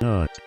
Nut.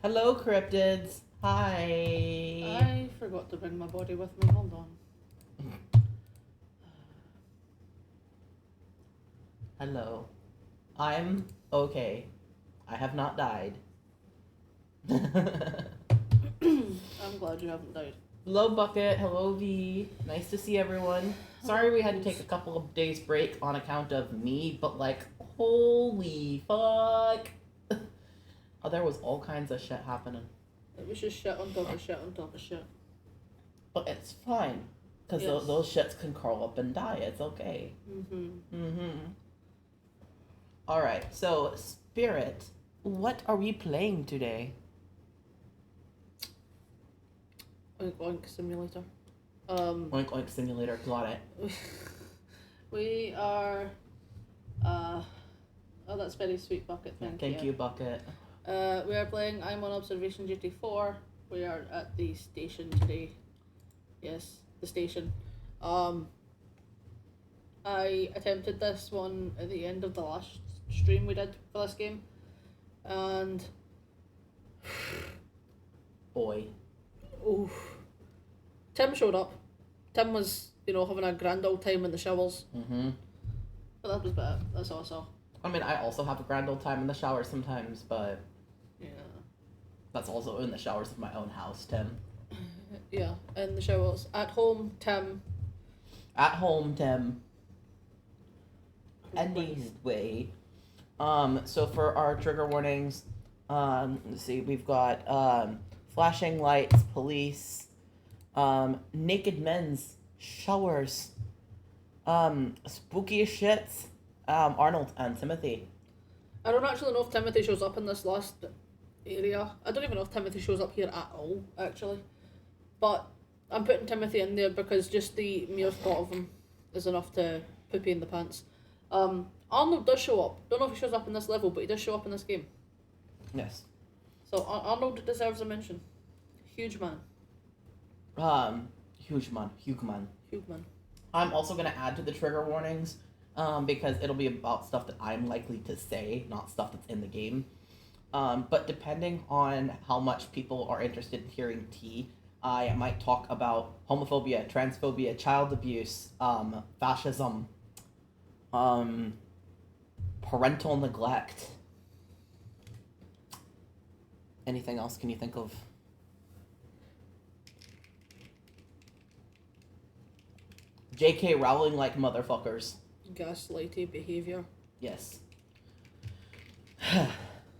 Hello, cryptids. Hi. I forgot to bring my body with me. Hold on. Hello. I'm okay. I have not died. I'm glad you haven't died. Hello, Bucket. Hello, V. Nice to see everyone. Sorry we had to take a couple of days break on account of me, but like, holy fuck. Oh, there was all kinds of shit happening. It was just shit on top of shit on top of shit. But it's fine. Because Yes. those shits can curl up and die. It's okay. Mm-hmm. Alright, so, Spirit, what are we playing today? Oink Oink Simulator. Oink Oink Simulator, got it. We are... oh, that's very sweet, Bucket, Thank you, Bucket. We are playing I'm on Observation Duty 4. We are at the station today. Yes, the station. I attempted this one at the end of the last stream we did for this game. And... Boy. oof. Tim showed up. Tim was, having a grand old time in the showers. Mm-hmm. But that was about it. That's all I saw. I mean, I also have a grand old time in the shower sometimes, but... Yeah. That's also in the showers of my own house, Tim. Yeah, in the showers. At home, Tim. At home, Tim. Anyway, so for our trigger warnings, let's see, we've got flashing lights, police, naked men's showers, spooky shits, Arnold and Timothy. I don't actually know if Timothy shows up in this last area. I don't even know if Timothy shows up here at all, actually. But I'm putting Timothy in there because just the mere thought of him is enough to put me in the pants. Arnold does show up. Don't know if he shows up in this level, but he does show up in this game. Yes. So Arnold deserves a mention. Huge man. Huge man. Huge man. I'm also gonna add to the trigger warnings, because it'll be about stuff that I'm likely to say, not stuff that's in the game. But depending on how much people are interested in hearing tea, I might talk about homophobia, transphobia, child abuse, fascism, parental neglect. Anything else can you think of? J.K. Rowling like motherfuckers. Gaslighty behaviour. Yes.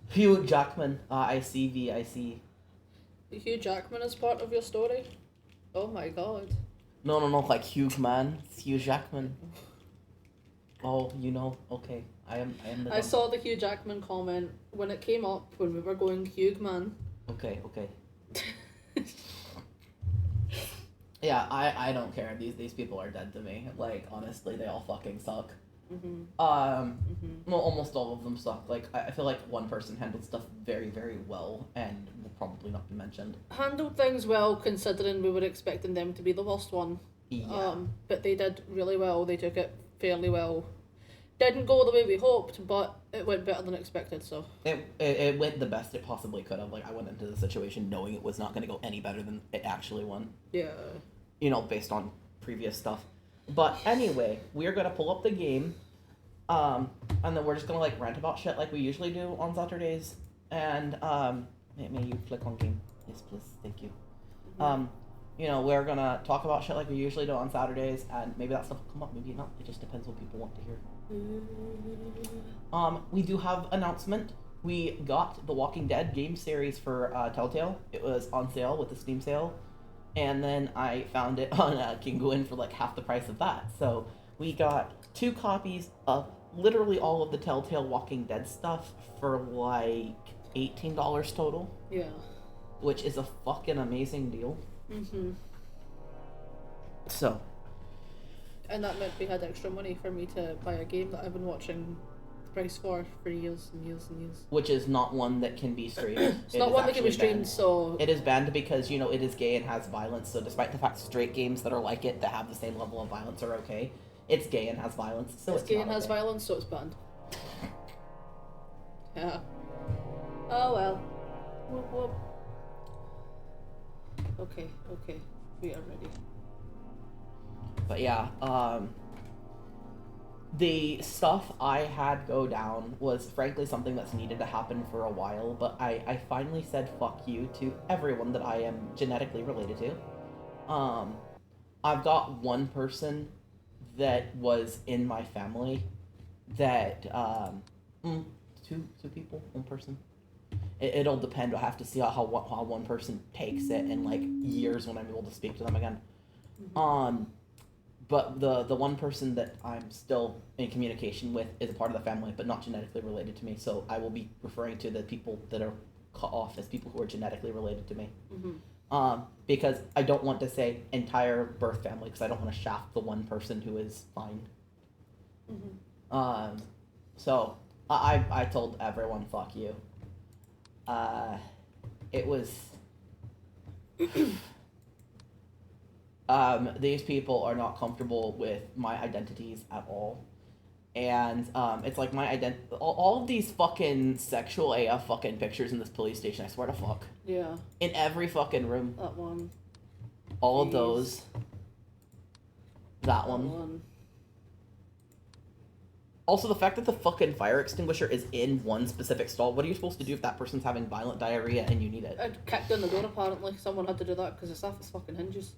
Hugh Jackman, I see VIC. Hugh Jackman is part of your story? Oh my god. No, like Hugh man. It's Hugh Jackman. Oh, okay. I am the I saw the Hugh Jackman comment when it came up when we were going Hugh man. Okay. Yeah, I don't care. These people are dead to me. Like, honestly, they all fucking suck. Mm-hmm. Well, almost all of them suck. Like, I feel like one person handled stuff very, very well and will probably not be mentioned. Handled things well considering we were expecting them to be the worst one. Yeah. But they did really well. They took it fairly well. Didn't go the way we hoped, but it went better than expected, so. It went the best it possibly could have. Like, I went into the situation knowing it was not going to go any better than it actually went. Yeah. Based on previous stuff. But anyway, we're going to pull up the game, and then we're just going to, like, rant about shit like we usually do on Saturdays. And, may you click on game? Yes, please. Thank you. Mm-hmm. We're going to talk about shit like we usually do on Saturdays, and maybe that stuff will come up, maybe not. It just depends what people want to hear. We do have announcement. We got the Walking Dead game series for Telltale. It was on sale with the Steam sale. And then I found it on Kinguin for like half the price of that. So we got 2 copies of literally all of the Telltale Walking Dead stuff for like $18 total. Yeah. Which is a fucking amazing deal. Mm-hmm. So. And that meant we had extra money for me to buy a game that I've been watching the price for years and years and years. Which is not one that can be streamed. It's not one that can be streamed, banned. so... It is banned because, it is gay and has violence, so despite the fact straight games that are like it, that have the same level of violence are okay, it's gay and has violence, so it's gay not and has okay. violence, so it's banned. Yeah. Oh well. Whoop whoop. Okay. We are ready. But yeah, the stuff I had go down was frankly something that's needed to happen for a while, but I finally said fuck you to everyone that I am genetically related to. I've got one person that was in my family that, two people, one person. It'll depend. I have to see how one person takes it in like years when I'm able to speak to them again. But the one person that I'm still in communication with is a part of the family, but not genetically related to me. So I will be referring to the people that are cut off as people who are genetically related to me. Because I don't want to say entire birth family because I don't want to shaft the one person who is fine. So I told everyone, fuck you. It was. These people are not comfortable with my identities at all. And it's like my all of these fucking sexual AF fucking pictures in this police station, I swear to fuck. Yeah. In every fucking room. That one. All of those. That one. Also, the fact that the fucking fire extinguisher is in one specific stall, what are you supposed to do if that person's having violent diarrhea and you need it? I'd kicked in the door apparently. Someone had to do that because the stuff is fucking hinges.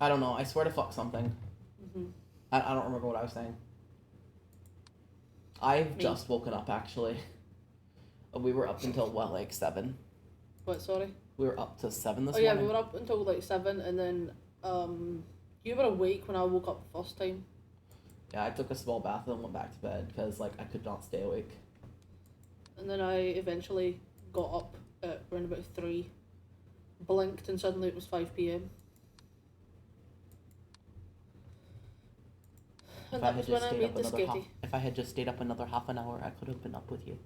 I don't know. I swear to fuck something. I don't remember what I was saying. I've just woken up, actually. We were up until, what, like 7? What, sorry? We were up to 7 this morning. morning. We were up until like 7 and then you were awake when I woke up the first time. Yeah, I took a small bath and went back to bed because, like, I could not stay awake. And then I eventually got up at around about 3, blinked and suddenly it was 5 p.m. And that was when I made the sketty. If I had just stayed up another half an hour, I could have been up with you.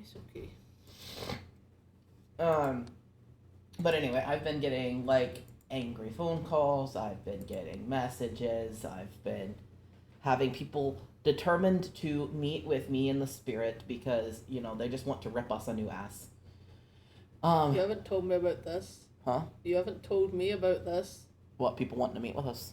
It's okay. But anyway, I've been getting, like, angry phone calls. I've been getting messages. I've been having people determined to meet with me in the spirit because, you know, they just want to rip us a new ass. You haven't told me about this. Huh? You haven't told me about this. What, people wanting to meet with us?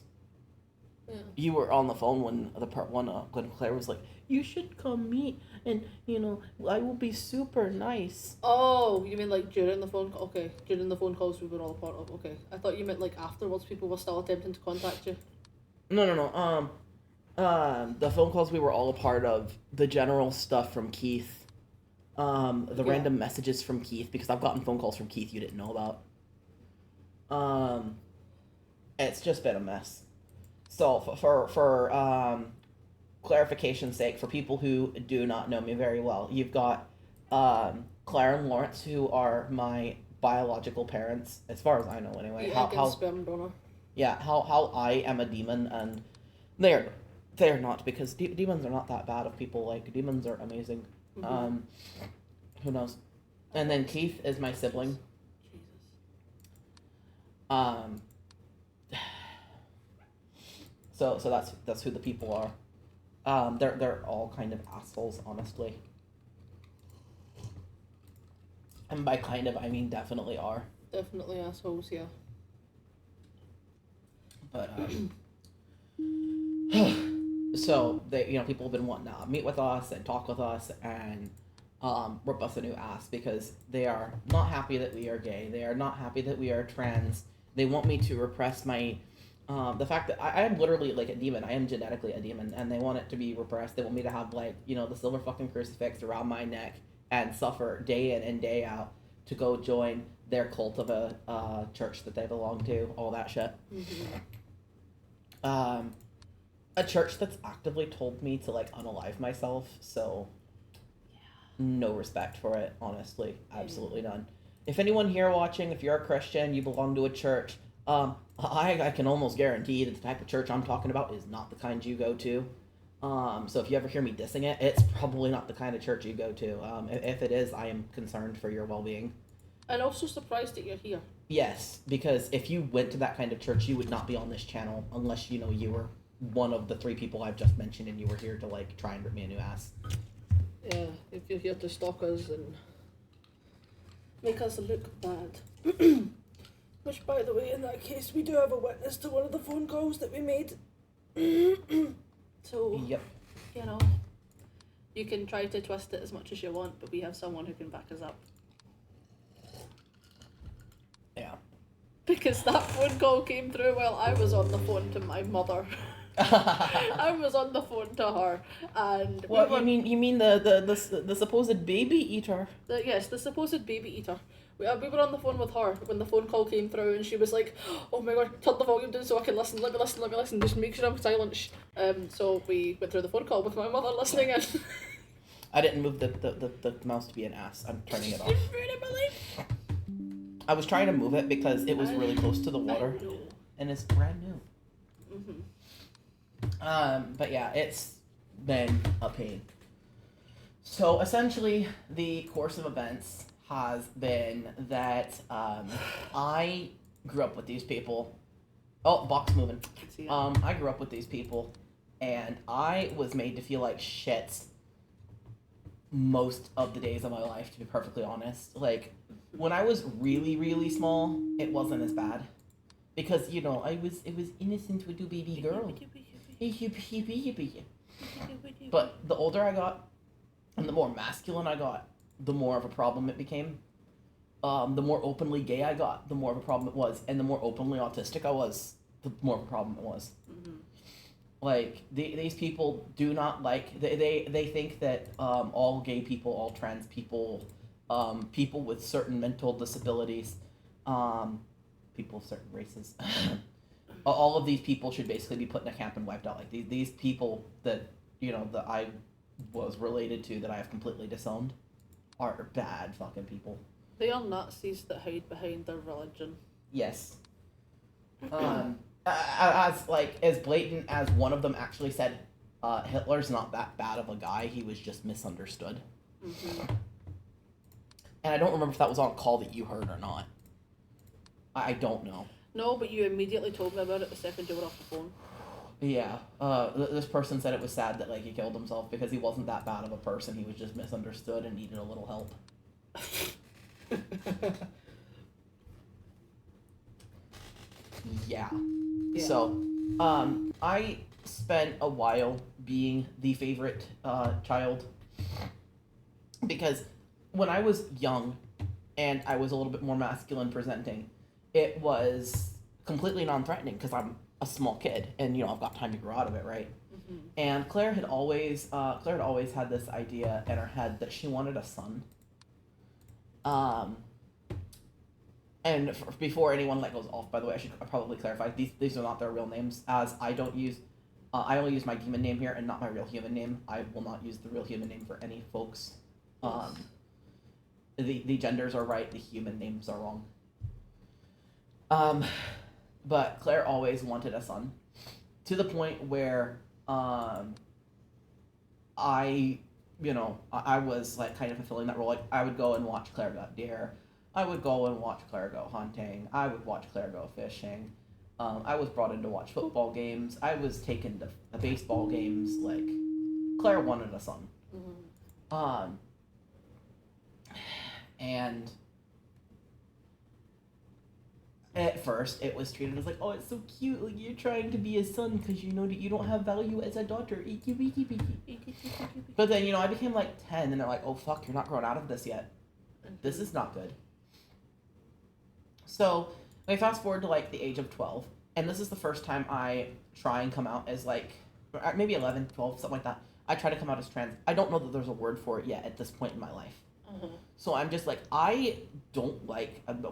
Yeah. You were on the phone when when Claire was like, you should come meet and, you know, I will be super nice. Oh, you mean like during the phone call? Okay, during the phone calls we were all a part of. Okay. I thought you meant like afterwards people were still attempting to contact you. No. The phone calls we were all a part of, the general stuff from Keith, random messages from Keith, because I've gotten phone calls from Keith you didn't know about. It's just been a mess. So for clarification's sake, for people who do not know me very well, you've got Claire and Lawrence, who are my biological parents, as far as I know anyway. How sperm donor. Yeah, how I am a demon and they're not, because demons are not that bad of people. Like, demons are amazing. Who knows? And then Keith is my sibling. Jesus. So that's who the people are. They're all kind of assholes, honestly. And by kind of, I mean definitely are. Definitely assholes, yeah. But so they, you know, people have been wanting to meet with us and talk with us and rip us a new ass because they are not happy that we are gay. They are not happy that we are trans. They want me to repress my the fact that I am literally like a demon. I am genetically a demon, and they want it to be repressed. They want me to have, like, you know, the silver fucking crucifix around my neck and suffer day in and day out to go join their cult of a church that they belong to. All that shit. A church that's actively told me to, like, unalive myself. So, no respect for it. Honestly, absolutely none. If anyone here watching, if you're a Christian, you belong to a church. I can almost guarantee that the type of church I'm talking about is not the kind you go to. So if you ever hear me dissing it, it's probably not the kind of church you go to. If it is, I am concerned for your well-being. And also surprised that you're here. Yes, because if you went to that kind of church, you would not be on this channel unless, you know, you were one of the 3 people I've just mentioned and you were here to, like, try and rip me a new ass. Yeah, if you're here to stalk us and make us look bad. Which, by the way, in that case, we do have a witness to one of the phone calls that we made. So, yep. You know, you can try to twist it as much as you want, but we have someone who can back us up. Yeah. Because that phone call came through while I was on the phone to my mother. I was on the phone to her, and What you mean the supposed baby eater? Yes, the supposed baby eater. We were on the phone with her when the phone call came through, and she was like, "Oh my god, turn the volume down so I can listen. Let me listen. Just make sure I'm silent." So we went through the phone call with my mother listening in. I didn't move the mouse to be an ass. I'm turning it off. I was trying to move it because it was really close to the water, and it's brand new. But yeah, it's been a pain. So essentially, the course of events has been that I grew up with these people. Oh, box moving. I grew up with these people, and I was made to feel like shit most of the days of my life, to be perfectly honest. Like, when I was really, really small, it wasn't as bad. Because, it was innocent little baby girl. But the older I got, and the more masculine I got, the more of a problem it became. The more openly gay I got, the more of a problem it was. And the more openly autistic I was, the more of a problem it was. Like, these people do not like, they think that all gay people, all trans people, people with certain mental disabilities, people of certain races, all of these people should basically be put in a camp and wiped out. Like, these people that, that I was related to, that I have completely disowned, are bad fucking people. They are Nazis that hide behind their religion. Yes. As blatant as one of them actually said, Hitler's not that bad of a guy, he was just misunderstood. And I don't remember if that was on a call that you heard or not. I don't know. No, but you immediately told me about it the second you were off the phone. Yeah, this person said it was sad that, like, he killed himself because he wasn't that bad of a person, he was just misunderstood and needed a little help. Yeah. So, I spent a while being the favorite child because when I was young and I was a little bit more masculine presenting, it was completely non-threatening because I'm a small kid and I've got time to grow out of it, right? And Claire had always had this idea in her head that she wanted a son. And before anyone goes off, by the way, I should probably clarify, these are not their real names, as I don't use, I only use my demon name here and not my real human name. I will not use the real human name for any folks. The genders are right, the human names are wrong. But Claire always wanted a son, to the point where, I was, kind of fulfilling that role. Like, I would go and watch Claire go deer. I would go and watch Claire go hunting. I would watch Claire go fishing. I was brought in to watch football games. I was taken to the baseball games. Like, Claire wanted a son. And at first, it was treated as like, oh, it's so cute. Like, you're trying to be a son because you know that you don't have value as a daughter. But then, I became 10, and they're like, oh, fuck, you're not grown out of this yet. This is not good. So, I fast forward to the age of 12, and this is the first time I try and come out as maybe 11, 12, something like that. I try to come out as trans. I don't know that there's a word for it yet at this point in my life. So I'm just I don't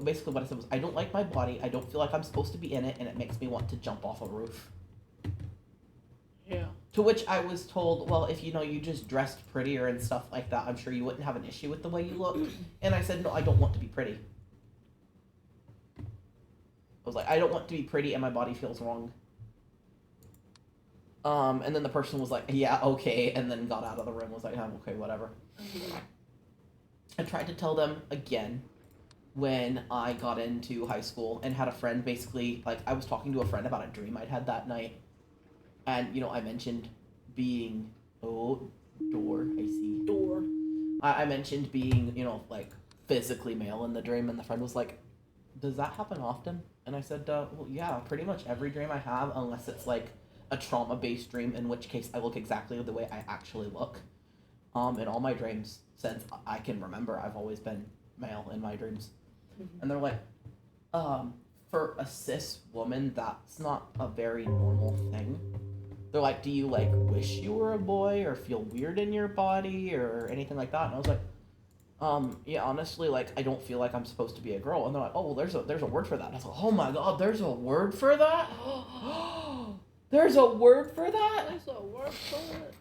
basically what I said was, I don't like my body, I don't feel like I'm supposed to be in it, and it makes me want to jump off a roof. Yeah. To which I was told, well, if you just dressed prettier and stuff like that, I'm sure you wouldn't have an issue with the way you look. And I said, no, I don't want to be pretty. I was like, I don't want to be pretty and my body feels wrong. And then the person was like, yeah, okay, and then got out of the room, was like, okay, whatever. I tried to tell them again when I got into high school and had a friend basically, I was talking to a friend about a dream I'd had that night. And, I mentioned being, door, I see. Door. I mentioned being, physically male in the dream, and the friend was like, does that happen often? And I said, well, yeah, pretty much every dream I have, unless it's, a trauma-based dream, in which case I look exactly the way I actually look. In all my dreams, since I can remember, I've always been male in my dreams. And they're like, for a cis woman, that's not a very normal thing. they're like, do you like wish you were a boy or feel weird in your body or anything like that? And I was like, yeah, honestly, like I don't feel like I'm supposed to be a girl. And they're like, oh, well, there's a word for that. And I was like, oh my god, there's a word for that? There's a word for that? There's a word for it.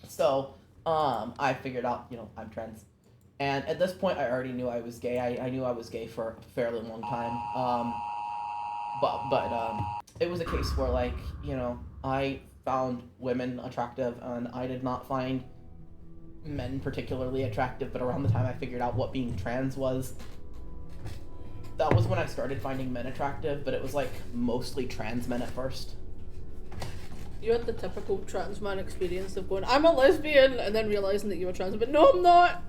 So, I figured out, I'm trans. And at this point, I already knew I was gay. I knew I was gay for a fairly long time. But it was a case where, like, I found women attractive, and I did not find men particularly attractive. But around the time I figured out what being trans was, that was when I started finding men attractive. But it was like mostly trans men at first. You had the typical trans man experience of going, I'm a lesbian, and then realising that you were trans, but no, I'm not.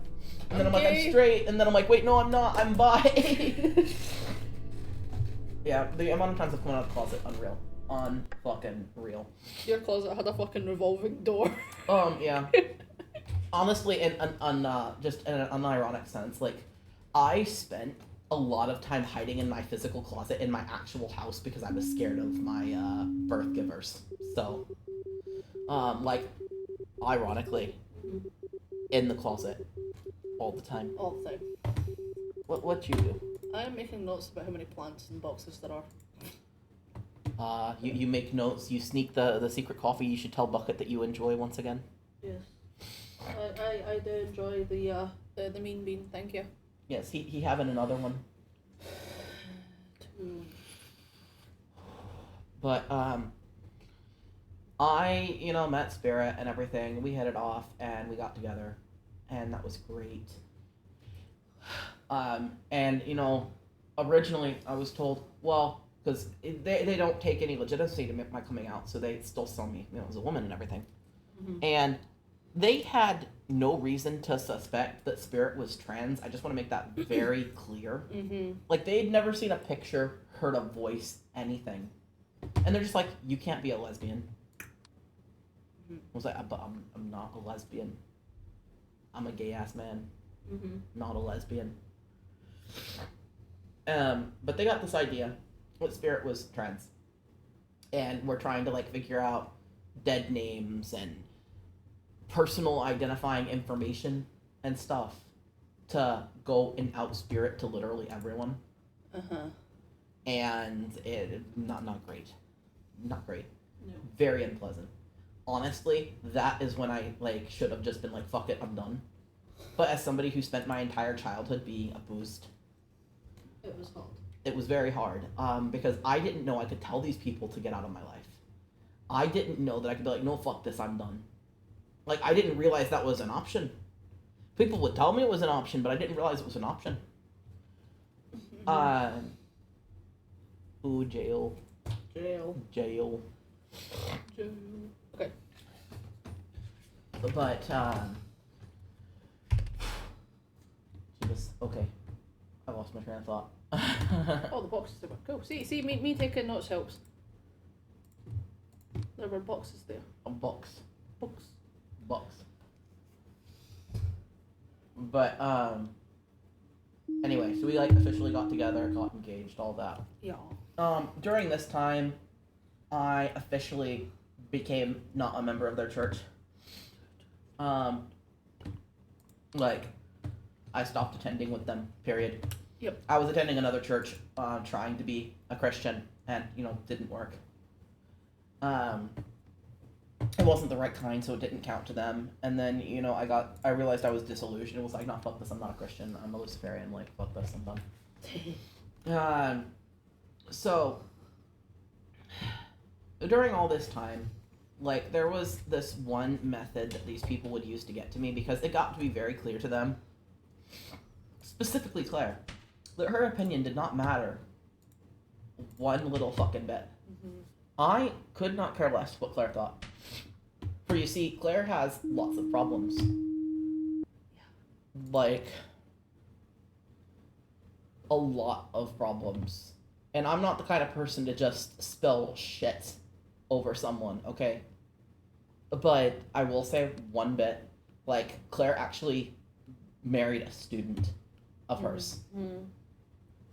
And then I'm like, I'm straight, and then I'm like, wait, no, I'm not, I'm bi. Yeah, the amount of times I've come out of the closet, unreal. Unfucking real. Your closet had a fucking revolving door. Yeah. Honestly, just in an unironic sense, like, I spent a lot of time hiding in my physical closet in my actual house because I was scared of my birth givers. So, like, ironically, in the closet all the time. All the time. What you do? I am making notes about how many plants and boxes there are. You make notes. You sneak the secret coffee. You should tell Bucket that you enjoy once again. Yes, I do enjoy the mean bean. Thank you. Yes, he having another one. Two. But I met Spirit and everything. We headed off and we got together, and that was great. And originally I was told, well, because they don't take any legitimacy to my coming out, so they still saw me, as a woman and everything. Mm-hmm. And they had no reason to suspect that Spirit was trans. I just want to make that very clear. Mm-hmm. Like, they'd never seen a picture, heard a voice, anything. And they're just like, you can't be a lesbian. Mm-hmm. I was like, but I'm not a lesbian. I'm a gay-ass man. Mm-hmm. Not a lesbian. But they got this idea what Spirit was trans. And we're trying to, like, figure out dead names and personal identifying information and stuff to go and out Spirit to literally everyone. Uh-huh. And it not great. Not great. No. Very unpleasant. Honestly, that is when I, like, should have just been like, fuck it, I'm done. But as somebody who spent my entire childhood being abused, It was hard. it was very hard. Because I didn't know I could tell these people to get out of my life. I didn't know that I could be like, no, fuck this, I'm done. Like, I didn't realize that was an option. People would tell me it was an option, but I didn't realize it was an option. Ooh, jail. Jail. Jail. Jail. Okay. But, okay. I lost my train of thought. Oh, the boxes there. Cool. See, me taking notes helps. There were boxes there. A box. Box. But, anyway, so we, like, officially got together, got engaged, all that. Yeah. During this time, I officially became not a member of their church. Like, I stopped attending with them, period. Yep. I was attending another church, trying to be a Christian, and, didn't work. It wasn't the right kind, so it didn't count to them. And then, I realized I was disillusioned. It was like, no, fuck this, I'm not a Christian, I'm a Luciferian, like, fuck this, I'm done. So, during all this time, like, there was this one method that these people would use to get to me, because it got to be very clear to them, specifically Claire, that her opinion did not matter one little fucking bit. Mm-hmm. I could not care less what Claire thought. For you see, Claire has lots of problems. Like, a lot of problems. And I'm not the kind of person to just spill shit over someone, okay? But I will say one bit, like, Claire actually married a student of hers,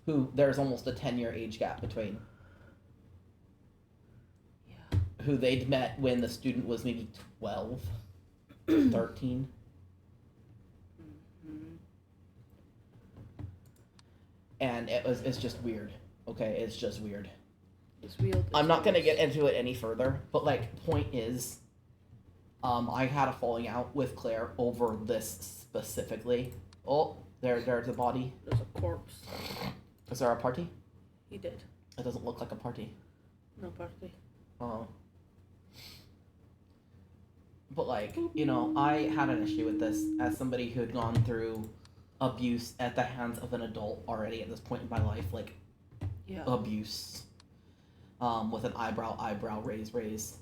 who there's almost a 10-year age gap between. Yeah. who they'd met when the student was maybe 12, 13. And it's just weird. Okay, it's just weird. It's weird. I'm not gonna get into it any further, but like, point is, I had a falling out with Claire over this specifically. Oh, there's a body. There's a corpse. Is there a party? He did. It doesn't look like a party. No party. Oh. But like, you know, I had an issue with this as somebody who had gone through abuse at the hands of an adult already at this point in my life, like Yeah. abuse. With an eyebrow raise.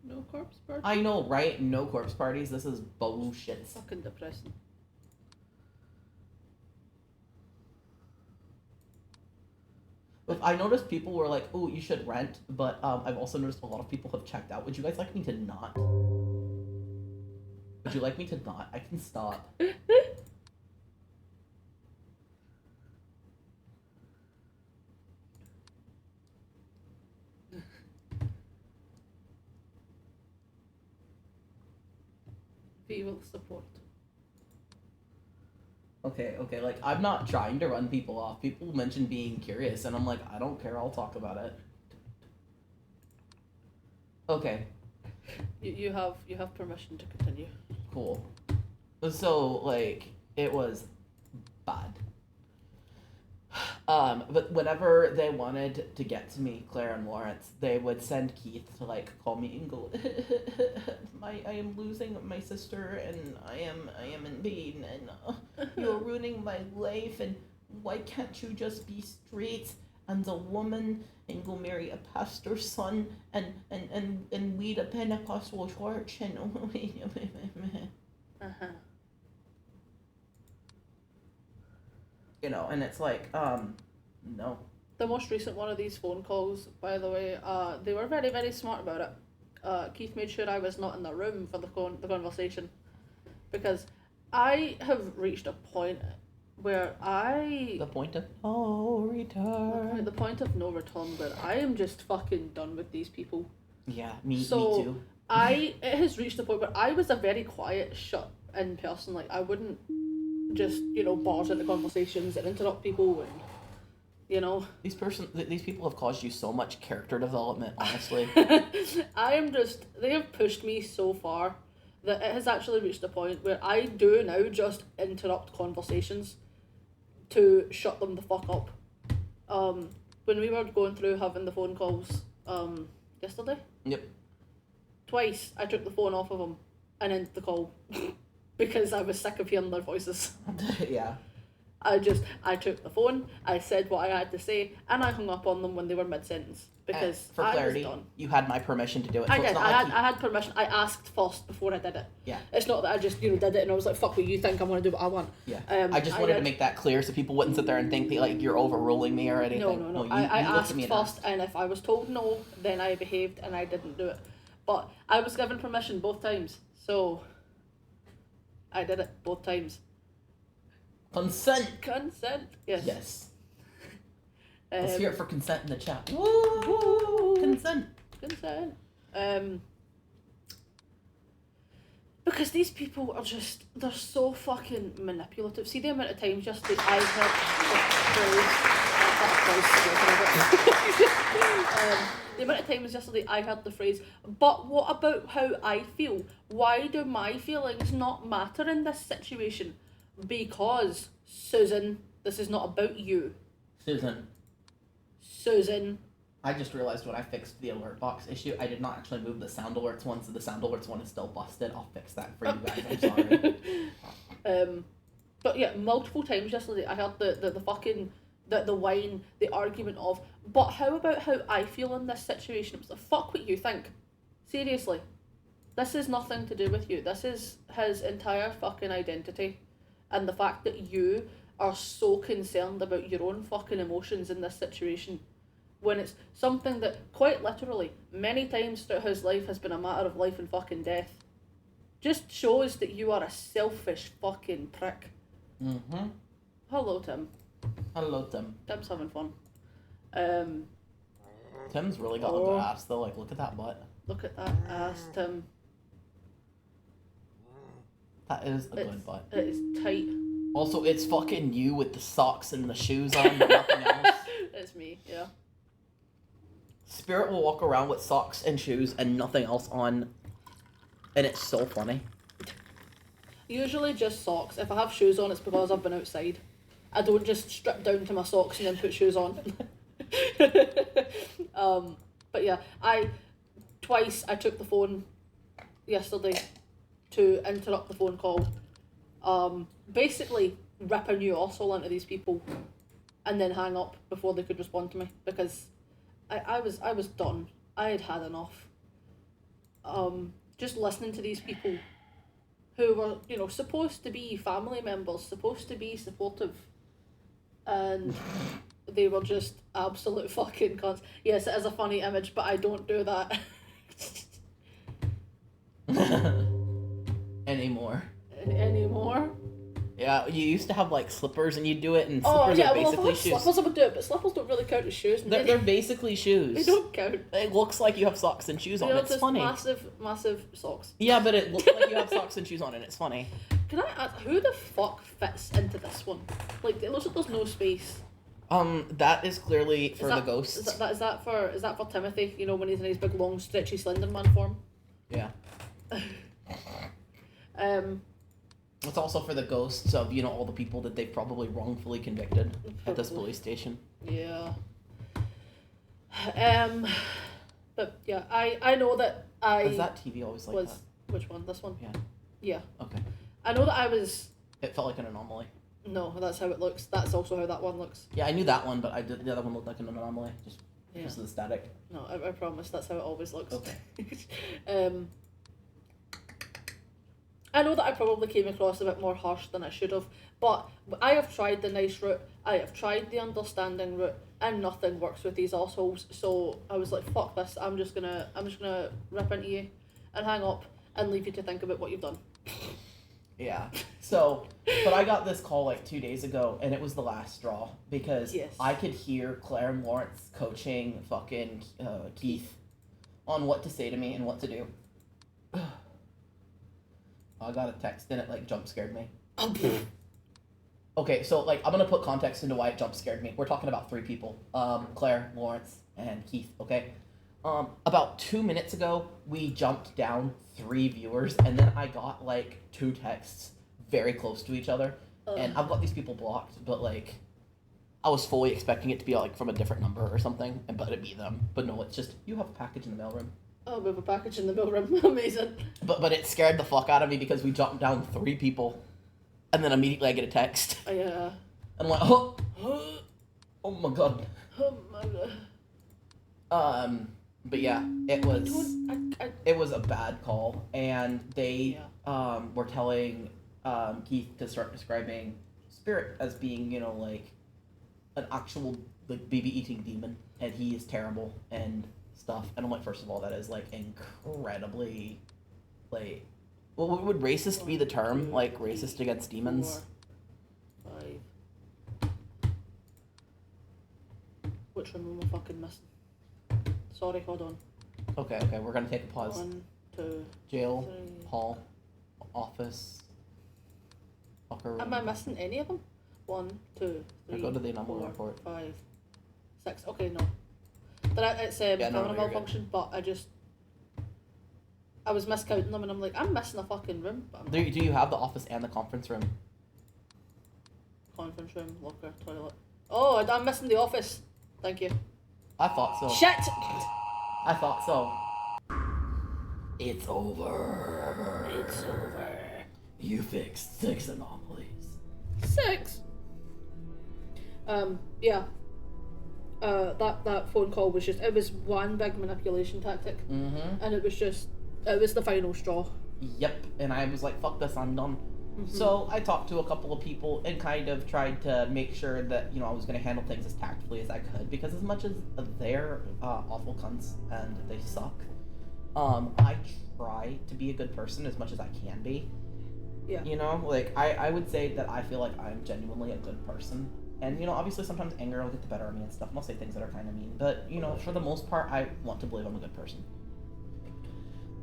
No corpse party. I know, right? No corpse parties. This is bullshit. Fucking depressing. But I noticed people were like, "Oh, you should rent," but I've also noticed a lot of people have checked out. Would you guys like me to not? Would you like me to not? I can stop. We will support. Okay, like, I'm not trying to run people off. People mention being curious, and I'm like, I don't care, I'll talk about it. Okay, You have permission to continue. cool. So, like, it was bad. But whenever they wanted to get to me, Claire and Lawrence, they would send Keith to, like, call me and go, I am losing my sister, and I am in pain, and you're ruining my life, and why can't you just be straight and a woman and go marry a pastor's son and lead a Pentecostal church, and Uh-huh. you know, and it's like, no. The most recent one of these phone calls, by the way, they were very, very smart about it. Keith made sure I was not in the room for the conversation, because I have reached a point where The point of no return. the point of no return, where I am just fucking done with these people. Yeah, me So, too. It has reached the point where I was a very quiet, shut in person. Like, I wouldn't just, barge into conversations and interrupt people and, These people have caused you so much character development, honestly. they have pushed me so far that it has actually reached a point where I do now just interrupt conversations to shut them the fuck up. When we were going through having the phone calls, yesterday? Yep. Twice I took the phone off of them and ended the call because I was sick of hearing their voices. Yeah. I took the phone, I said what I had to say, and I hung up on them when they were mid-sentence because for clarity, I was done. you had my permission to do it. I so did. It's not I had permission. I asked first before I did it. Yeah. It's not that I just did it and I was like, fuck what you think, I'm gonna do what I want. Yeah. I just wanted to did. make that clear so people wouldn't sit there and think that, like, you're overruling me or anything. No. You I looked asked at me and first, and if I was told no, then I behaved and I didn't do it. But I was given permission both times, so I did it both times. Consent. Yes. Yes. Let's hear it for consent in the chat. Woo! Consent. Because these people are they're so fucking manipulative. See the amount of times just that I heard the amount of times yesterday I heard the phrase, but what about how I feel? Why do my feelings not matter in this situation? Because, Susan, this is not about you. Susan. I just realized when I fixed the alert box issue, I did not actually move the sound alerts one, so the sound alerts one is still busted. I'll fix that for you guys. I'm sorry. But yeah, multiple times yesterday I heard the fucking the whine, the argument of, but how about how I feel in this situation? It was like, fuck what you think. Seriously. This is nothing to do with you. This is his entire fucking identity. And the fact that you are so concerned about your own fucking emotions in this situation, when it's something that, quite literally, many times throughout his life has been a matter of life and fucking death, just shows that you are a selfish fucking prick. Mm-hmm. Hello, Tim. Hello, Tim. Tim's having fun. Tim's really got a good ass though. Like, look at that butt. Look at that ass, Tim. That is a good butt. It is tight. Also, it's fucking you with the socks and the shoes on, but nothing else. It's me, yeah. Spirit will walk around with socks and shoes and nothing else on, and it's so funny. Usually just socks. If I have shoes on, it's because I've been outside. I don't just strip down to my socks and then put shoes on. But yeah, twice I took the phone yesterday to interrupt the phone call. Basically rip a new arsehole into these people and then hang up before they could respond to me, because I was done. I had had enough. Just listening to these people who were, you know, supposed to be family members, supposed to be supportive, and they were just absolute fucking cunts. Yes, it is a funny image, but I don't do that Anymore. Anymore. Yeah, you used to have like slippers and you do it, and slippers are basically shoes. Slippers I would do it, but slippers don't really count as shoes. They're basically shoes. They don't count. It looks like you have socks and shoes on. It's just funny. Massive socks. Yeah, but it looks like you have socks and shoes on, and it's funny. Can I ask, who the fuck fits into this one? Like, it looks like there's no space. That is clearly for the ghosts. Is that for Timothy? You know, when he's in his big, long, stretchy Slenderman form. Yeah. It's also for the ghosts of, you know, all the people that they probably wrongfully convicted at this police station. Yeah. But yeah, I know that Is that TV always like that? Which one? This one? Yeah. Yeah. Okay. I know that I was. It felt like an anomaly. No, that's how it looks. That's also how that one looks. Yeah, I knew that one, but the other one looked like an anomaly, just because of the static. No, I promise that's how it always looks. Okay. I know that I probably came across a bit more harsh than I should have, but I have tried the nice route, I have tried the understanding route, and nothing works with these assholes. So I was like, fuck this, I'm just gonna rip into you and hang up and leave you to think about what you've done. Yeah. So, but I got this call like 2 days ago, and it was the last straw, because I could hear Claire and Lawrence coaching fucking Keith on what to say to me and what to do. I got a text and it like jump scared me. Okay, so like I'm gonna put context into why it jump scared me. We're talking about 3 people. Claire, Lawrence, and Keith, okay? About 2 minutes ago, we jumped down 3 viewers, and then I got like 2 texts very close to each other. And I've got these people blocked, but like I was fully expecting it to be like from a different number or something, but it'd be them. But no, it's just, you have a package in the mailroom. Oh, we have a package in the mailroom. Amazing. But it scared the fuck out of me because we jumped down 3 people, and then immediately I get a text. Yeah. And I'm like, oh my god. Oh my god. But yeah, it was a bad call, and they were telling Keith to start describing Spirit as being, you know, like an actual like baby eating demon, and he is terrible and stuff. And I'm like, first of all, that is like incredibly like, well, would racist be the term? Like racist against demons? 4, 5. Which one am I fucking missing? Sorry, hold on. Okay, we're gonna take a pause. 1, 2, Jail, 3. hall, office, locker room. Am I missing any of them? 1, 2, 3. Go to the anomaly 4, report. 5, 6. Okay, no. It's criminal you're malfunction, but I was miscounting them, and I'm like, I'm missing a fucking room. But Do you have the office and the conference room? Conference room, locker, toilet. Oh, I'm missing the office. Thank you. I thought so. Shit! I thought so. It's over. It's over. You fixed 6 anomalies. 6? Yeah. That phone call was it was one big manipulation tactic. Mm-hmm. And it was the final straw. Yep, and I was like, fuck this, I'm done. Mm-hmm. So I talked to a couple of people and kind of tried to make sure that, you know, I was going to handle things as tactfully as I could, because as much as they're awful cunts and they suck, I try to be a good person as much as I can be. Yeah. You know, like I would say that I feel like I'm genuinely a good person. And, obviously sometimes anger will get the better of me and stuff, and I'll say things that are kind of mean. But, for the most part, I want to believe I'm a good person.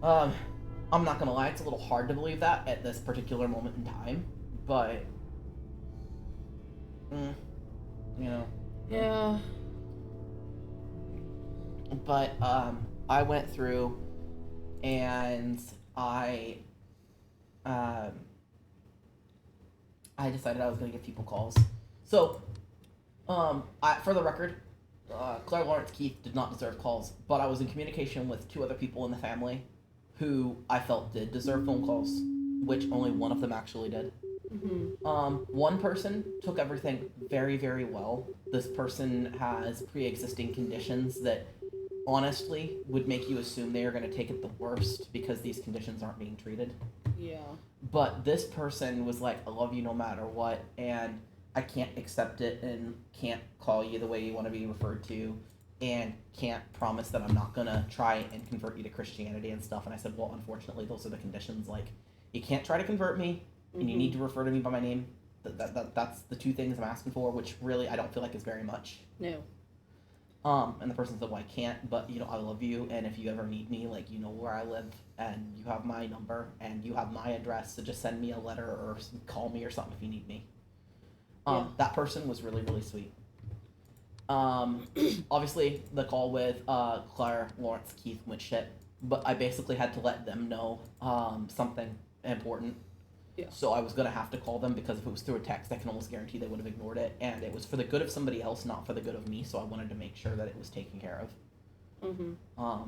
I'm not gonna lie, it's a little hard to believe that at this particular moment in time, but, Yeah. But, I went through and I decided I was gonna give people calls. So, for the record, Claire Lawrence Keith did not deserve calls, but I was in communication with 2 other people in the family who I felt did deserve phone calls, which only one of them actually did. One person took everything very, very well. This person has pre-existing conditions that honestly would make you assume they are going to take it the worst because these conditions aren't being treated. Yeah. But this person was like, I love you no matter what, and I can't accept it and can't call you the way you want to be referred to and can't promise that I'm not going to try and convert you to Christianity and stuff. And I said, well, unfortunately, those are the conditions. Like, you can't try to convert me, and you need to refer to me by my name. That's the 2 things I'm asking for, which really I don't feel like is very much. No. And the person said, well, I can't, but, I love you, and if you ever need me, like, you know where I live, and you have my number, and you have my address, so just send me a letter or call me or something if you need me. That person was really, really sweet. Obviously, the call with Claire Lawrence Keith went shit, but I basically had to let them know something important. Yeah. So I was going to have to call them because if it was through a text, I can almost guarantee they would have ignored it. And it was for the good of somebody else, not for the good of me. So I wanted to make sure that it was taken care of.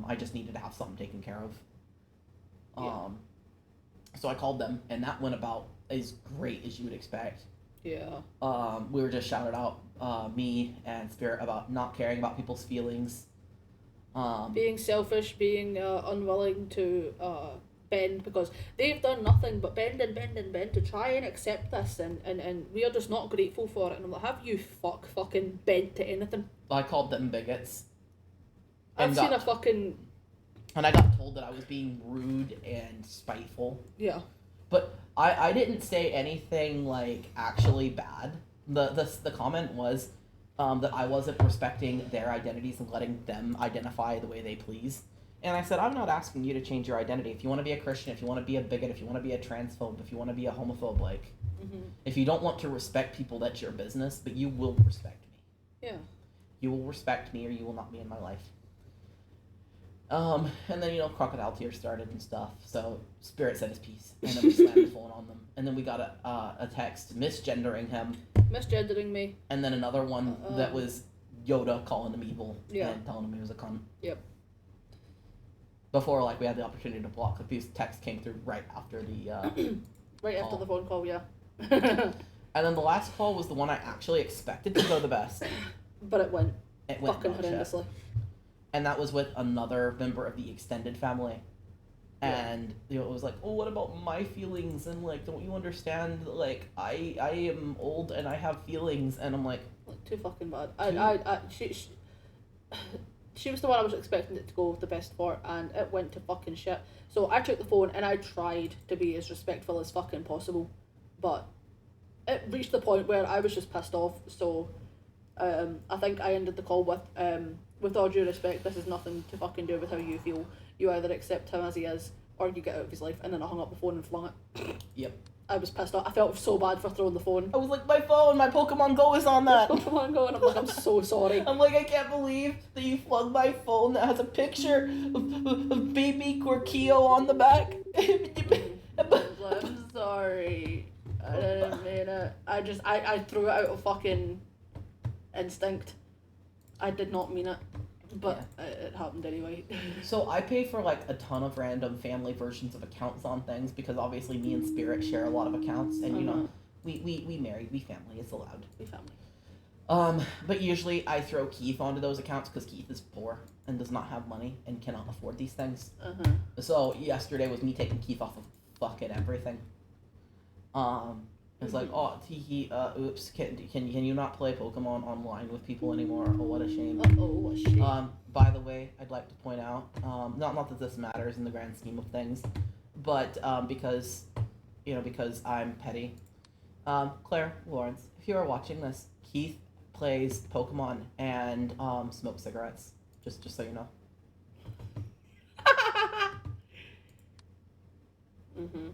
I just needed to have something taken care of. So I called them, and that went about as great as you would expect. Yeah. We were just shouted out, me and Spirit, about not caring about people's feelings. Being selfish, being unwilling to bend, because they've done nothing but bend and bend and bend to try and accept this, and we are just not grateful for it. And I'm like, have you fucking bent to anything? I called them bigots. I've seen a fucking... And I got told that I was being rude and spiteful. Yeah. But I didn't say anything, like, actually bad. The comment was that I wasn't respecting their identities and letting them identify the way they please. And I said, I'm not asking you to change your identity. If you want to be a Christian, if you want to be a bigot, if you want to be a transphobe, if you want to be a homophobe, like, if you don't want to respect people, that's your business, but you will respect me. Yeah. You will respect me or you will not be in my life. And then, crocodile tears started and stuff, so Spirit said his piece, and then we slammed the phone on them. And then we got a text misgendering him. Misgendering me. And then another one that was Yoda calling him evil and telling him he was a cunt. Yep. Before, like, we had the opportunity to block, like, these texts came through right after the, right after the phone call, yeah. And then the last call was the one I actually expected to go the best. But it went fucking not horrendously. Shit. And that was with another member of the extended family. And, it was like, oh, what about my feelings? And, like, don't you understand? Like, I am old and I have feelings. And I'm like... Too fucking bad. She was the one I was expecting it to go the best for, and it went to fucking shit. So I took the phone and I tried to be as respectful as fucking possible, but it reached the point where I was just pissed off. So I think I ended the call with all due respect, this has nothing to fucking do with how you feel. You either accept him as he is, or you get out of his life. And then I hung up the phone and flung it. Yep. I was pissed off. I felt so bad for throwing the phone. I was like, my phone, my Pokemon Go is on that. Pokemon Go, and I'm like, I'm so sorry. I'm like, I can't believe that you flung my phone that has a picture of baby Corkio on the back. I'm sorry. I didn't mean it. I threw it out of fucking instinct. I did not mean it. But it happened anyway. So I pay for like a ton of random family versions of accounts on things because obviously me and Spirit share a lot of accounts, and we married, we family, it's allowed. We family. But usually I throw Keith onto those accounts because Keith is poor and does not have money and cannot afford these things. So yesterday was me taking Keith off of fucking everything. It's like, oh, Tiki, oops, can you not play Pokemon online with people anymore? Oh, what a shame. Oh, what a shame. By the way, I'd like to point out, not that this matters in the grand scheme of things, but because I'm petty, Claire, Lawrence, if you are watching this, Keith plays Pokemon and smokes cigarettes. Just so you know. Mm-hmm.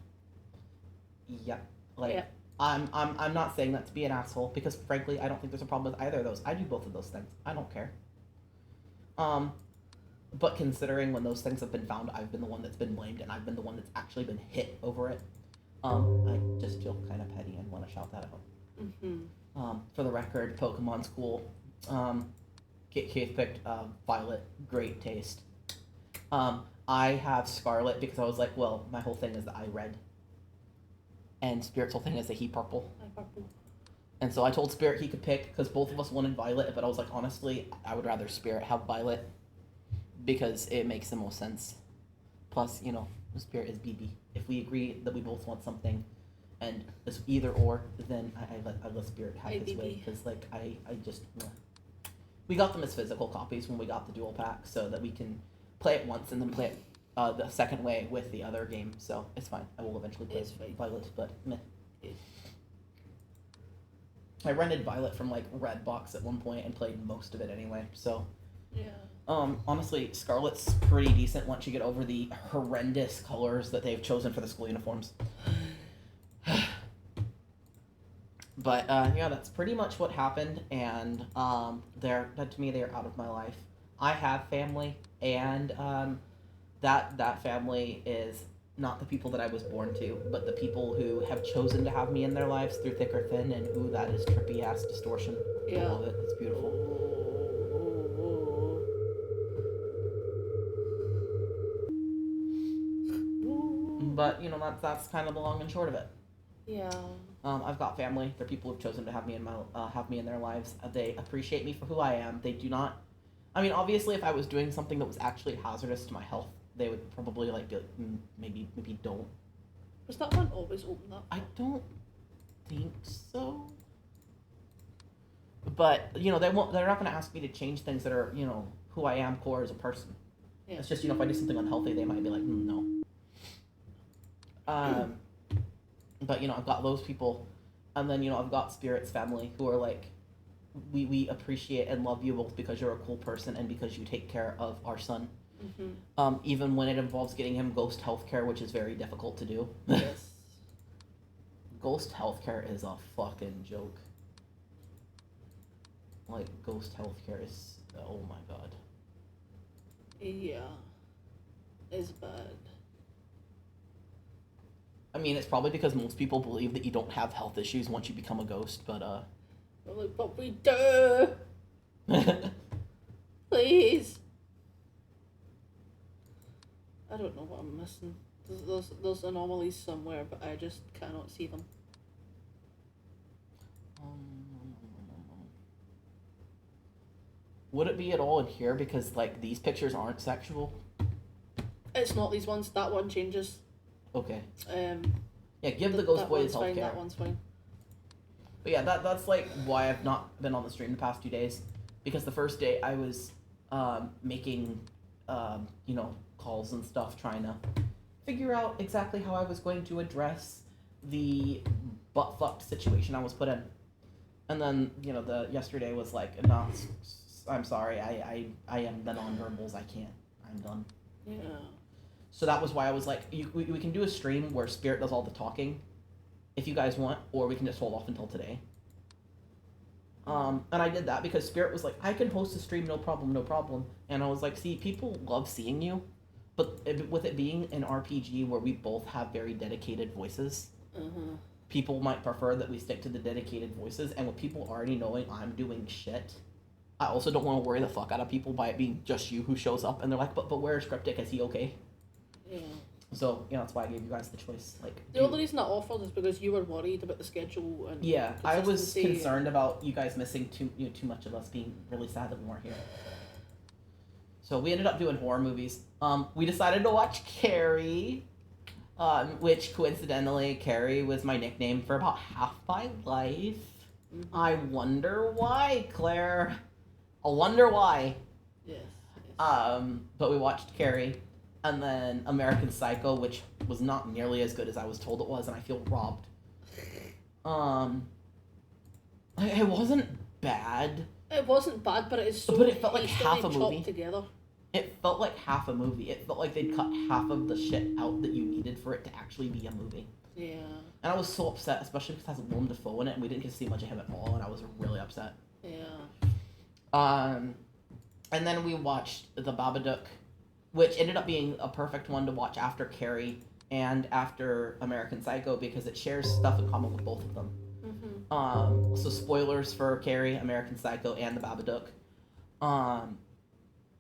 Yep. Like Yeah. I'm not saying that to be an asshole because frankly I don't think there's a problem with either of those. I do both of those things. I don't care. Um, but considering when those things have been found, I've been the one that's been blamed and I've been the one that's actually been hit over it. I just feel kind of petty and want to shout that out. Mm-hmm. For the record, Pokemon's cool. Keith picked Violet, great taste. I have Scarlet because I was like, well, my whole thing is that I red, and Spirit's whole thing is that he purple. Purple. And so I told Spirit he could pick because both of us wanted Violet, but I was like, honestly, I would rather Spirit have Violet because it makes the most sense. Plus, Spirit is BB. If we agree that we both want something, and it's either or, then I let Spirit have his way because I just we got them as physical copies when we got the dual pack so that we can play it once and then play it the second way with the other game. So it's fine. I will eventually play Violet, but meh. I rented Violet from Redbox at one point and played most of it anyway. So yeah. Honestly, Scarlet's pretty decent once you get over the horrendous colors that they've chosen for the school uniforms. But yeah, that's pretty much what happened, and to me they're out of my life. I have family, and that family is not the people that I was born to, but the people who have chosen to have me in their lives through thick or thin, and ooh, that is trippy ass distortion. Yeah. I love it. It's beautiful. But that's kind of the long and short of it. Yeah. I've got family. They're people who've chosen to have me in their lives. They appreciate me for who I am. They do not. I mean, obviously, if I was doing something that was actually hazardous to my health, they would probably maybe don't. Was that one always open up? I don't think so. But they won't. They're not going to ask me to change things that are who I am core as a person. Yeah. It's just if I do something unhealthy, they might be like, no. But I've got those people, and then I've got Spirit's family who are like, we appreciate and love you both because you're a cool person and because you take care of our son. Mm-hmm. Even when it involves getting him ghost healthcare, which is very difficult to do. Yes. Ghost healthcare is a fucking joke. Ghost healthcare is, oh my god. Yeah. It's bad. I mean, it's probably because most people believe that you don't have health issues once you become a ghost, but But we do. Please. I don't know what I'm missing. There's anomalies somewhere, but I just cannot see them. Would it be at all in here because these pictures aren't sexual? It's not these ones. That one changes. Okay. Yeah, give the ghost boy his healthcare. That one's fine. But yeah, that's why I've not been on the stream the past 2 days, because the first day I was making calls and stuff, trying to figure out exactly how I was going to address the butt-fucked situation I was put in. And then the yesterday was like, no, I'm sorry, I am the nonverbals. I can't. I'm done. Yeah. So that was why I was like, we can do a stream where Spirit does all the talking, if you guys want, or we can just hold off until today. And I did that because Spirit was like, I can host a stream, no problem. And I was like, see, people love seeing you, but with it being an RPG where we both have very dedicated voices, people might prefer that we stick to the dedicated voices, and with people already knowing I'm doing shit, I also don't want to worry the fuck out of people by it being just you who shows up, and they're like, but where's Cryptic? Is he okay? Yeah. So, that's why I gave you guys the choice. The only reason I offered is because you were worried about the schedule and yeah, I was concerned about you guys missing too much of us, being really sad that we weren't here. So we ended up doing horror movies. We decided to watch Carrie, which coincidentally, Carrie was my nickname for about half my life. Mm-hmm. I wonder why, Claire. I wonder why. Yes. But we watched Carrie. And then American Psycho, which was not nearly as good as I was told it was, and I feel robbed. It wasn't bad. It wasn't bad, but it is so. But it felt like hastily half a movie. chopped together. It felt like half a movie. It felt like they'd cut half of the shit out that you needed for it to actually be a movie. Yeah. And I was so upset, especially because it has Willem Dafoe in it, and we didn't get to see much of him at all, and I was really upset. Yeah. And then we watched The Babadook, which ended up being a perfect one to watch after Carrie and after American Psycho because it shares stuff in common with both of them. Mm-hmm. So spoilers for Carrie, American Psycho, and The Babadook.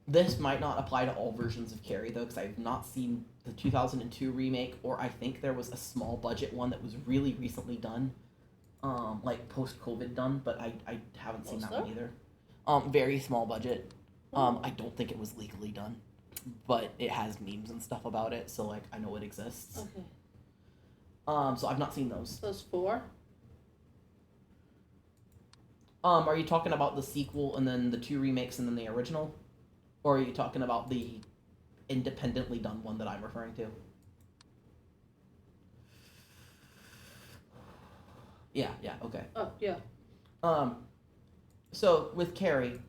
This might not apply to all versions of Carrie, though, because I've not seen the 2002 remake, or I think there was a small budget one that was really recently done, like post-COVID done, but I haven't seen that one either. Very small budget. I don't think it was legally done, but it has memes and stuff about it, so, like, I know it exists. Okay. So I've not seen those. Those 4? Are you talking about the sequel and then the 2 remakes and then the original? Or are you talking about the independently done one that I'm referring to? Yeah, okay. Oh, yeah. So with Carrie,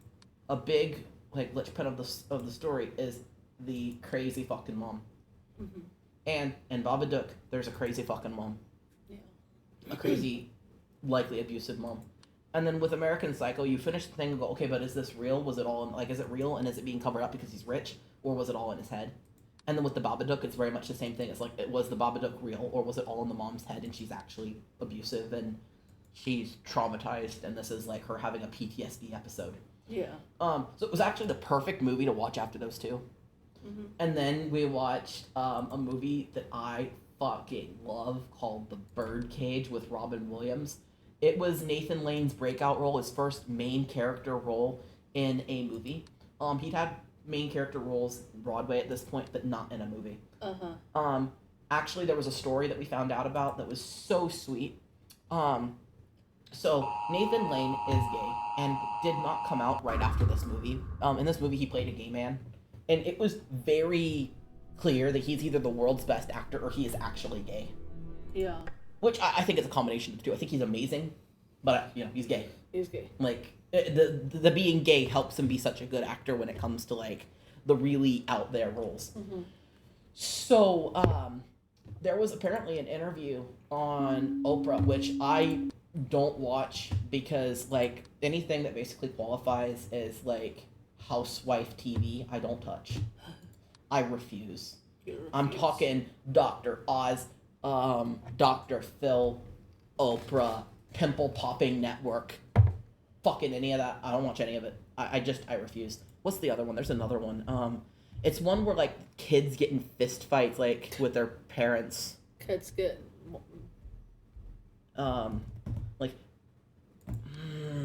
a big like linchpin of the story is the crazy fucking mom. Mm-hmm. And in Babadook, there's a crazy fucking mom. Yeah. A crazy, likely abusive mom. And then with American Psycho, you finish the thing and go, okay, but is this real? Was it all in, like, is it real and is it being covered up because he's rich, or was it all in his head? And then with the Babadook, it's very much the same thing. It's like, was the Babadook real, or was it all in the mom's head and she's actually abusive and she's traumatized and this is like her having a PTSD episode? Yeah. So it was actually the perfect movie to watch after those 2. Mm-hmm. And then we watched a movie that I fucking love called The Birdcage with Robin Williams. It was Nathan Lane's breakout role, his first main character role in a movie. He'd had main character roles in Broadway at this point, but not in a movie. Uh-huh. Actually, there was a story that we found out about that was so sweet. So Nathan Lane is gay and did not come out right after this movie. In this movie, he played a gay man, and it was very clear that he's either the world's best actor or he is actually gay. Yeah. Which I think is a combination of the two. I think he's amazing, but, he's gay. He's gay. Like, the being gay helps him be such a good actor when it comes to, like, the really out there roles. Mm-hmm. So, there was apparently an interview on Oprah, which I don't watch because, like, anything that basically qualifies as, like, housewife TV, I don't touch. I refuse. I'm talking Dr. Oz, Dr. Phil, Oprah, Pimple Popping Network, fucking any of that. I don't watch any of it. I refuse. What's the other one? There's another one. It's one where, like, kids get in fist fights, like, with their parents. Kids get... Like...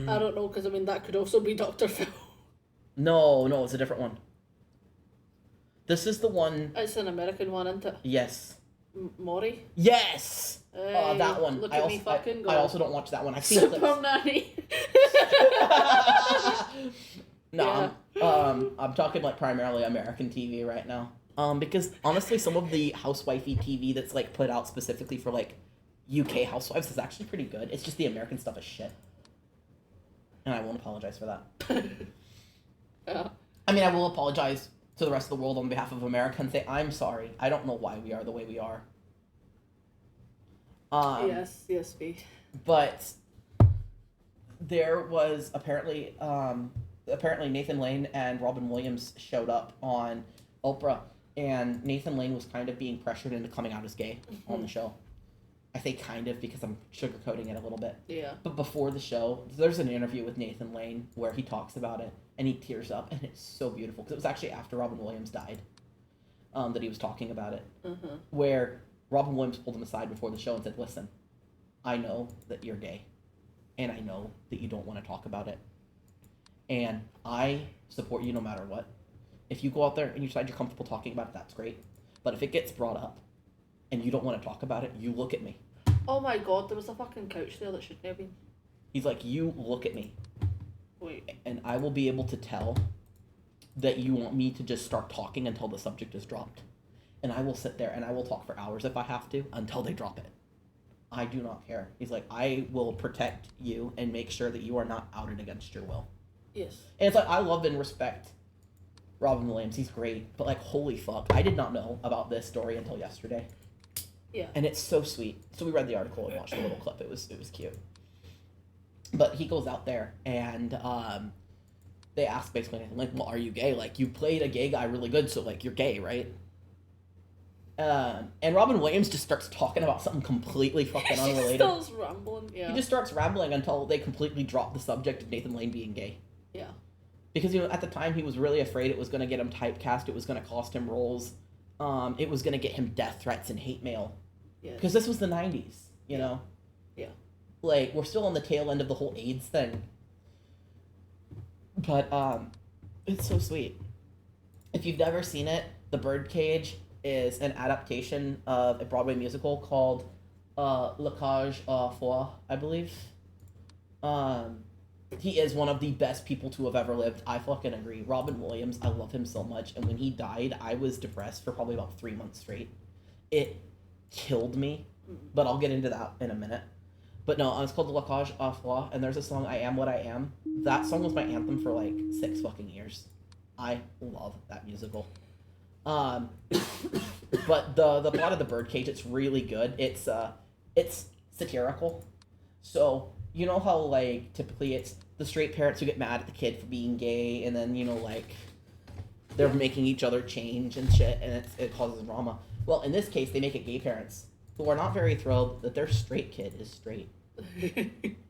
I don't know, because, I mean, that could also be Dr. Phil. No, it's a different one. This is the one... It's an American one, isn't it? Yes. Maury? Yes! Hey, that one. Look at me fucking go. I also don't watch that one. I've seen Super clips. Nanny. No, I'm talking, like, primarily American TV right now. Because, honestly, some of the housewifey TV that's, like, put out specifically for, like, UK housewives is actually pretty good. It's just the American stuff is shit. And I won't apologize for that. Yeah. I mean, I will apologize to the rest of the world on behalf of America and say, I'm sorry. I don't know why we are the way we are. Yes, we. But there was apparently Nathan Lane and Robin Williams showed up on Oprah, and Nathan Lane was kind of being pressured into coming out as gay on the show. I say kind of because I'm sugarcoating it a little bit. Yeah. But before the show, there's an interview with Nathan Lane where he talks about it, and he tears up, and it's so beautiful because it was actually after Robin Williams died that he was talking about it. Uh-huh. Where Robin Williams pulled him aside before the show and said, listen, I know that you're gay, and I know that you don't want to talk about it, and I support you no matter what. If you go out there and you decide you're comfortable talking about it, that's great. But if it gets brought up and you don't want to talk about it, you look at me. Oh my god, there was a fucking couch there that shouldn't have been. He's like, you look at me. Wait. And I will be able to tell that you want me to just start talking until the subject is dropped. And I will sit there and I will talk for hours if I have to until they drop it. I do not care. He's like, I will protect you and make sure that you are not outed against your will. Yes. And it's like, I love and respect Robin Williams. He's great. But, like, holy fuck. I did not know about this story until yesterday. Yeah. And it's so sweet. So we read the article and watched the little clip. It was cute. But he goes out there and they ask basically, like, well, are you gay? Like, you played a gay guy really good, so, like, you're gay, right? And Robin Williams just starts talking about something completely fucking unrelated. He starts rambling, yeah. He just starts rambling until they completely drop the subject of Nathan Lane being gay. Yeah. Because, you know, at the time he was really afraid it was going to get him typecast, it was going to cost him roles, it was going to get him death threats and hate mail. Yeah. Because this was the 90s, you know? Yeah. Like, we're still on the tail end of the whole AIDS thing. But, it's so sweet. If you've never seen it, The Birdcage is an adaptation of a Broadway musical called La Cage aux Folles, I believe. He is one of the best people to have ever lived. I fucking agree. Robin Williams, I love him so much. And when he died, I was depressed for probably about 3 months straight. It killed me. But I'll get into that in a minute. But no, it's called La Cage aux Folles, and there's a song, I Am What I Am. That song was my anthem for like 6 fucking years. I love that musical. But the plot of The Birdcage, it's really good. It's satirical. So, you know how, like, typically it's the straight parents who get mad at the kid for being gay, and then, you know, like, they're making each other change and shit, and it causes drama. Well, in this case, they make it gay parents who are not very thrilled that their straight kid is straight.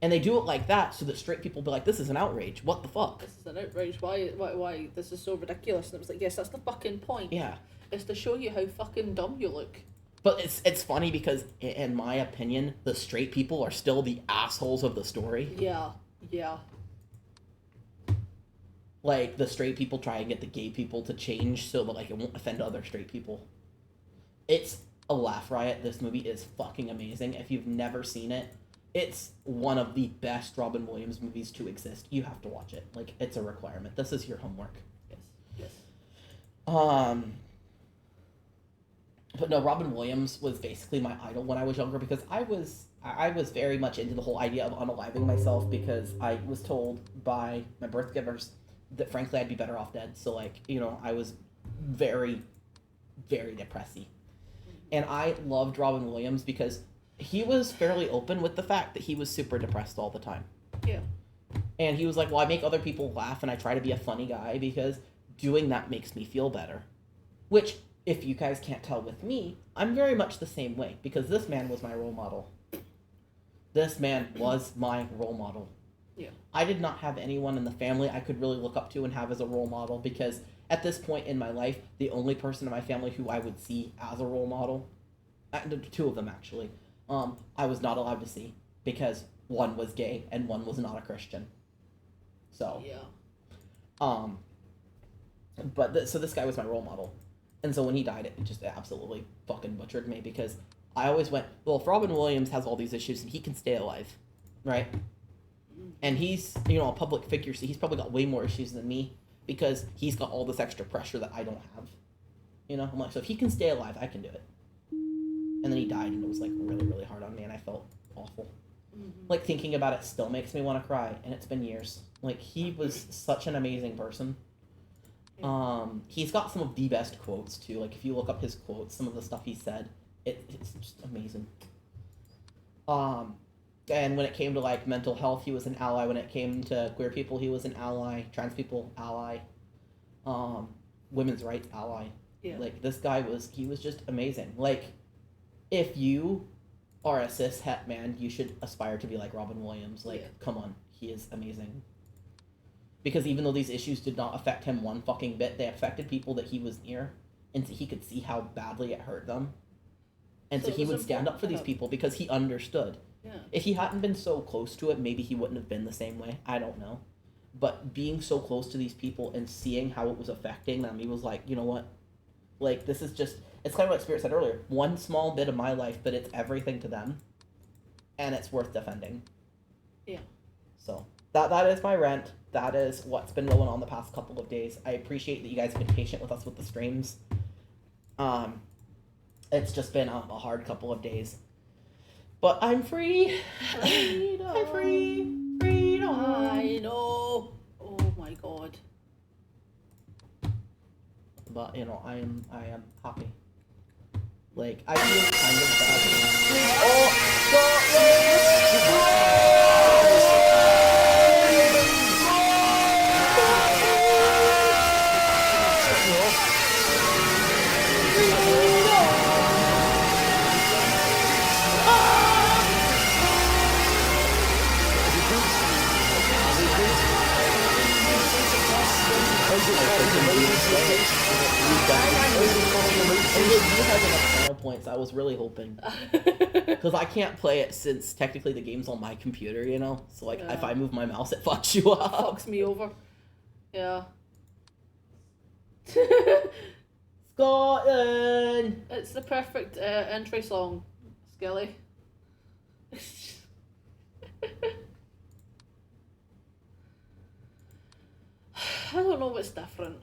And they do it like that so that straight people be like, this is an outrage. What the fuck? This is an outrage. Why? This is so ridiculous. And it was like, yes, that's the fucking point. Yeah. It's to show you how fucking dumb you look. But it's funny because, in my opinion, the straight people are still the assholes of the story. Yeah. Yeah. Like, the straight people try and get the gay people to change so that, like, it won't offend other straight people. It's a laugh riot. This movie is fucking amazing. If you've never seen it, it's one of the best Robin Williams movies to exist. You have to watch it. Like, it's a requirement. This is your homework. Yes. Yes. But no, Robin Williams was basically my idol when I was younger because I was very much into the whole idea of unaliving myself because I was told by my birth givers that frankly I'd be better off dead. So, like, you know, I was very, very depressy. And I loved Robin Williams because he was fairly open with the fact that he was super depressed all the time. Yeah. And he was like, well, I make other people laugh and I try to be a funny guy because doing that makes me feel better. Which, if you guys can't tell with me, I'm very much the same way because this man was my role model. This man was my role model. Yeah. I did not have anyone in the family I could really look up to and have as a role model because at this point in my life, the only person in my family who I would see as a role model, 2 of them actually, I was not allowed to see because one was gay and one was not a Christian. So, yeah. So this guy was my role model. And so when he died, it just absolutely fucking butchered me because I always went, well, if Robin Williams has all these issues and he can stay alive, right? And he's, you know, a public figure, so he's probably got way more issues than me because he's got all this extra pressure that I don't have. You know, I'm like, so if he can stay alive, I can do it. And then he died, and it was, like, really, really hard on me, and I felt awful. Mm-hmm. Like, thinking about it still makes me want to cry, and it's been years. Like, he was such an amazing person. He's got some of the best quotes, too. Like, if you look up his quotes, some of the stuff he said, it's just amazing. And when it came to, like, mental health, he was an ally. When it came to queer people, he was an ally. Trans people, ally. Women's rights, ally. Yeah. Like, this guy was just amazing. Like, if you are a cis het man, you should aspire to be like Robin Williams. Like, yeah. Come on. He is amazing. Because even though these issues did not affect him one fucking bit, they affected people that he was near. And so he could see how badly it hurt them. And so he would stand up for these people because he understood. Yeah. If he hadn't been so close to it, maybe he wouldn't have been the same way. I don't know. But being so close to these people and seeing how it was affecting them, he was like, you know what? Like, this is just... It's kind of like Spirit said earlier. One small bit of my life, but it's everything to them. And it's worth defending. Yeah. So, that is my rant. That is what's been going on the past couple of days. I appreciate that you guys have been patient with us with the streams. It's just been a hard couple of days. But I'm free. Freedom. I'm free. Freedom. I know. Oh my god. But I am happy. Like I feel kind of bad. Oh, you have enough channel points. I was really hoping. Because I can't play it since technically the game's on my computer, So, like, if I move my mouse, it fucks you up. Fucks me over. Yeah. Scotland! It's the perfect entry song, Skelly. I don't know what's different.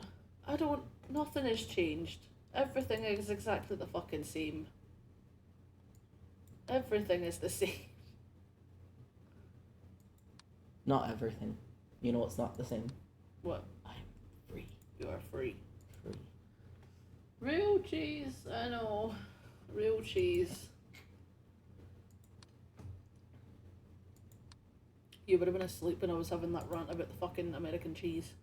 Nothing has changed. Everything is exactly the fucking same. Everything is the same. Not everything. You know what's not the same? What? I'm free. You are free. Free. Real cheese, I know. Real cheese. You would have been asleep when I was having that rant about the fucking American cheese.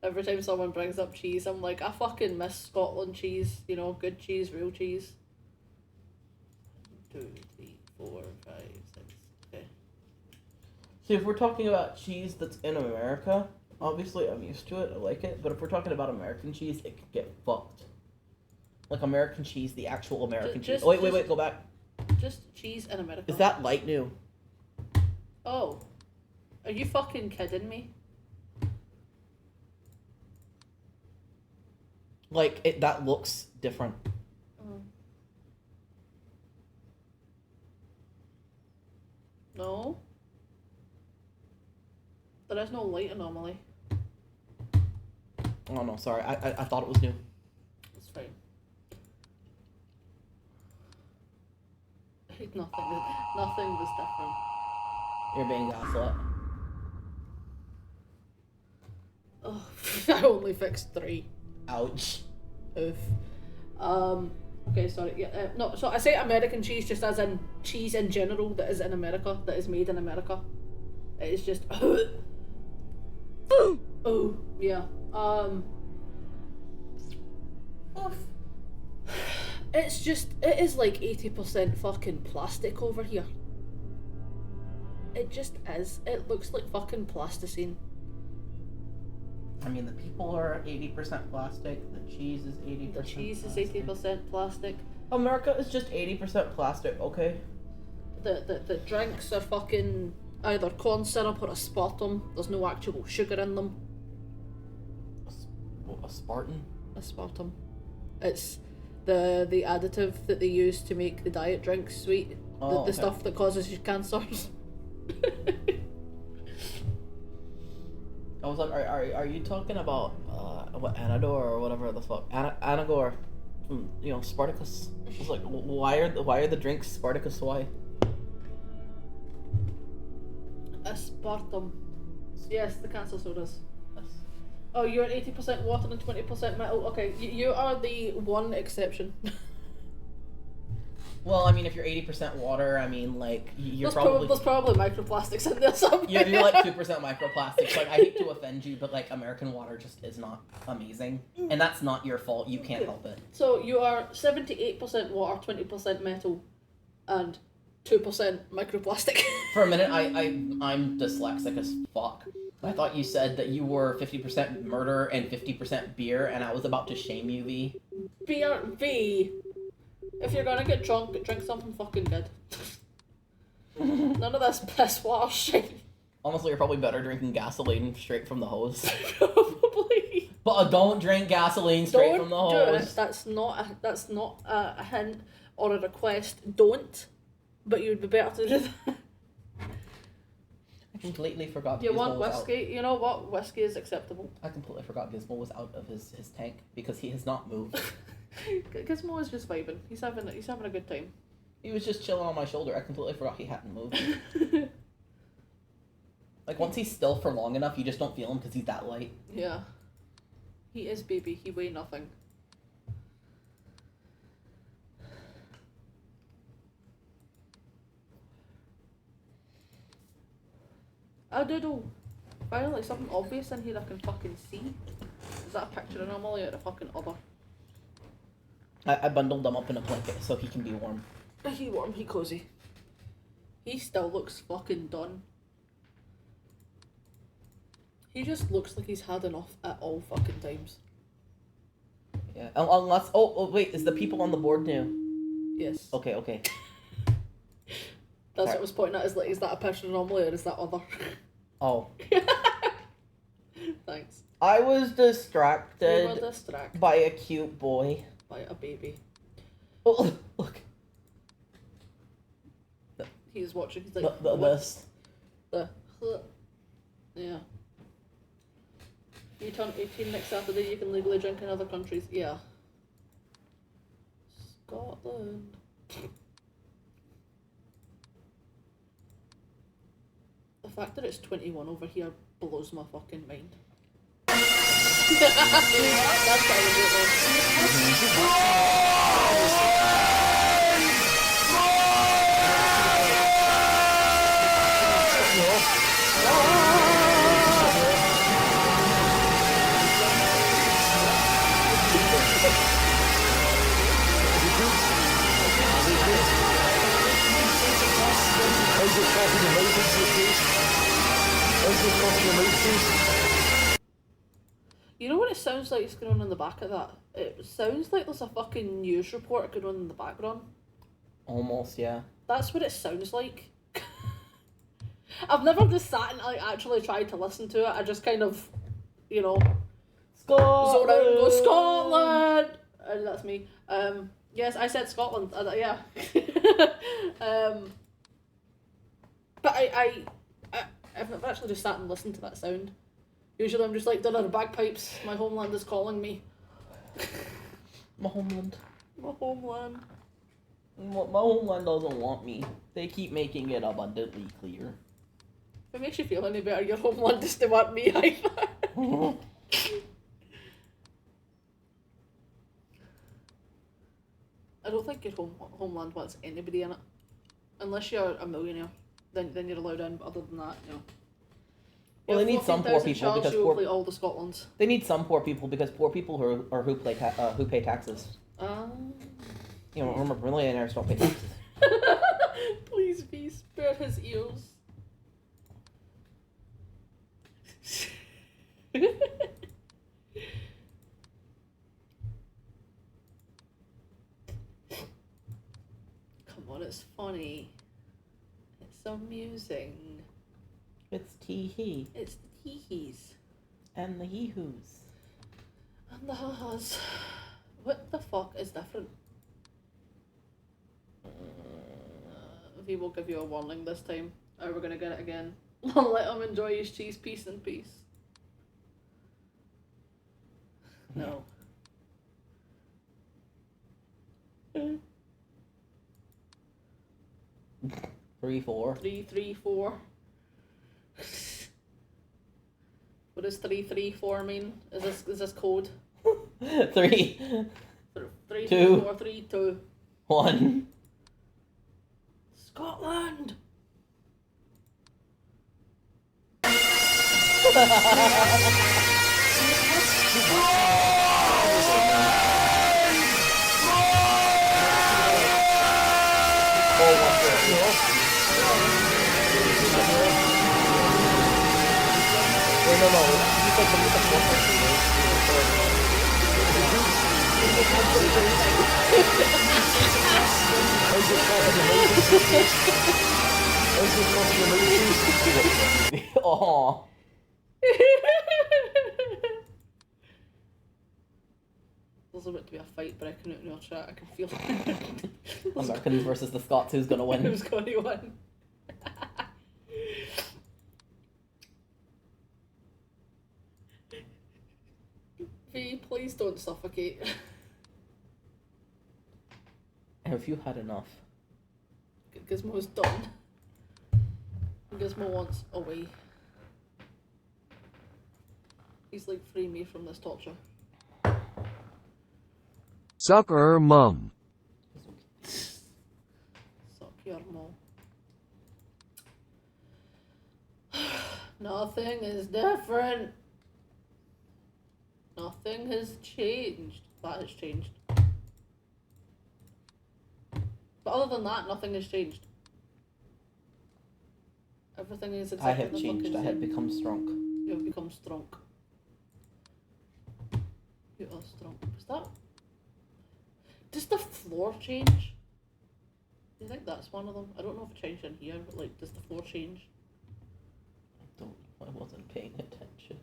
Every time someone brings up cheese, I'm like, I fucking miss Scotland cheese. Good cheese, real cheese. 2, 3, 4, 5, 6. Okay. See, if we're talking about cheese that's in America, obviously I'm used to it, I like it, but if we're talking about American cheese, it could get fucked. Like American cheese, the actual American cheese. Oh, wait, go back. Just cheese in America. Is that light new? Oh. Are you fucking kidding me? Like, that looks different. No. There is no light anomaly. Oh, no, sorry. I thought it was new. It's fine. Nothing was different. You're being gaslit. Oh, I only fixed 3. Ouch. Oof. Okay, sorry. Yeah, no, so I say American cheese just as in cheese in general that is in America, that is made in America. It is just. Oh, yeah. Oof. It's just. It is like 80% fucking plastic over here. It just is. It looks like fucking plasticine. I mean, the people are 80% plastic. The cheese is 80%. The cheese is plastic. 80% plastic. America is just 80% plastic, okay? The drinks are fucking either corn syrup or aspartame. There's no actual sugar in them. Aspartame? Aspartame. It's the additive that they use to make the diet drinks sweet. Oh, The stuff that causes you cancers. I was like, are you talking about what Anador or whatever the fuck Anagor, Spartacus? I was like, why are the drinks Spartacus? Why? Aspartame. Yes, the cancer sodas. Yes. Oh, you're at 80% water and 20% metal. Okay, you are the one exception. Well, I mean, if you're 80% water, I mean, like, you're there's probably microplastics in there somewhere. You're like 2% microplastics. Like, I hate to offend you, but like, American water just is not amazing, and that's not your fault. You can't help it. So you are 78% water, 20% metal, and 2% microplastic. For a minute, I'm dyslexic as fuck. I thought you said that you were 50% murder and 50% beer, and I was about to shame you, V. Beer, V. If you're gonna get drunk, drink something fucking good. None of this piss water shit. Honestly, you're probably better drinking gasoline straight from the hose. Probably. But don't drink gasoline straight from the hose. Don't do it. That's not a hint or a request. Don't. But you'd be better to do that. I completely forgot. You Gizmo want was whiskey? Out. You know what? Whiskey is acceptable. I completely forgot Gizmo was out of his tank because he has not moved. Gizmo is just vibing. He's having a good time. He was just chilling on my shoulder. I completely forgot he hadn't moved. Like, once he's still for long enough, you just don't feel him because he's that light. Yeah. He is baby. He weigh nothing. Oh, doodle. Finally, like something obvious in here I can fucking see. Is that a picture anomaly or a fucking other? I bundled him up in a blanket so he can be warm. He warm, he cozy. He still looks fucking done. He just looks like he's had enough at all fucking times. Yeah, unless... Oh, wait, is the people on the board new? Yes. Okay. That's what I was pointing at, is like, is that a picture anomaly or is that other? Oh. Thanks. I was distracted, You were distracted by a cute boy. by a baby. Oh, look. He's watching, he's like... This. Yeah. You turn 18 next Saturday, you can legally drink in other countries. Yeah. Scotland. The fact that it's 21 over here blows my fucking mind. That's how you do it You know what it sounds like is going on in the back of that? It sounds like there's a fucking news report going on in the background. Almost, yeah. That's what it sounds like. I've never just sat and like actually tried to listen to it. I just kind of, you know, zone out and go, Scotland! And that's me. Yes, I said Scotland. Yeah. But I've never actually just sat and listened to that sound. Usually I'm just like, the bagpipes, my homeland is calling me. My homeland. My homeland. My homeland doesn't want me. They keep making it abundantly clear. If it makes you feel any better, your homeland doesn't want me either. I don't think your homeland wants anybody in it. Unless you're a millionaire. Then you're allowed in, but other than that, you know. Well, they need some poor people because poor... play all the Scotlands. They need some poor people because poor people who pay taxes. You know, remember, millionaires don't pay taxes. Please be spare his ears. Come on, it's funny. It's amusing. It's tee-hee. It's the tee-hees. And the hee-hoos. And the ha-has. What the fuck is different? We will give you a warning this time. Or we're gonna get it again. Let him enjoy his cheese piece in peace. No. 3, 4. 3, 3, 4. What does 3, 3, 4 mean? Is this code? 3. 3, 2. 4, 3, 2. 1. Scotland! Aww. There's about to be a fight breaking out in your chat, I can feel it. Americans versus the Scots, who's gonna win? Who's going to win? V, please don't suffocate. Have you had enough? Gizmo's done. Gizmo wants away. He's like, free me from this torture. Sucker mum. Suck your mom. Nothing is different. Nothing has changed. That has changed. But other than that, nothing has changed. Everything is exactly I have the changed. fucking I have same. become strong. You have become strong. You are strong. Is that... Does the floor change? Do you think that's one of them? I don't know if it changed in here, but like, does the floor change? I wasn't paying attention.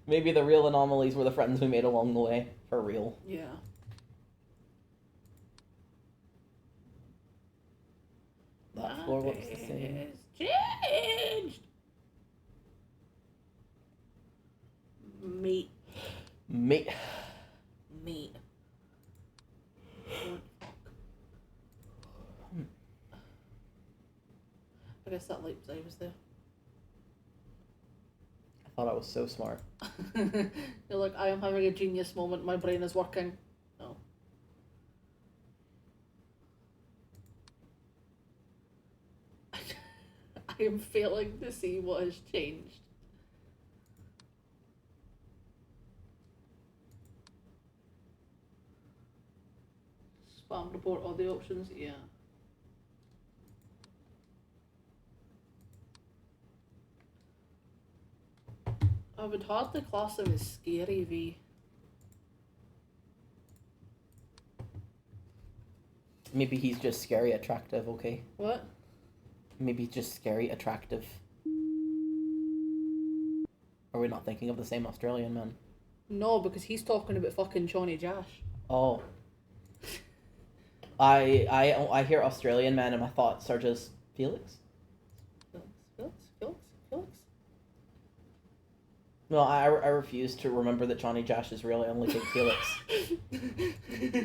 Maybe the real anomalies were the friends we made along the way. For real. Yeah. That floor looks the same. It's changed! Meat. Mate. Meat. What the fuck? I guess that light I was there. I thought I was so smart. You're like, I am having a genius moment, my brain is working. No. I am failing to see what has changed. Spam report all the options, yeah. I would hardly class him as scary, V. Maybe he's just scary attractive, okay? What? Maybe he's just scary attractive. Are we not thinking of the same Australian man? No, because he's talking about fucking Johnny Josh. Oh. I hear Australian man and my thoughts are just Felix? Felix? No, I refuse to remember that Johnny Josh is real. I only take Felix.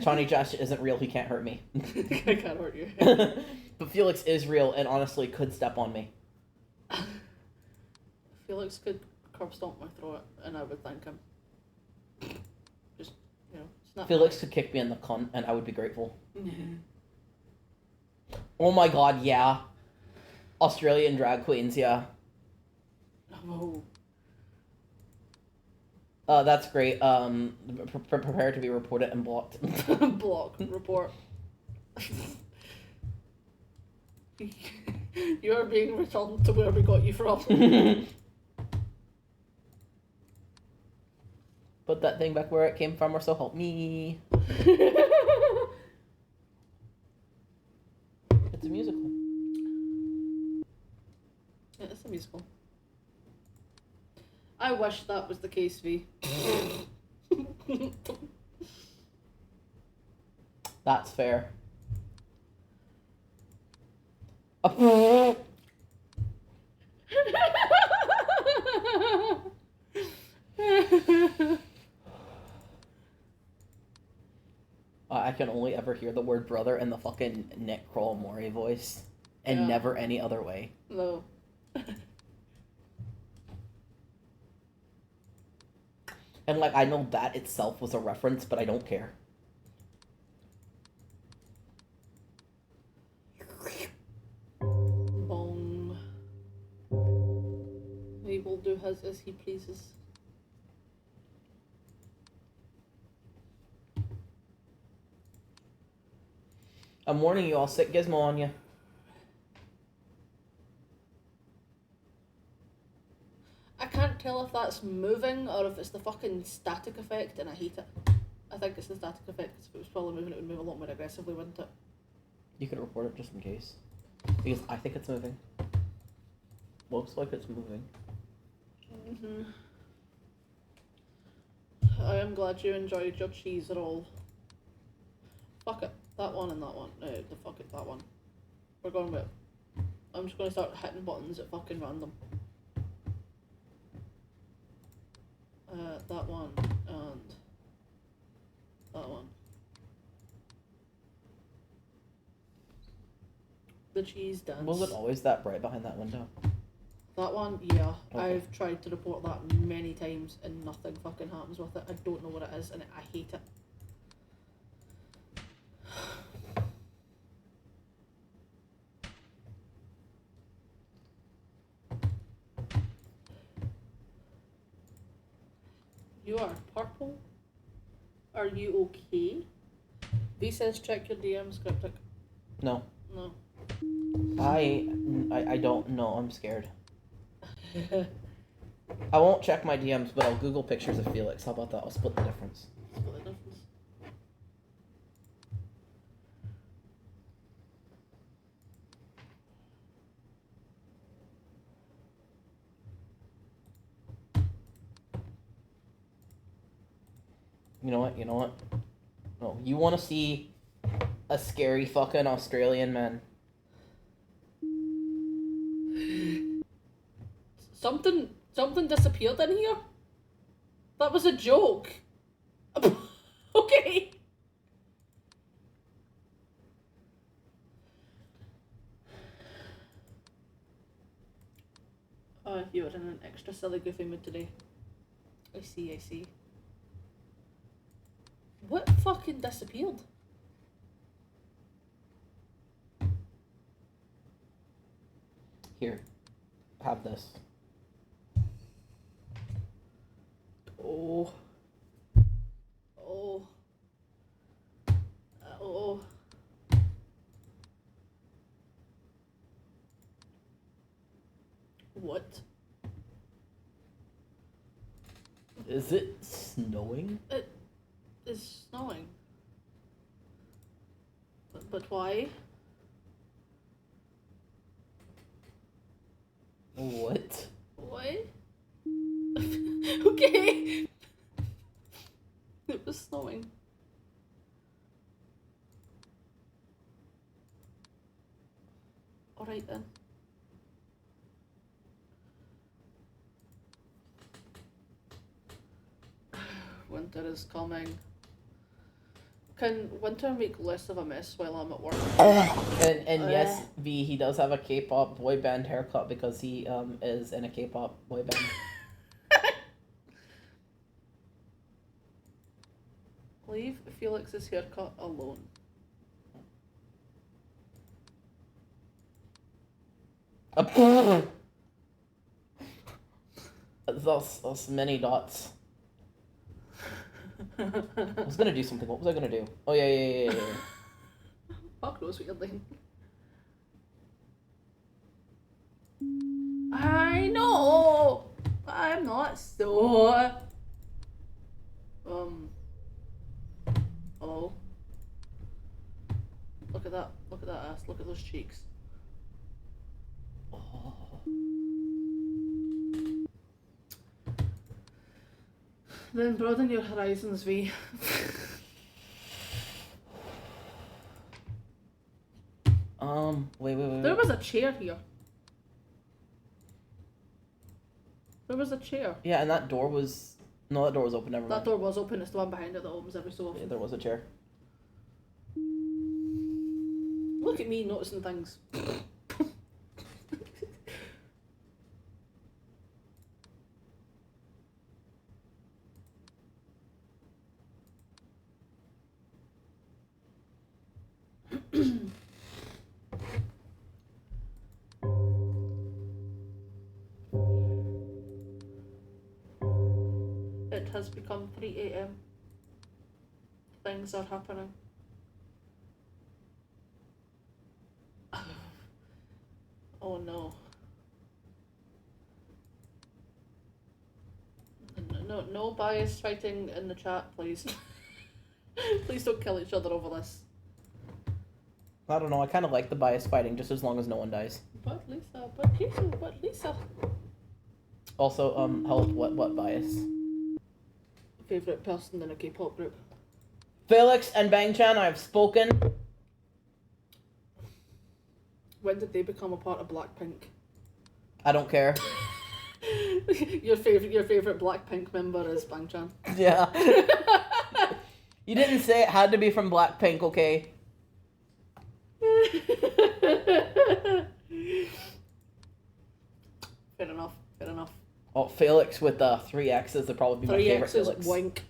Johnny Josh isn't real. He can't hurt me. I can't hurt you. But Felix is real and honestly could step on me. Felix could curb stomp my throat and I would thank him. Just, you know, snap. Felix could kick me in the cunt and I would be grateful. Oh my god, yeah. Australian drag queens, yeah. Oh. That's great. Prepare to be reported and blocked. Block. Report. You are being returned to where we got you from. Put that thing back where it came from or so help me. It's a musical. Yeah, it's a musical. I wish that was the case, V. That's fair. I can only ever hear the word brother in the fucking Nick Kroll Mori voice. And Yeah. never any other way. No. And like, I know that itself was a reference, but I don't care. Bong. He will do his as he pleases. I'm warning you, I'll sick Gizmo on you. I can't tell if that's moving or if it's the fucking static effect, and I hate it. I think it's the static effect, because if it was probably moving, it would move a lot more aggressively, wouldn't it? You could report it just in case. Because I think it's moving. Looks like it's moving. I am glad you enjoyed your cheese roll. Fuck it. That one and that one. Fuck it, that one. We're going with it. I'm just going to start hitting buttons at fucking random. that one and that one. The cheese dance. Was it always that bright behind that window? That one, yeah. Okay. I've tried to report that many times and nothing fucking happens with it. I don't know what it is and I hate it. You are purple? Are you okay? V says check your DMs, Cryptic. No. No. I don't know. I'm scared. I won't check my DMs, but I'll Google pictures of Felix. How about that? I'll split the difference. Split the difference. You know what? You know what? No, you want to see a scary fucking Australian man? Something disappeared in here? That was a joke. Okay. Oh, you were in an extra silly goofy mood today. I see, I see. What fucking disappeared? Here, have this. Oh. Oh. Oh. What? Is it snowing? It is snowing. But why? What? What? Okay. It was snowing. Alright then. Winter is coming. Can winter make less of a mess while I'm at work? And yes, V, he does have a K-pop boy band haircut because he is in a K-pop boy band. Leave Felix's haircut alone. Those many dots. I was gonna do something. What was I gonna do? Oh yeah. Fuck knows what you're thinking. I know. I'm not so. Hello. Look at that. Look at that ass. Look at those cheeks. Oh. Then broaden your horizons, V. Wait. There was a chair here. There was a chair. Yeah, and that door was... No, that door was open, never mind. That door was open, it's the one behind it that opens every so often. Yeah, there was a chair. Look at me noticing things. It has become 3 a.m. Things are happening. Oh no. No bias fighting in the chat, please. Please don't kill each other over this. I don't know, I kind of like the bias fighting just as long as no one dies. But Lisa. Also, help, what bias? Favourite person in a K-pop group. Felix and Bangchan, I have spoken. When did they become a part of Blackpink? I don't care. Your favorite Blackpink member is Bang Chan. Yeah. You didn't say it had to be from Blackpink, okay? Fair enough. Oh, Felix with 3 X's would probably be my favorite X's, Felix. oink.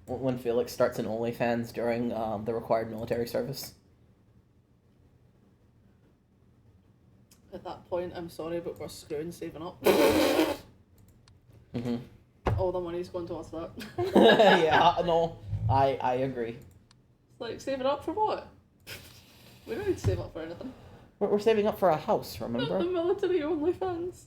When Felix starts an OnlyFans during the required military service. At that point, I'm sorry, but we're screwing saving up. Mm-hmm. All the money's going towards that. Yeah, no, I agree. It's like, saving up for what? We don't need to save up for anything. We're saving up for a house, Not remember? the military only fans.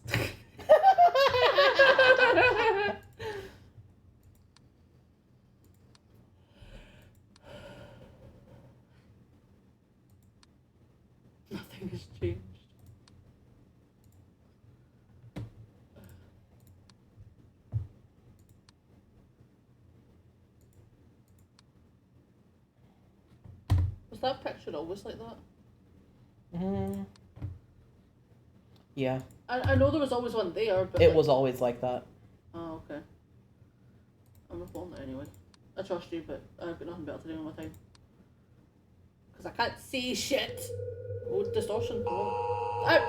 Nothing has changed. Was that picture always like that? Yeah. I know there was always one there, but It was always like that. Oh, okay. I'm reporting it anyway. I trust you, but I've got nothing better to do with my time. Because I can't see shit! Oh, distortion. Ow!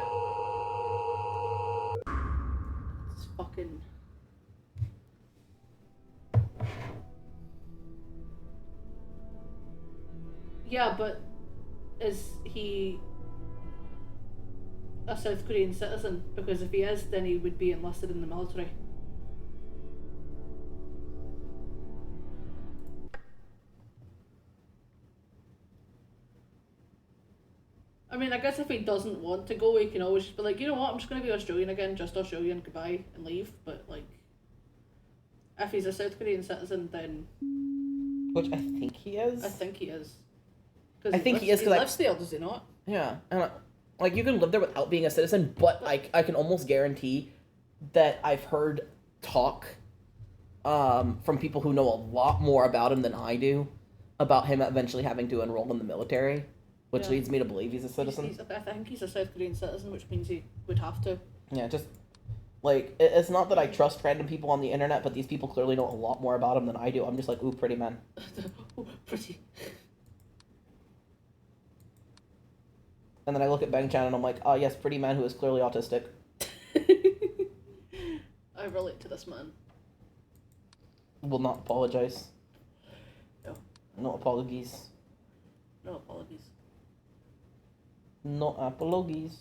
It's fucking... Yeah, but is he a South Korean citizen? Because if he is, then he would be enlisted in the military. I mean, I guess if he doesn't want to go, he can always just be like, you know what, I'm just going to be Australian again, just Australian, goodbye, and leave. But, like, if he's a South Korean citizen, then... Which I think he is. I think he is. I think he is, He 'cause lives there, does he not? Yeah, and like you can live there without being a citizen, but I can almost guarantee that I've heard talk from people who know a lot more about him than I do about him eventually having to enroll in the military, which Yeah. leads me to believe he's a citizen. I think he's a South Korean citizen, which means he would have to. Yeah, just like it's not that I trust random people on the internet, but these people clearly know a lot more about him than I do. I'm just like, ooh, pretty man. Ooh, pretty. And then I look at Bang Chan and I'm like, oh yes, pretty man who is clearly autistic. I relate to this man. Will not apologize. No. No apologies. No apologies. No apologies.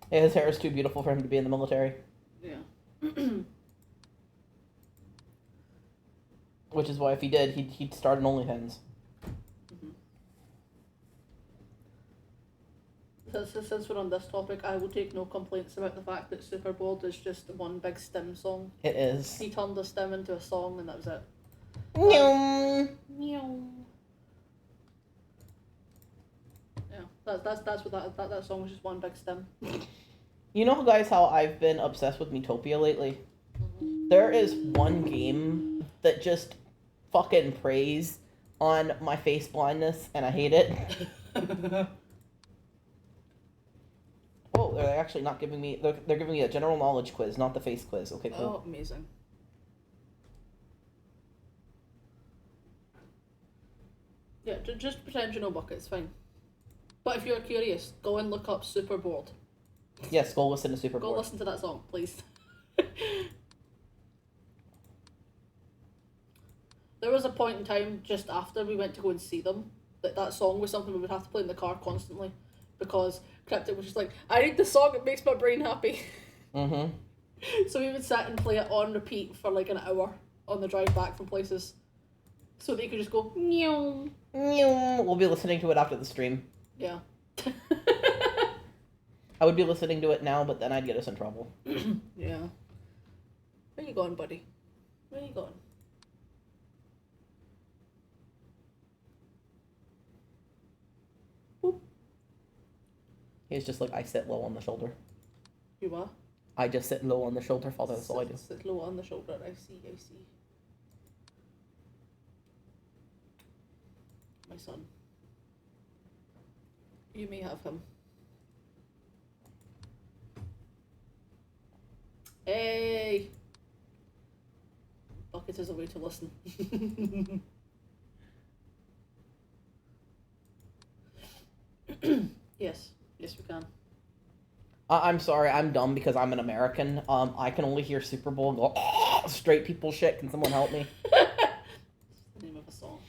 Yeah, his hair is too beautiful for him to be in the military. Yeah. Which is why if he did, he'd start an OnlyFans. Since we're on this topic, I will take no complaints about the fact that Superboard is just one big stem song. It is. He turned the stem into a song and that was it. Meow. Meow. Yeah, that's what that song was, just one big stem. You know, guys, how I've been obsessed with Metopia lately? There is one game that just fucking preys on my face blindness, and I hate it. Oh, they're actually not giving me... They're giving me a general knowledge quiz, not the face quiz. Okay, cool. Oh, amazing. Yeah, just pretend you know Bucket, it's fine. But if you're curious, go and look up Superboard. Yes, go listen to Superboard. Go listen to that song, please. There was a point in time just after we went to go and see them that song was something we would have to play in the car constantly because Cryptic was just like, I need the song, it makes my brain happy. Mm-hmm. So we would sit and play it on repeat for like an hour on the drive back from places so that you could just go, meow. Meow. We'll be listening to it after the stream. Yeah. I would be listening to it now, but then I'd get us in trouble. Yeah. Where you going, buddy? Where you going? Boop. He's just like, I sit low on the shoulder. You what? I just sit low on the shoulder, Father. That's all I do. Sit low on the shoulder. I see. my son. You may have him. Hey! Bucket is a way to listen. Yes. Yes, we can. I'm sorry, I'm dumb because I'm an American. I can only hear Super Bowl and go, oh, straight people shit. Can someone help me? It's the name of a song.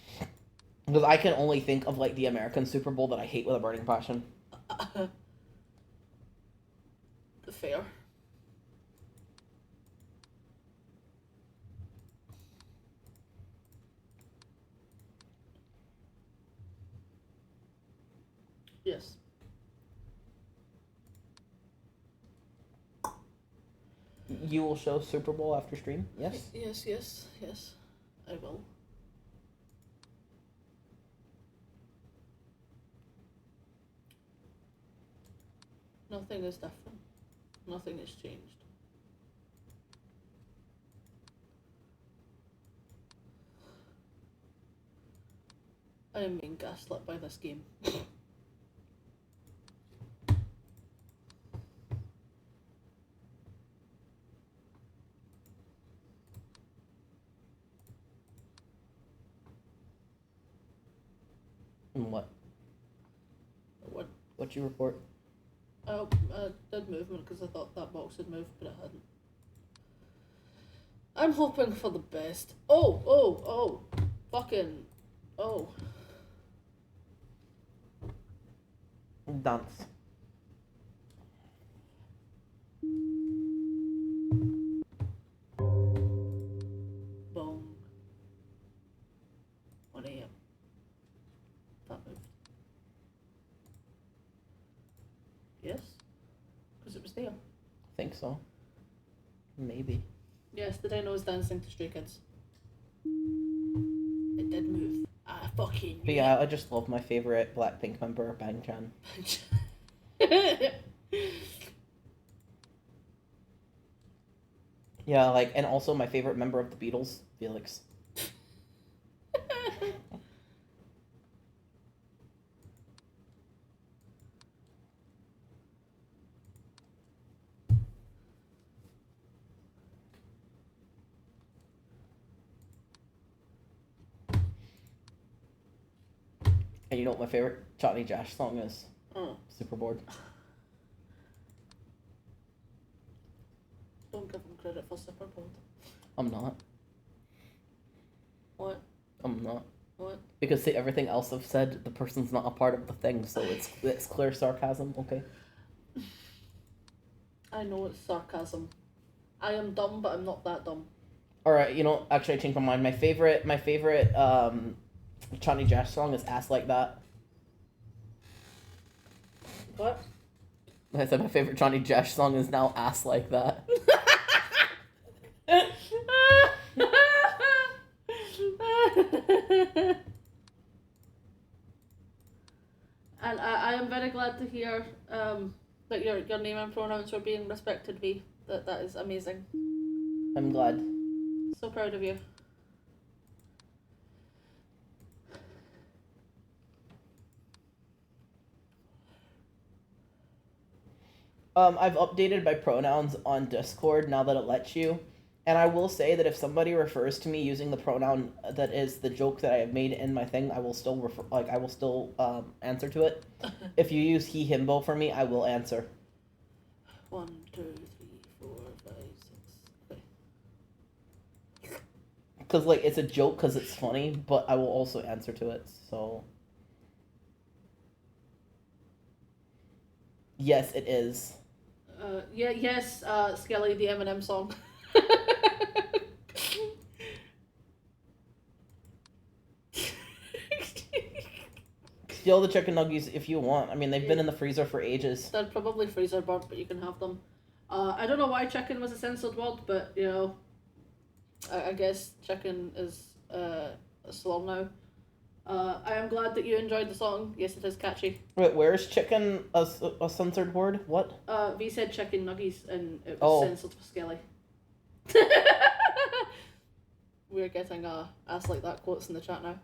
Because I can only think of, like, the American Super Bowl that I hate with a burning passion. The fair. Yes. You will show Super Bowl after stream? Yes? Yes, yes, yes. I will. Nothing is different. Nothing has changed. I am being gaslit by this game. And what? What? What you report? I did movement because I thought that box had moved, but it hadn't. I'm hoping for the best. Oh! Fucking. Oh. Dance. Bong. 1 a.m. That moved. Yes? Because it was there. I think so. Maybe. Yes, the dino was dancing to Stray Kids. It did move. Ah, fucking. But yeah, I just love my favorite Blackpink member, Bang Chan. Yeah, like, and also my favorite member of the Beatles, Felix. And you know what my favorite Johnny Cash song is? Super Bored. Don't give him credit for Superboard. I'm not. What? I'm not. What? Because see, everything else I've said, the person's not a part of the thing, so it's clear sarcasm, okay? I know it's sarcasm. I am dumb, but I'm not that dumb. Alright, you know, actually I changed my mind. My favorite Johnny Cash song is Ass Like That. What? I said my favorite Johnny Cash song is now Ass Like That. And I am very glad to hear that your name and pronouns are being respected, V. That is amazing. I'm glad. So proud of you. I've updated my pronouns on Discord now that it lets you. And I will say that if somebody refers to me using the pronoun that is the joke that I have made in my thing, I will still answer to it. If you use he himbo for me, I will answer. 1, 2, 3, 4, 5, 6. Okay. Because like it's a joke because it's funny, but I will also answer to it. So yes, it is. Yes, Skelly, the Eminem song. Steal the chicken nuggets if you want. I mean, they've been in the freezer for ages. They're probably freezer burnt, but you can have them. I don't know why chicken was a censored word, but you know, I guess chicken is a slur now. I am glad that you enjoyed the song. Yes, it is catchy. Wait, where is chicken a censored word? What? V said chicken nuggies, and it was censored for Skelly. We're getting ass like that quotes in the chat now.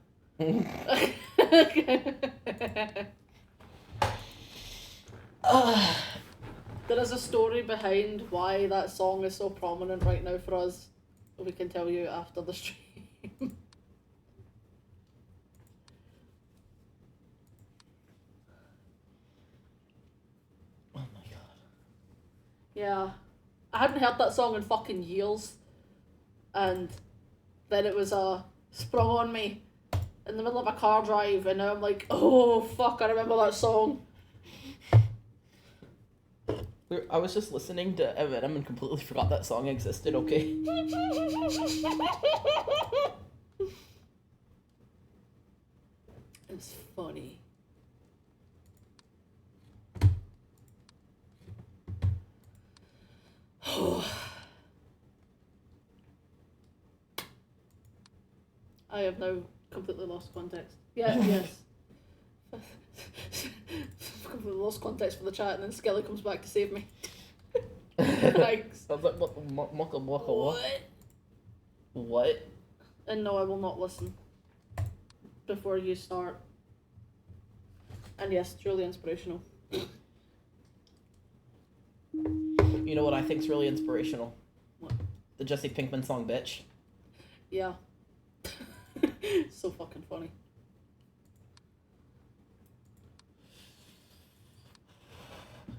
There is a story behind why that song is so prominent right now for us. We can tell you after the stream. Oh my god. Yeah. I hadn't heard that song in fucking years. And then it was sprung on me in the middle of a car drive, and now I'm like, oh fuck, I remember that song. I was just listening to Eminem and completely forgot that song existed, okay? It's funny. I have now completely lost context. Yeah, yes. Completely lost context for the chat, and then Skelly comes back to save me. Thanks. I was like, what? What? And no, I will not listen before you start. And yes, truly inspirational. You know what I think's really inspirational? What? The Jesse Pinkman song, Bitch. Yeah. So fucking funny.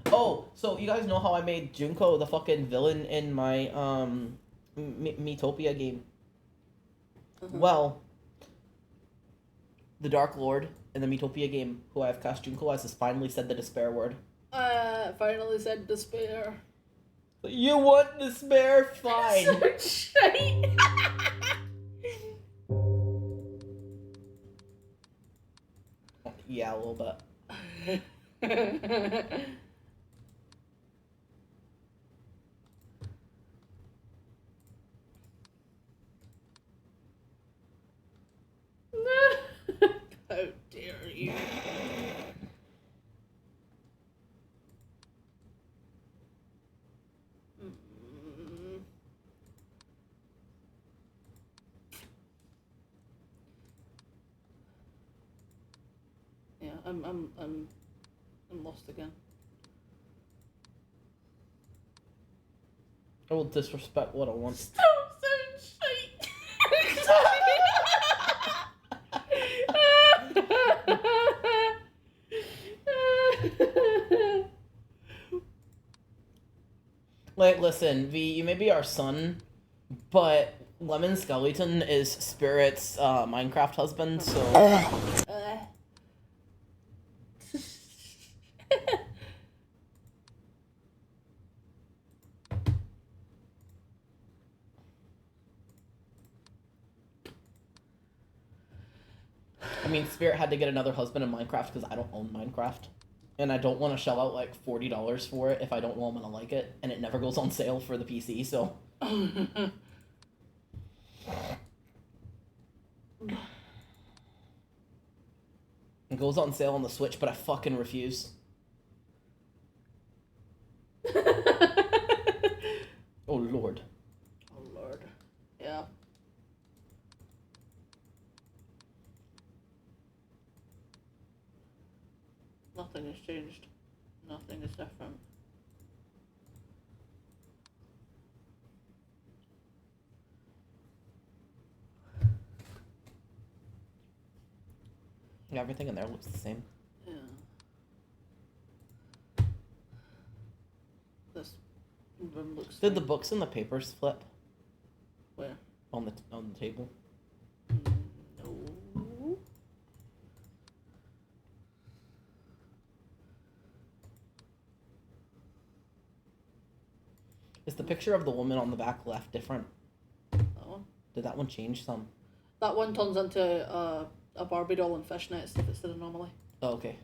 Oh, so you guys know how I made Junko the fucking villain in my Metopia game? Uh-huh. Well, the Dark Lord in the Metopia game, who I've cast Junko as, has finally said the despair word. Finally said despair. You want despair? Fine. Such shite. Yeah, a little bit. How dare you? Yeah, I'm lost again. I will disrespect what I want. Stop saying shite. Like, listen, V, you may be our son, but Lemon Skeleton is Spirit's Minecraft husband, so... I mean, Spirit had to get another husband in Minecraft because I don't own Minecraft. And I don't want to shell out like $40 for it if I don't know I'm going to like it. And it never goes on sale for the PC, so... It goes on sale on the Switch, but I fucking refuse. Oh, Lord. Oh, Lord. Yeah. Nothing has changed. Nothing is different. Yeah, everything in there looks the same. Yeah. This room looks. Did the books and the papers flip Where? on the table? No. Is the picture of the woman on the back left different? That one. Did that one change some? That one turns into a Barbie doll and fishnets if it's the anomaly. Oh, okay.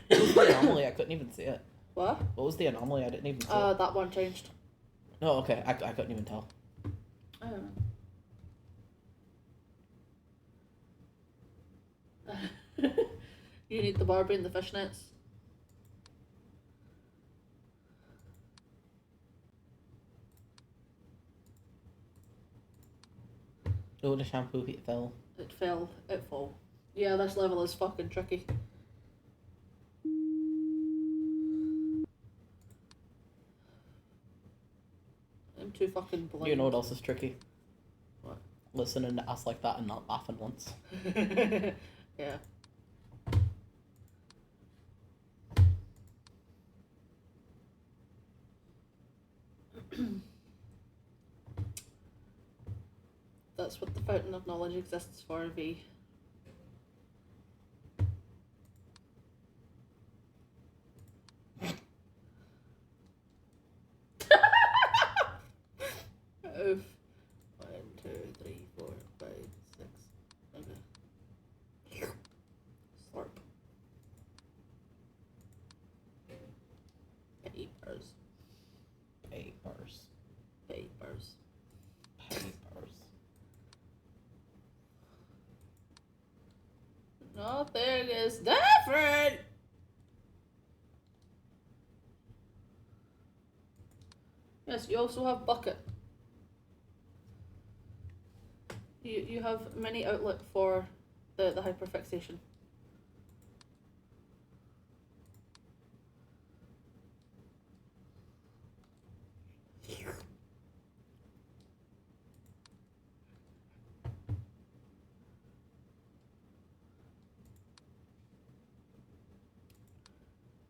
What was the anomaly? I couldn't even see it. What? What was the anomaly? I didn't even see it. That one changed. Oh, okay. I couldn't even tell. I don't know. You need the Barbie and the fishnets. Oh, the shampoo fell. It fell. It fall. Yeah, this level is fucking tricky. I'm too fucking blind. You know what else is tricky? What? Listening to us like that and not laughing once. Yeah. That's what the fountain of knowledge exists for, V. Oof. 1, 2, 3, 4, 5, 6. Okay. Slurp. Papers. Papers. Papers. Papers. Nothing is different! Yes, you also have bucket. You have many outlet for the hyperfixation.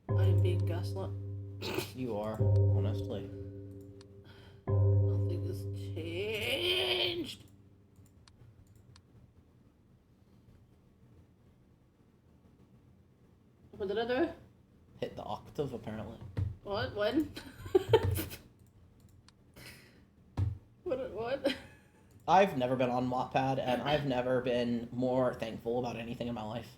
I'm being gaslit. You are, honestly. Nothing has changed. What did I do? Hit the octave, apparently. What? When? What? I've never been on Wattpad, and I've never been more thankful about anything in my life.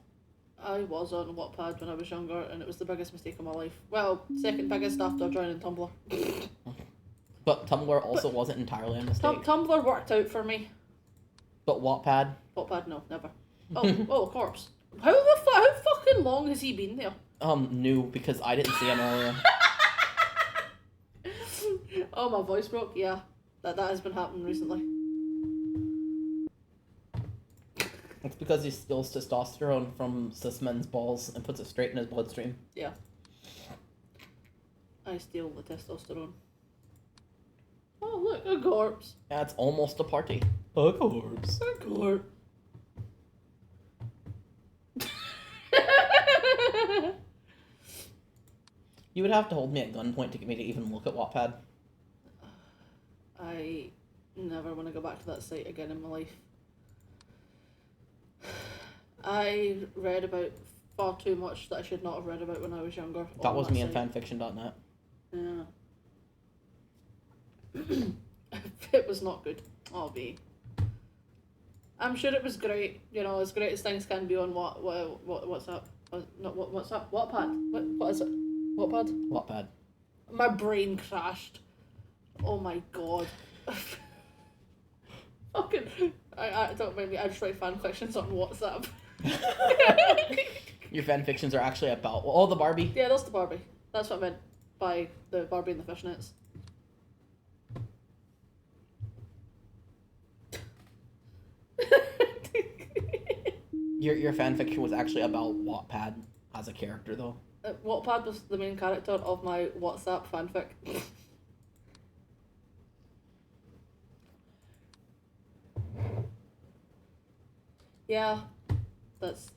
I was on Wattpad when I was younger, and it was the biggest mistake of my life. Well, second biggest after joining Tumblr. But Tumblr also wasn't entirely a mistake. Tumblr worked out for me. But Wattpad? Wattpad, no, never. Oh, corpse. How fucking long has he been there? New, because I didn't see him earlier. Oh, my voice broke. Yeah, that has been happening recently. It's because he steals testosterone from cis men's balls and puts it straight in his bloodstream. Yeah. I steal the testosterone. Oh, look, a corpse. Yeah, it's almost a party. A corpse. A corpse. You would have to hold me at gunpoint to get me to even look at Wattpad. I never want to go back to that site again in my life. I read about far too much that I should not have read about when I was younger. That was me on site. fanfiction.net. Yeah. It was not good. I'll be. I'm sure it was great. You know, as great as things can be on what's up? What's up? Wattpad. What is it? Wattpad. Wattpad. My brain crashed. Oh my god. Fucking. I don't mind me. I just write fanfictions on WhatsApp. Your fanfictions are actually about the Barbie. Yeah, that's the Barbie. That's what I meant by the Barbie and the fishnets. Your fanfiction was actually about Wattpad as a character, though. Wattpad was the main character of my WhatsApp fanfic. Yeah, that's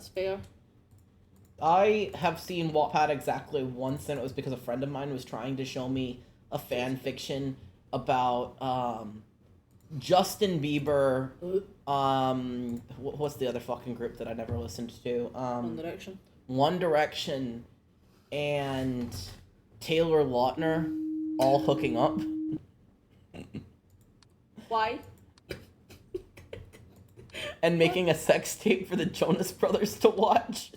fair. I have seen Wattpad exactly once, and it was because a friend of mine was trying to show me a fan fiction about Justin Bieber. What's the other fucking group that I never listened to? One Direction. One Direction, and Taylor Lautner all hooking up. Why? And making a sex tape for the Jonas Brothers to watch.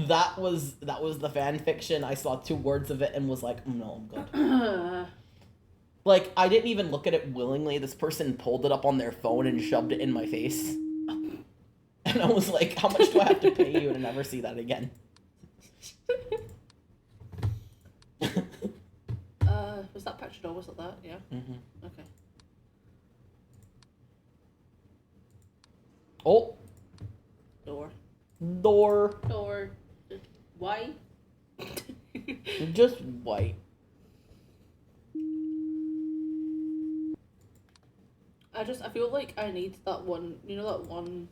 That was the fan fiction. I saw 2 words of it and was like, no, I'm good. Like, I didn't even look at it willingly. This person pulled it up on their phone and shoved it in my face. And I was like, how much do I have to pay you to never see that again? Was that picture door? Was it that? Yeah. Mm-hmm. Okay. Oh. Door. Door. Why? Just white. I feel like I need that one. You know that one,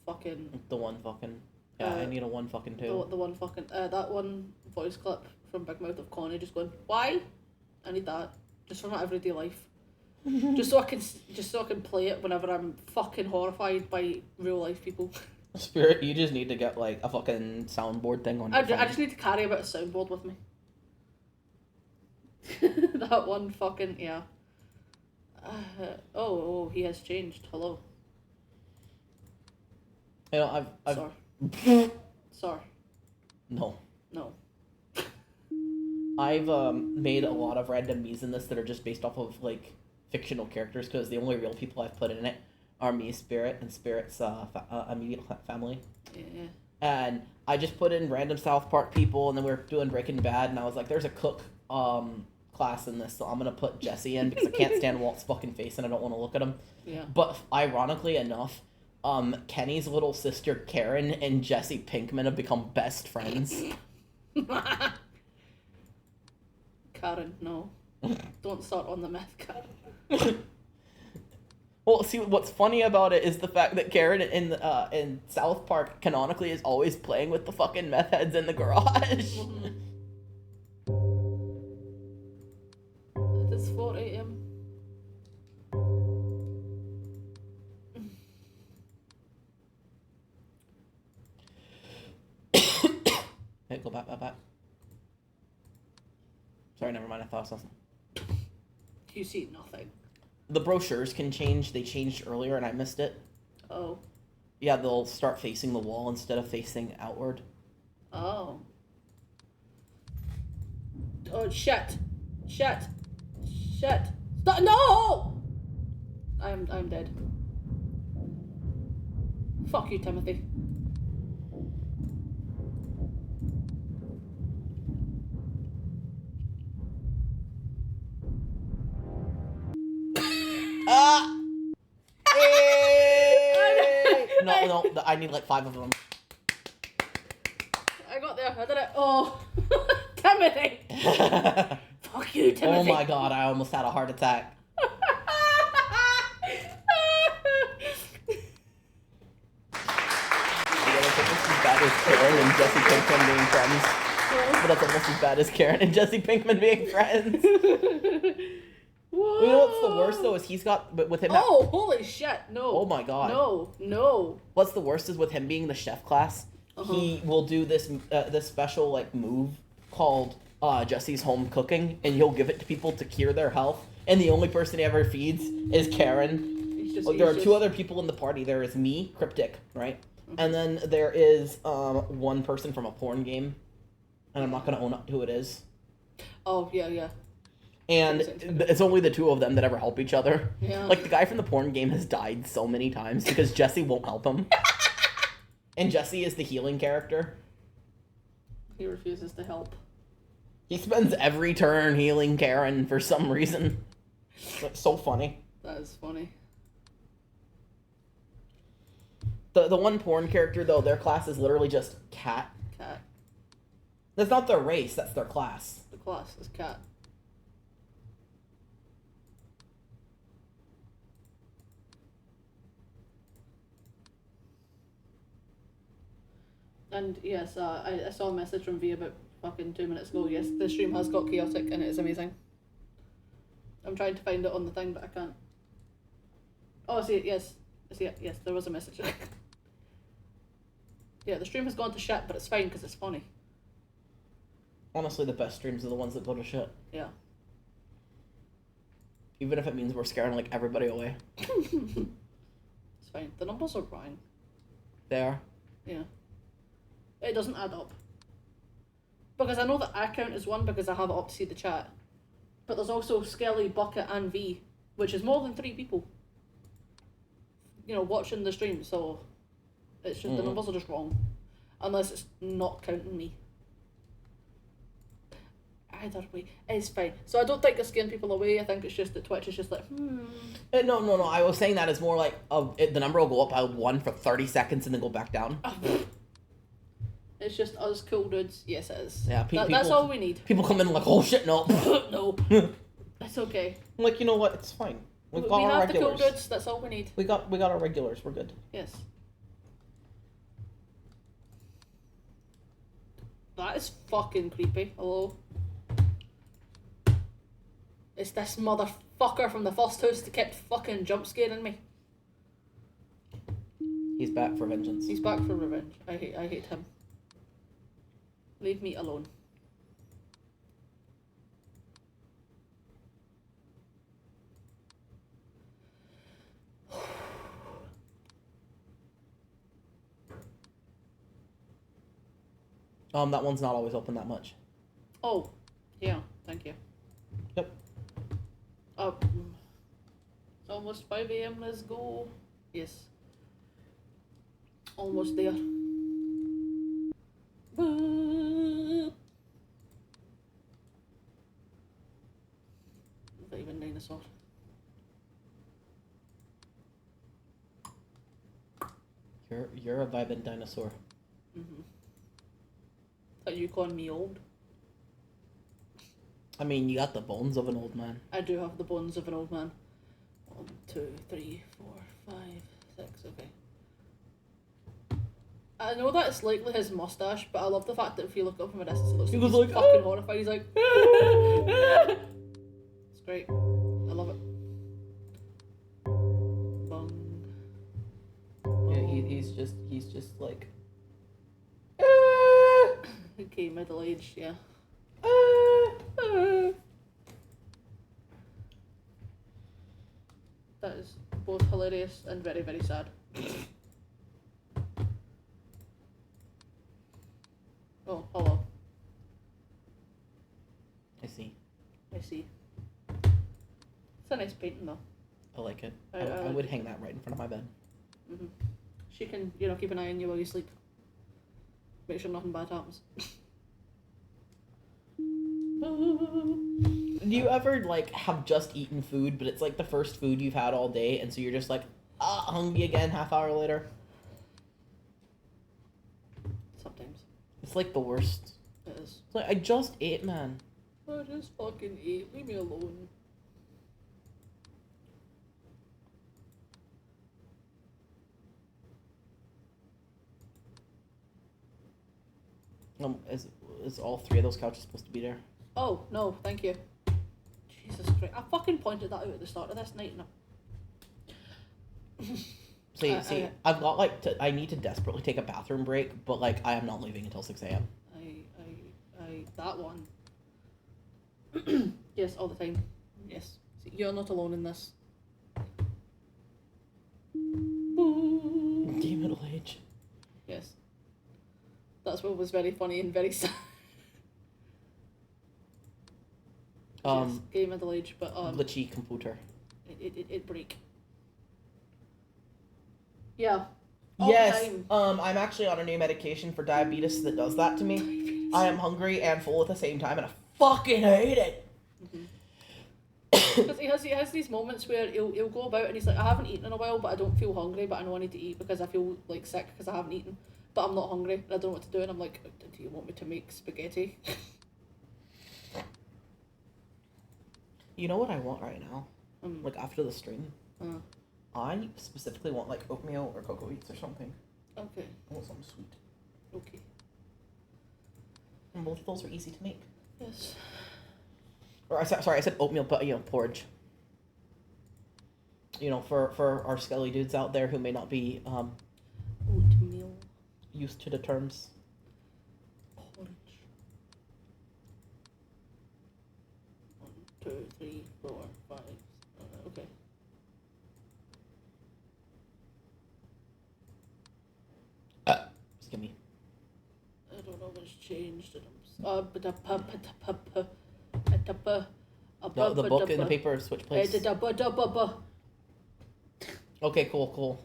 fucking. The one fucking. Yeah, I need a one fucking too. The one fucking. That one voice clip from Big Mouth of Connie just going, why? I need that just for my everyday life. just so I can play it whenever I'm fucking horrified by real life people. Spirit, you just need to get like a fucking soundboard thing on your phone. I just need to carry a bit of soundboard with me. That one fucking, yeah. He has changed. Hello. You know, I've Sorry. Sorry. No. No. I've made a lot of random memes in this that are just based off of like fictional characters because the only real people I've put in it are me, Spirit, and Spirit's immediate family. Yeah. And I just put in random South Park people, and then we were doing Breaking Bad, and I was like, "There's a cook class in this, so I'm gonna put Jesse in because I can't stand Walt's fucking face, and I don't want to look at him." Yeah. But ironically enough, Kenny's little sister Karen and Jesse Pinkman have become best friends. Karen, no. Don't start on the meth, Karen. Well, see, what's funny about it is the fact that Karen in South Park canonically is always playing with the fucking meth heads in the garage. It is 4 a.m. Hey, go back. Sorry, never mind. I thought I saw something. You see nothing. The brochures can change. They changed earlier, and I missed it. Oh. Yeah, they'll start facing the wall instead of facing outward. Oh. Oh, shit. Stop. No! I'm dead. Fuck you, Timothy. Hey! No, I need like 5 of them. I got there. I did it. Oh. Timothy! Fuck you, Timothy. Oh my god, I almost had a heart attack. Bad as Karen and Jesse Pinkman being friends. But that's almost as bad as Karen and Jesse Pinkman being friends. Whoa. You know what's the worst though is he's got with him. Oh, holy shit! No. Oh my god. No. What's the worst is with him being the chef class. He will do this special like move called Jesse's home cooking, and he'll give it to people to cure their health. And the only person he ever feeds is Karen. There are 2 other people in the party. There is me, Cryptic, right? And then there is one person from a porn game, and I'm not gonna own up who it is. Oh yeah. And it's only the 2 of them that ever help each other. Yeah. Like the guy from the porn game has died so many times because Jesse won't help him. And Jesse is the healing character. He refuses to help. He spends every turn healing Karen for some reason. It's so funny. That is funny. The one porn character, though, their class is literally just cat. Cat. That's not their race, that's their class. The class is cat. And yes, I saw a message from V about fucking 2 minutes ago. Yes, the stream has got chaotic and it is amazing. I'm trying to find it on the thing, but I can't. Oh, see it, yes. See it, yes, there was a message. Yeah, the stream has gone to shit, but it's fine because it's funny. Honestly, the best streams are the ones that go to shit. Yeah. Even if it means we're scaring, like, everybody away. It's fine. The numbers are fine. They are. Yeah. It doesn't add up. Because I know that I count as one because I have it up to see the chat. But there's also Skelly, Bucket, and V, which is more than 3 people. You know, watching the stream, so it's just the numbers are just wrong. Unless it's not counting me. Either way, it's fine. So I don't think it's scaring people away. I think it's just that Twitch is just like, No. I was saying that as more like the number will go up by 1 for 30 seconds and then go back down. It's just us cool dudes. Yes, it is. Yeah, that's all we need. People come in like, oh shit, no. No. It's okay. I'm like, you know what? It's fine. We We've got our have regulars. the cool dudes. That's all we need. We got our regulars. We're good. Yes. That is fucking creepy. Hello? It's this motherfucker from the first house that kept fucking jump scaring me. He's back for vengeance. He's back for revenge. I hate him. Leave me alone. That one's not always open that much. Oh, yeah, thank you. Yep. It's almost 5 a.m. Let's go. Yes. Almost there. Boop. Not even dinosaur. You're a vibing dinosaur. Thought you calling me old? I mean, you got the bones of an old man. I do have the bones of an old man. 1, 2, 3, 4, 5, 6, okay. I know that it's likely his mustache, but I love the fact that if you look up from a distance, it looks He like was he's like, fucking "Ah!" horrified. He's like, it's great. I love it. Bung. Yeah, he's just like. Okay, middle aged, yeah. That is both hilarious and very, very sad. Oh, hello. I see. I see. It's a nice painting though. I like it. I I like would it. hang that right in front of my bed. She can, keep an eye on you while you sleep. Make sure nothing bad happens. Do you ever like have just eaten food, but it's like the first food you've had all day, and so you're just like, hungry again half hour later? Sometimes. It's like the worst. It is. It's like, I just ate, man. I just fucking ate. Leave me alone. Is all 3 of those couches supposed to be there? Oh, no, thank you. Jesus Christ. I fucking pointed that out at the start of this night. See, I've got like, I need to desperately take a bathroom break, but like, I am not leaving until 6 a.m. That one. Yes, all the time. Yes. See, you're not alone in this. Gay middle age. Yes. That's what was very funny and very sad. Yes, gay middle age, but Glitchy computer. It break. Yeah. All the Yes. time. I'm actually on a new medication for diabetes that does that to me. I am hungry and full at the same time, and I fucking hate it. Because he has these moments where he'll go about and he's like, I haven't eaten in a while, but I don't feel hungry, but I know I need to eat because I feel like sick because I haven't eaten, but I'm not hungry and I don't know what to do, and I'm like, do you want me to make spaghetti? You know what I want right now? Like after the stream, I specifically want like oatmeal or cocoa eats or something. Okay. I want something sweet. Okay. And both of those are easy to make. Yes. Or I said oatmeal, but porridge. For our skelly dudes out there who may not be Oatmeal. used to the terms. Porridge. 1, 2, 3, 4, 5. Okay. Excuse me. The book and the paper switch place. Okay, cool.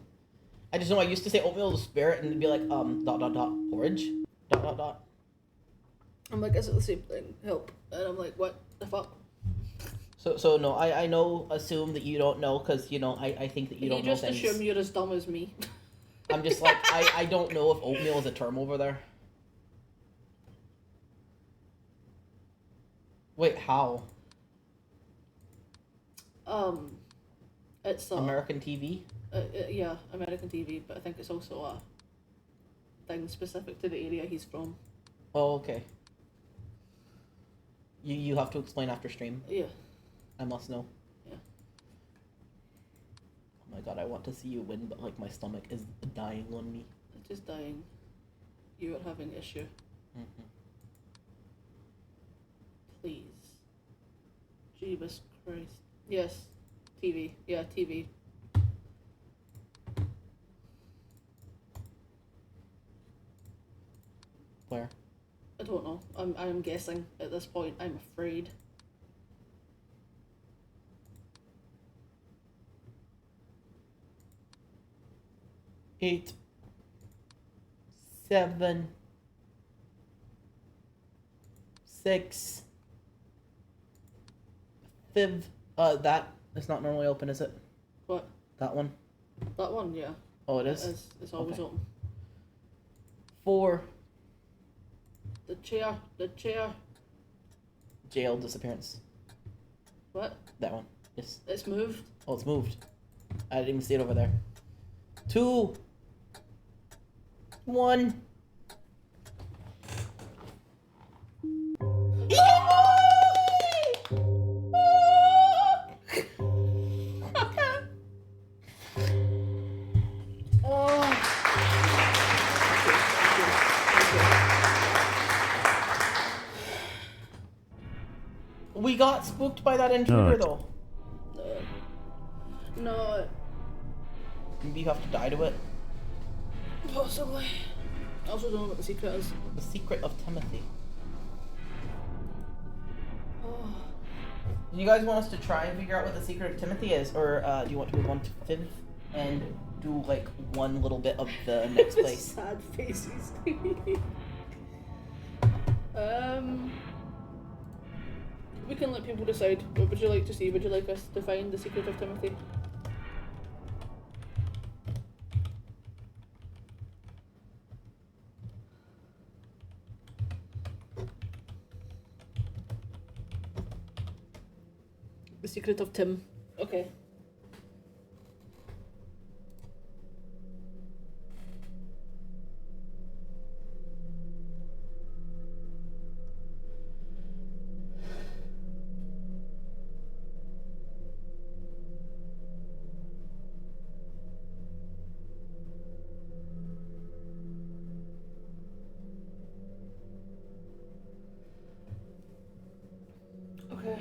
I just know I used to say oatmeal to spirit and it'd be like porridge dot. I'm like, is it the same thing? Help. And I'm like, what the fuck? So no, I know, assume that you don't know, because, you know, I think that you don't know things. You just assume you're as dumb as me. I'm just like, I don't know if oatmeal is a term over there. Wait, how? It's American TV? Yeah, American TV, but I think it's also a thing specific to the area he's from. Oh, okay. You have to explain after stream. Yeah. I must know. Yeah. Oh my god, I want to see you win, but like my stomach is dying on me. It's just dying. You are having issue. Mm-hmm. Please. Jeebus Christ. Yes. TV. Yeah, TV. Where? I don't know. I'm guessing at this point. I'm afraid. Eight. 7. 6. 5. That is not normally open, is it? What? That one? That one, yeah. Oh, it is? It's always Okay. open. 4. The chair. Jail disappearance. What? That one. Yes. It's moved. Oh, it's moved. I didn't even see it over there. 2. 1. We got spooked by that intruder, though. No. Maybe you have to die to it. Possibly. I also don't know what the secret is. The secret of Timothy. Oh. Do you guys want us to try and figure out what the secret of Timothy is, or do you want to move on to 5th and do like one little bit of the next place? Sad faces. We can let people decide. What would you like to see? Would you like us to find the secret of Timothy? The secret of Tim. Okay. Okay.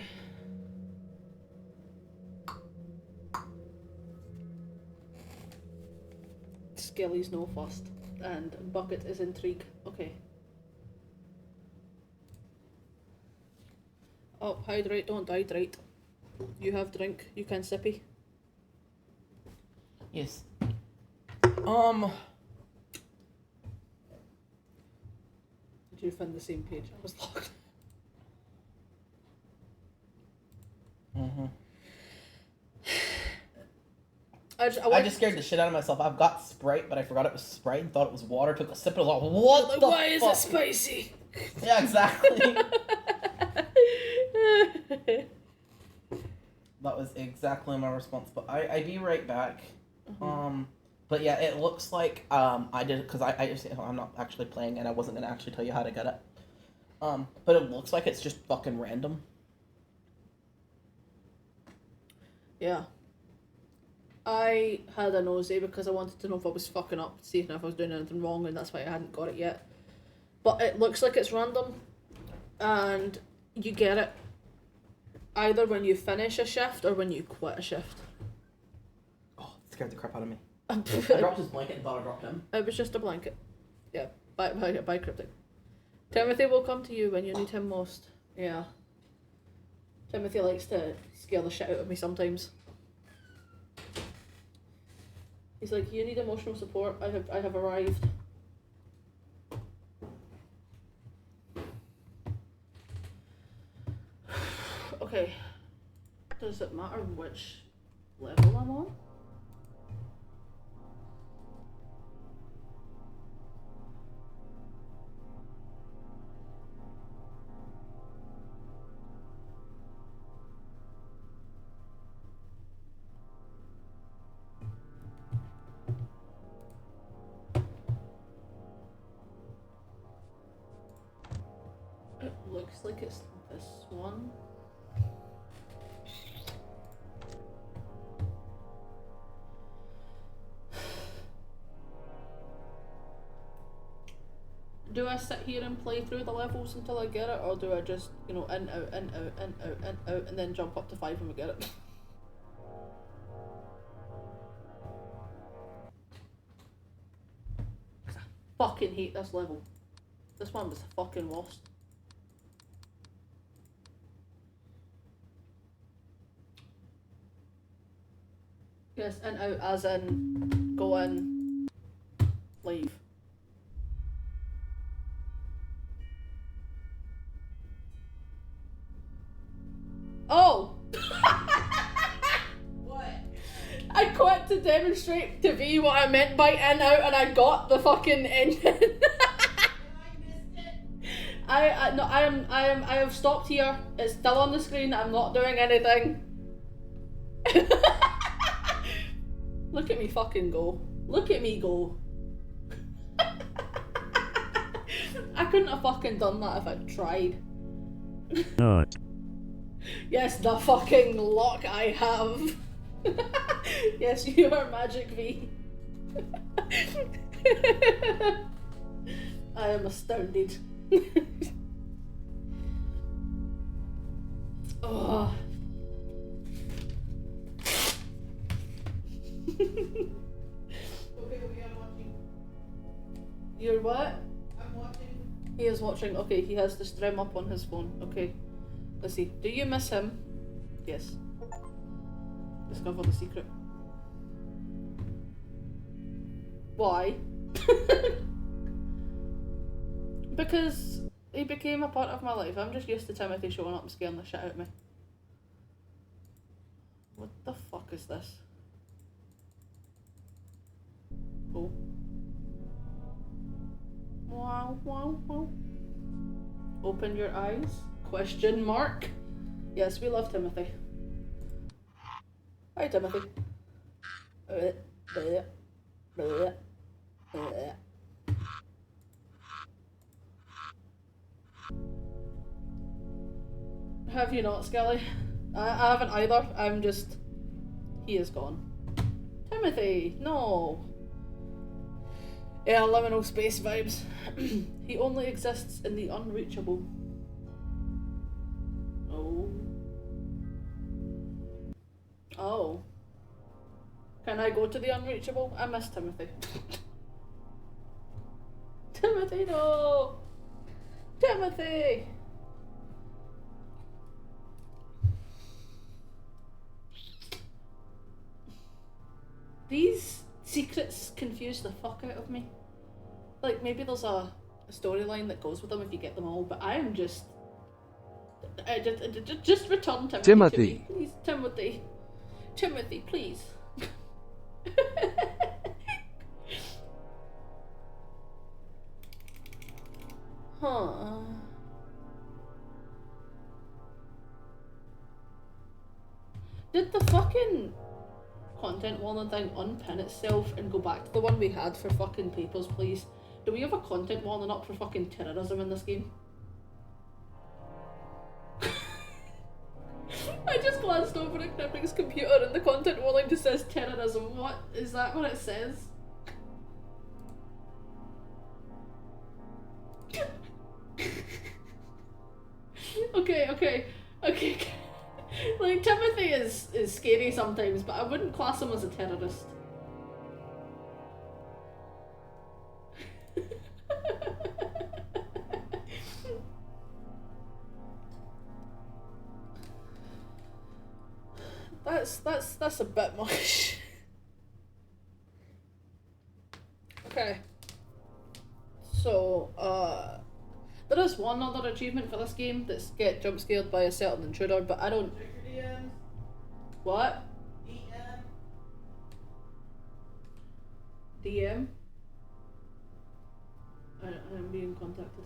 Skelly's no first, and Bucket is intrigue. Okay. Oh, hydrate, don't hydrate. You have drink, you can sippy. Yes. Did you find the same page? I was locked. Mm-hmm. I just scared the shit out of myself. I've got Sprite, but I forgot it was Sprite and thought it was water. Took a sip and was like, what the why fuck? is it spicy? Yeah, exactly. That was exactly my response. But I'd be right back. Mm-hmm. But yeah, it looks like I did it because I just I'm not actually playing and I wasn't gonna actually tell you how to get it. But it looks like it's just fucking random. Yeah. I had a nosy because I wanted to know if I was fucking up, seeing if I was doing anything wrong, and that's why I hadn't got it yet. But it looks like it's random, and you get it either when you finish a shift or when you quit a shift. Oh, it scared the crap out of me. I dropped his blanket and thought I dropped him. It was just a blanket. Yeah, by cryptic. Timothy will come to you when you need him most. Yeah. Timothy likes to scare the shit out of me sometimes. He's like, you need emotional support. I have arrived. Okay. Does it matter which level I'm on? It looks like it's this one. Do I sit here and play through the levels until I get it, or do I just, you know, in, out, in, out, in, out, in, out, and then jump up to 5 when we get it? Cause I fucking hate this level. This one was the fucking worst. Yes, in, out, as in, go in, leave. Oh! What? I quit to demonstrate to V what I meant by in, out, and I got the fucking engine. I missed it. I have stopped here. It's still on the screen. I'm not doing anything. Look at me fucking go. Look at me go. I couldn't have fucking done that if I'd tried. Not. Yes, the fucking luck I have. Yes, you are Magic V. I am astounded. Oh. Okay, we are watching. You're what? I'm watching. He is watching. Okay, he has the stream up on his phone. Okay. Let's see. Do you miss him? Yes. Discover the secret. Why? Because he became a part of my life. I'm just used to Timothy showing up and scaring the shit out of me. What the fuck is this? Oh. Wow, wow, wow. Open your eyes? Question mark? Yes, we love Timothy. Hi, Timothy. Have you not, Skelly? I haven't either. I'm just... He is gone. Timothy! No! Yeah, liminal space vibes. He only exists in the unreachable. Oh. Oh. Can I go to the unreachable? I miss Timothy. Timothy, no! Timothy! These secrets confuse the fuck out of me. Like, maybe there's a storyline that goes with them if you get them all, but I am just... just return Timothy, Timothy. to me. Please, Timothy. Timothy, please. Huh. Did the fucking content warning thing unpin itself and go back to the one we had for fucking Papers, Please? Do we have a content warning up for fucking terrorism in this game? I just glanced over at Knipping's computer and the content warning just says terrorism. What? Is that what it says? Okay. Like, Timothy is scary sometimes, but I wouldn't class him as a terrorist. That's a bit much. Okay. So, there is one other achievement for this game that's get jump scared by a certain intruder, but I don't. Check your DMs. What? DM. DM? I am being contacted.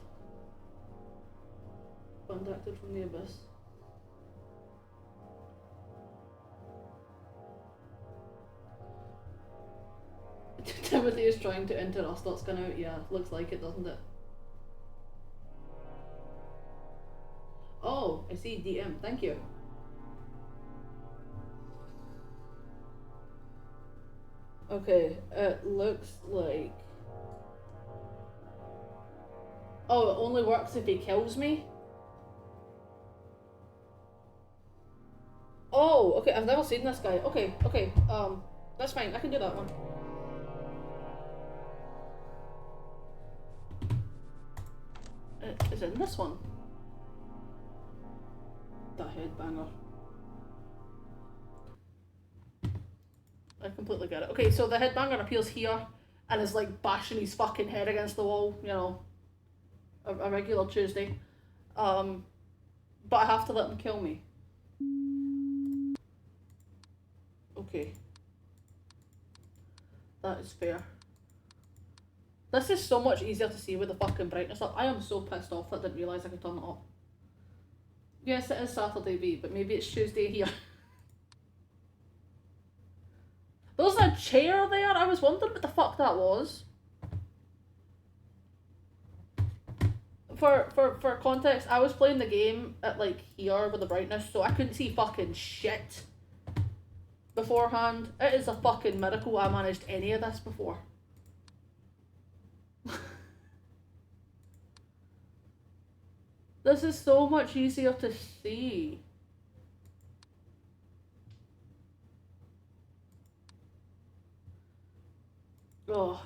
Contacted from the abyss. Timothy is trying to enter us. That's gonna, yeah, looks like it, doesn't it? Oh, I see DM. Thank you. Okay, it looks like. Oh, it only works if he kills me? Oh, okay, I've never seen this guy. Okay, that's fine, I can do that one. Is it in this one? The headbanger. I completely get it. Okay, so the headbanger appears here and is like bashing his fucking head against the wall, you know. A regular Tuesday. But I have to let him kill me. Okay. That is fair. This is so much easier to see with the fucking brightness up. I am so pissed off that I didn't realise I could turn it up. Yes, it is Saturday B, but maybe it's Tuesday here. There's a chair there? I was wondering what the fuck that was. For context, I was playing the game at like here with the brightness, so I couldn't see fucking shit beforehand. It is a fucking miracle I managed any of this before. This is so much easier to see. Oh.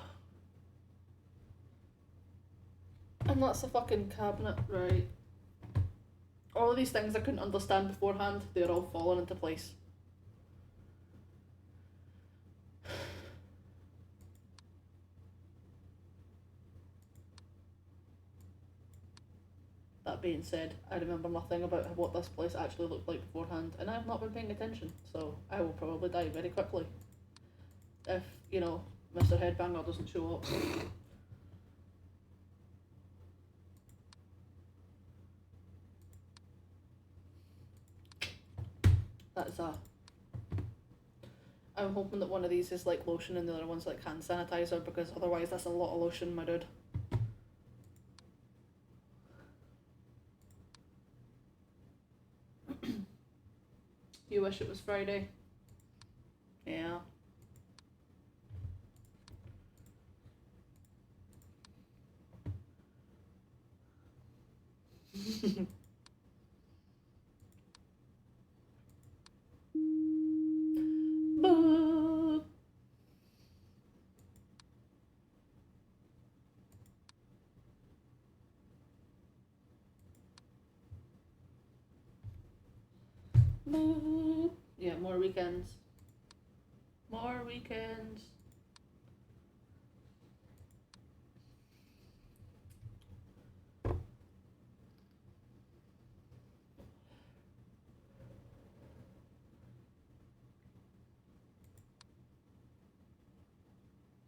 And that's a fucking cabinet, right? All of these things I couldn't understand beforehand, they're all falling into place. That being said, I remember nothing about what this place actually looked like beforehand, and I have not been paying attention, so I will probably die very quickly. If, you know, Mr. Headbanger doesn't show up. That is a... I'm hoping that one of these is like lotion and the other one's like hand sanitizer, because otherwise that's a lot of lotion, my dude. You wish it was Friday? Yeah. Boop. Boop. Yeah, more weekends. More weekends.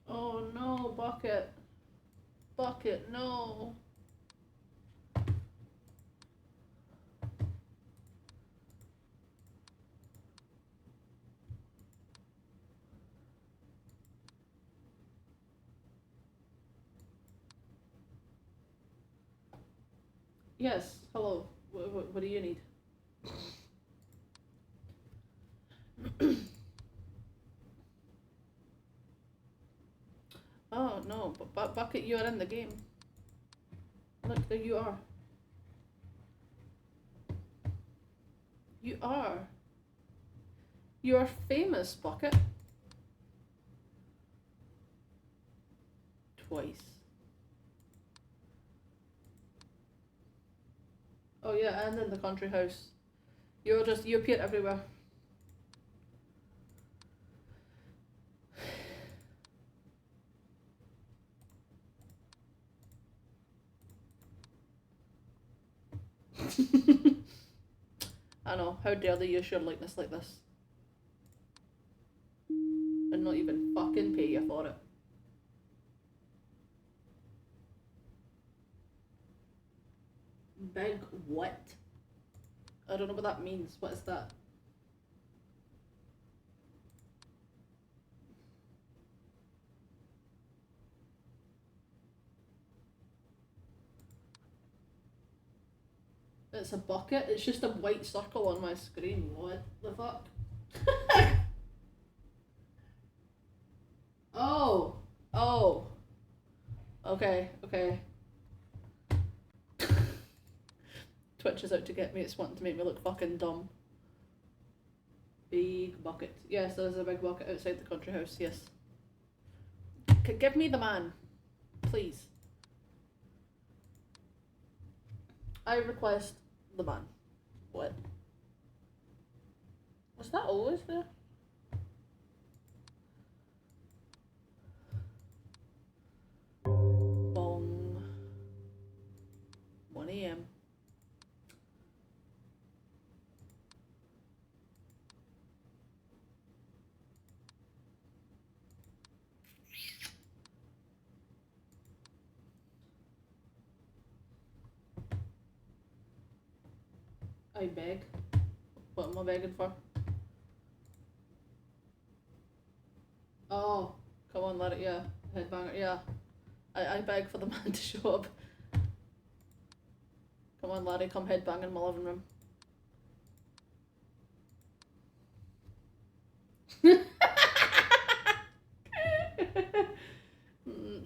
Oh no, bucket. Bucket, no. Yes, hello. What do you need? Oh no, but Bucket, you are in the game. Look, there you are. You are. You are famous, Bucket. Twice. Oh yeah, and in the country house. You appear everywhere. I know, how dare they use your likeness like this? And not even fucking pay you for it. Big what? I don't know what that means. What is that? It's a bucket. It's just a white circle on my screen. What the fuck? Oh. Oh. Okay, okay. Twitch is out to get me. It's wanting to make me look fucking dumb. Big bucket. Yes, there's a big bucket outside the country house. Yes. Give me the man. Please. I request the man. What? Was that always there? Bong. 1 a.m. I beg. What am I begging for? Oh, come on, let it, yeah. Headbanger, yeah. I beg for the man to show up. Come on, laddie, come headbang in my living room.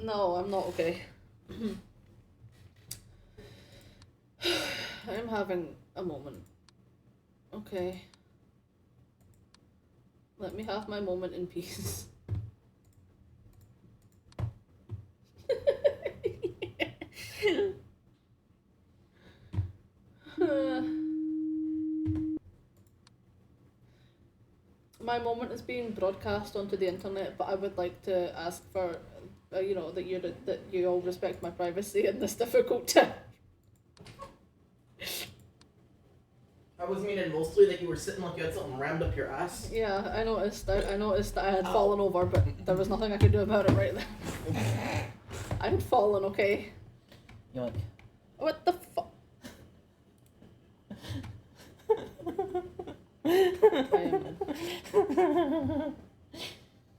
No, I'm not okay. I'm having a moment. Okay. Let me have my moment in peace. My moment is being broadcast onto the internet, but I would like to ask for, you know, that you all respect my privacy in this difficult time. I was meaning mostly that you were sitting like you had something rammed up your ass. Yeah, I noticed. I noticed that I had fallen over, but there was nothing I could do about it right then. I had fallen, okay? Yoink. What the fuck?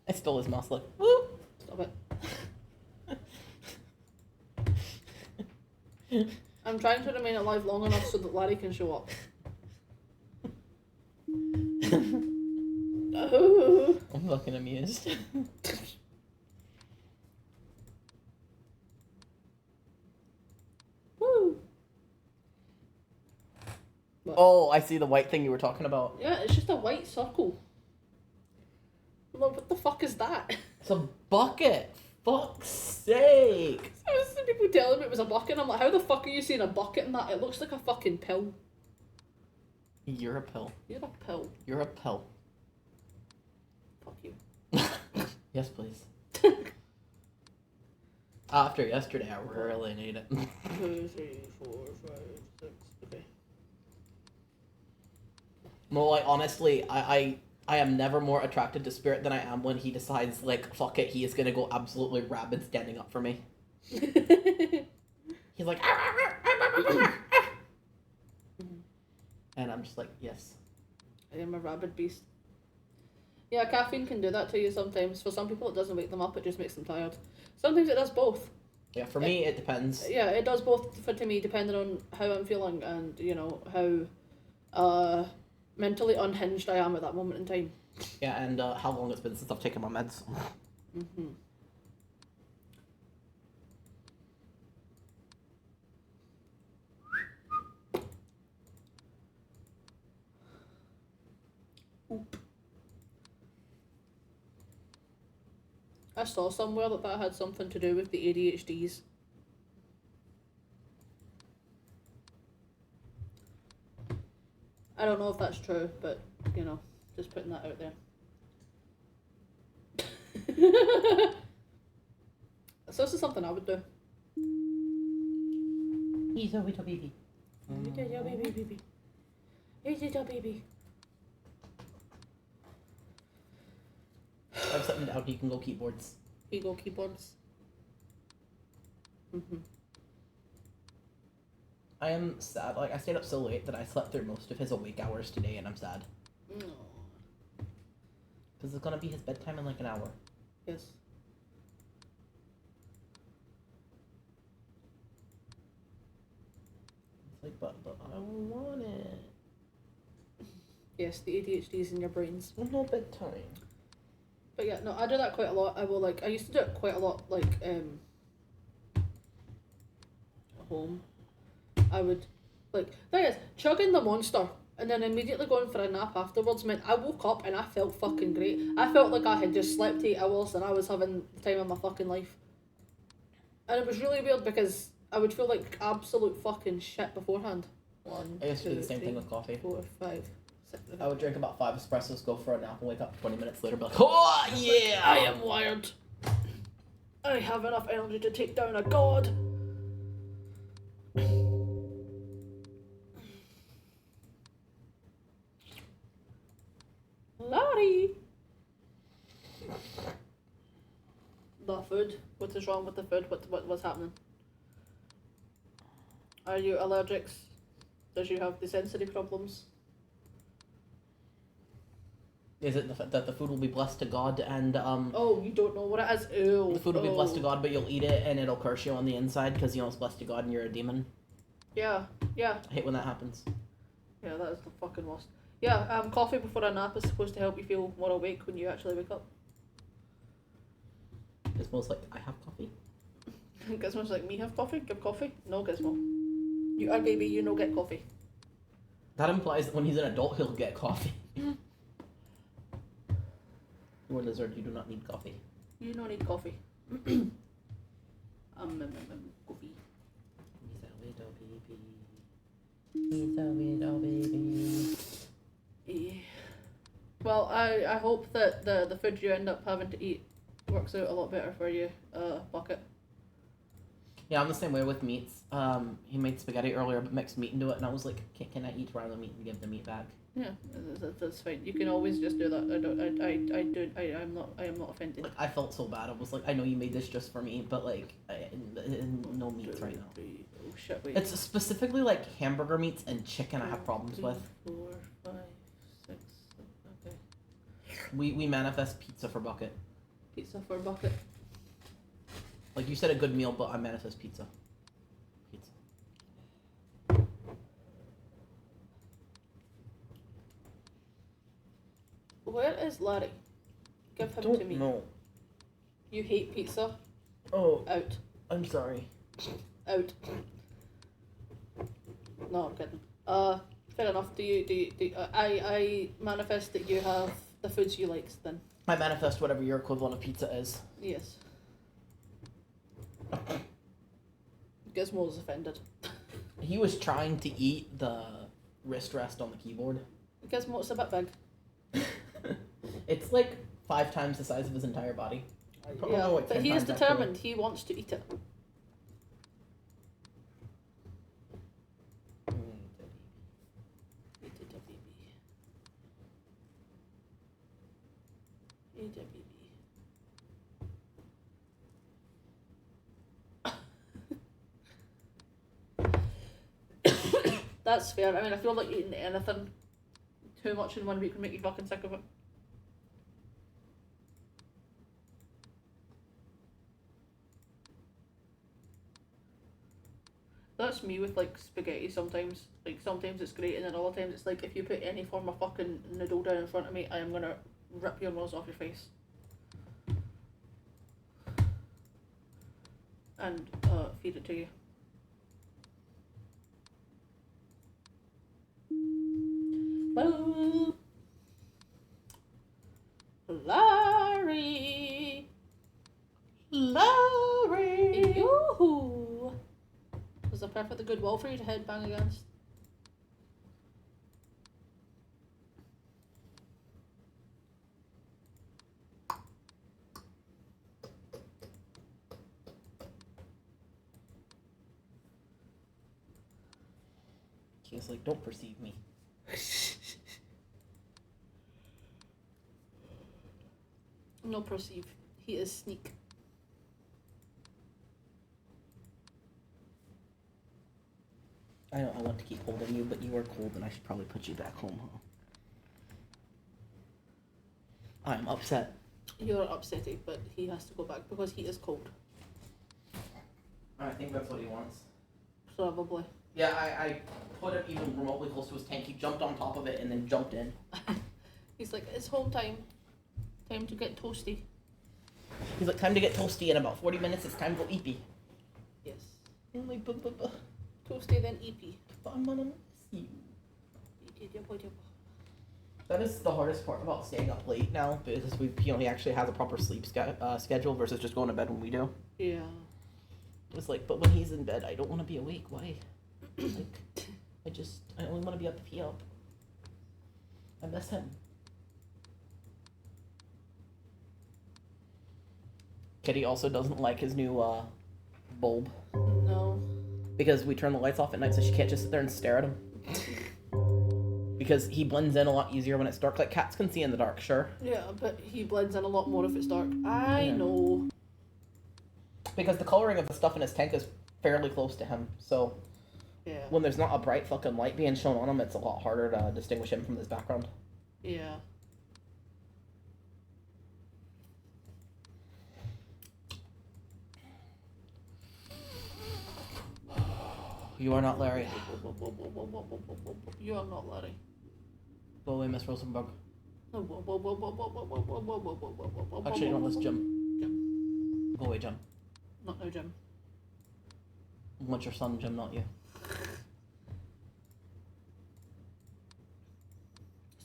I stole his mouse, look. Woo! Stop it. I'm trying to remain alive long enough so that Larry can show up. Oh. I'm fucking amused. Woo. What? Oh, I see the white thing you were talking about. Yeah, it's just a white circle. Look, what the fuck is that? It's a bucket. Fuck's sake. I was seeing people telling me it was a bucket, and I'm like, how the fuck are you seeing a bucket in that? It looks like a fucking pill. You're a pill. You're a pill. You're a pill. Fuck you. Yes, please. After yesterday, I really need it. 2, 3, 4, 5, 6. Okay. No, like, honestly, I am never more attracted to Spirit than I am when he decides, like, fuck it, he is gonna go absolutely rabid standing up for me. He's like, and I'm just like, yes. I am a rabid beast. Yeah, caffeine can do that to you sometimes. For some people, it doesn't wake them up, it just makes them tired. Sometimes it does both. Yeah, for me, it depends. Yeah, it does both to me, depending on how I'm feeling and, you know, how mentally unhinged I am at that moment in time. Yeah, and how long it's been since I've taken my meds. Mm-hmm. Oop. I saw somewhere that had something to do with the ADHDs. I don't know if that's true, but, you know, just putting that out there. So this is something I would do. He's a little baby. Yeah, baby. Yeah, baby. I've something down. You can go keyboards. Here you go, keyboards. I am sad. Like, I stayed up so late that I slept through most of his awake hours today, and I'm sad. No. Because it's gonna be his bedtime in like an hour. Yes. It's like, but I want it. Yes, the ADHD's in your brains. Well, no bedtime. But yeah, no, I do that quite a lot. I used to do it quite a lot, like, at home. I would, like, thing is, chugging the Monster and then immediately going for a nap afterwards meant I woke up and I felt fucking great. I felt like I had just slept 8 hours and I was having the time of my fucking life. And it was really weird because I would feel like absolute fucking shit beforehand. 1, I used to do 2, the same 3, thing with coffee. 4, 5, 6. I would drink about 5 espressos, go for a nap, and wake up 20 minutes later, be like, oh yeah! I am wired. I have enough energy to take down a god. Larry. The food. What is wrong with the food? What's happening? Are you allergic? Does you have the sensory problems? Is it that the food will be blessed to God and Oh, you don't know what it is? Ew. the food will be blessed to God, but you'll eat it and it'll curse you on the inside because you know it's blessed to God and you're a demon? Yeah. I hate when that happens. Yeah, that is the fucking worst. Yeah, coffee before a nap is supposed to help you feel more awake when you actually wake up. Gizmo's like, I have coffee? Gizmo's like, me have coffee? Give coffee? No, Gizmo. You are baby, you no get coffee. That implies that when he's an adult, he'll get coffee. You're a lizard, you do not need coffee. You don't need coffee. Coffee. He's a little baby. Yeah. Well, I hope that the food you end up having to eat works out a lot better for you, Bucket. Yeah, I'm the same way with meats. He made spaghetti earlier, but mixed meat into it, and I was like, can I eat around the meat and give the meat back? Yeah, that's fine. You can always just do that. I am not offended. Like, I felt so bad. I was like, I know you made this just for me, but like, no meats right now. Oh shit! Wait. It's specifically like hamburger meats and chicken I have problems with. 4, 5, 6. Okay. We manifest pizza for Bucket. Pizza for Bucket. Like you said, a good meal, but I manifest pizza. Pizza. Where is Larry? Give him to me. No. You hate pizza? Oh, Out. I'm sorry. Out. No, I'm kidding. Fair enough. I manifest that you have the foods you like then. I manifest whatever your equivalent of pizza is. Yes. Gizmo's offended. He was trying to eat the wrist rest on the keyboard. Gizmo's a bit big. It's like 5 times the size of his entire body. Yeah, like but 10 he is times, determined. He wants to eat it. Eat it, a baby. Eat it, baby. That's fair. I mean, I feel like eating anything too much in 1 week would make you fucking sick of it. That's me with like spaghetti sometimes. Like sometimes it's great and then other times it's like if you put any form of fucking noodle down in front of me, I am gonna rip your nose off your face. And feed it to you. Hello. Larry. Larry! Yoo-hoo. Was a perfectly good wall for you to headbang against. He's like, don't perceive me. No perceive. He is sneak. I know I want to keep holding you, but you are cold and I should probably put you back home, huh? I'm upset. You're upsetting, but he has to go back because he is cold. I think that's what he wants. Probably. Yeah, I put him even remotely close to his tank. He jumped on top of it and then jumped in. He's like, it's home time. Time to get toasty. He's like, time to get toasty. In about 40 minutes, it's time to go eepy. Yes. I'm like, Toasty then eepy. but I'm gonna miss you. That is the hardest part about staying up late now, because he actually has a proper sleep schedule versus just going to bed when we do. Yeah. It's like, but when he's in bed, I don't want to be awake. Why? Like, I only want to be up if he's up. I miss him. Kitty also doesn't like his new bulb. No. Because we turn the lights off at night so she can't just sit there and stare at him. Because he blends in a lot easier when it's dark. Like, cats can see in the dark, sure. Yeah, but he blends in a lot more if it's dark. I know. Because the coloring of the stuff in his tank is fairly close to him, so Yeah. when there's not a bright fucking light being shown on him, it's a lot harder to distinguish him from his background. Yeah. You are not Larry. You are not Larry. Go away, Miss Rosenberg. Actually, no, that's Jim. Jim. Go away, Jim. Not no Jim. I want your son, Jim, not you.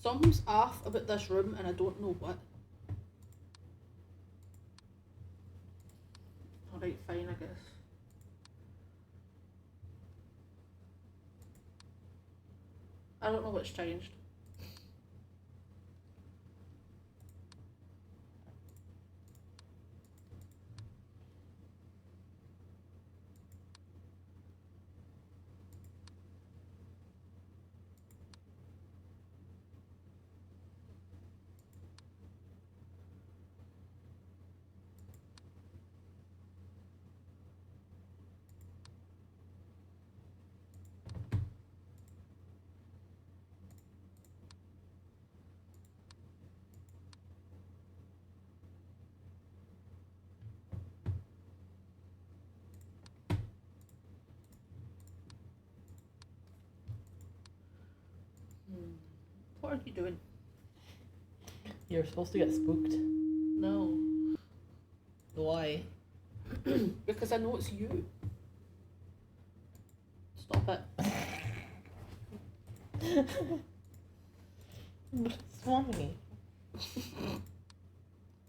Something's off about this room and I don't know what. Alright, fine, I guess. I don't know what's changed. What are you doing? You're supposed to get spooked. No. Why? Because I know it's you. Stop it. It's funny.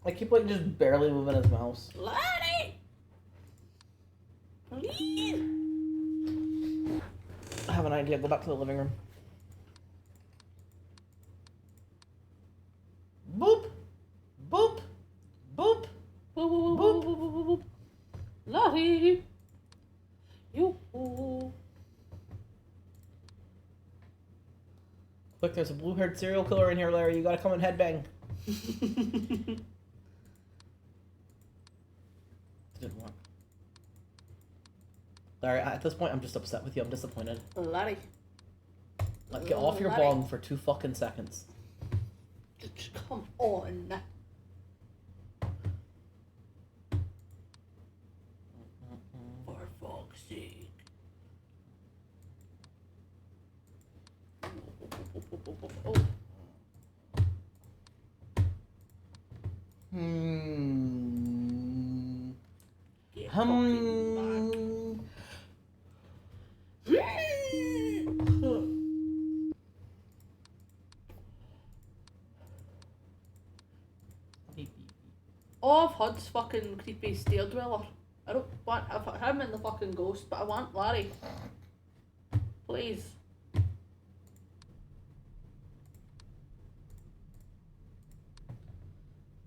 I keep like just barely moving his mouse. Larry! Please! I have an idea. Go back to the living room. Boop! Boop! Boop! Boop. Larry! You. Look, there's a blue-haired serial killer in here, Larry. You gotta come and headbang. Didn't work. Larry, at this point, I'm just upset with you. I'm disappointed. Larry. Like, get off your Larry. bong for 2 fucking seconds. Come on. For fuck's sake. Oh. Get fucking back. Of Hud's fucking creepy stair dweller. I don't want him in the fucking ghost, but I want Larry. Please.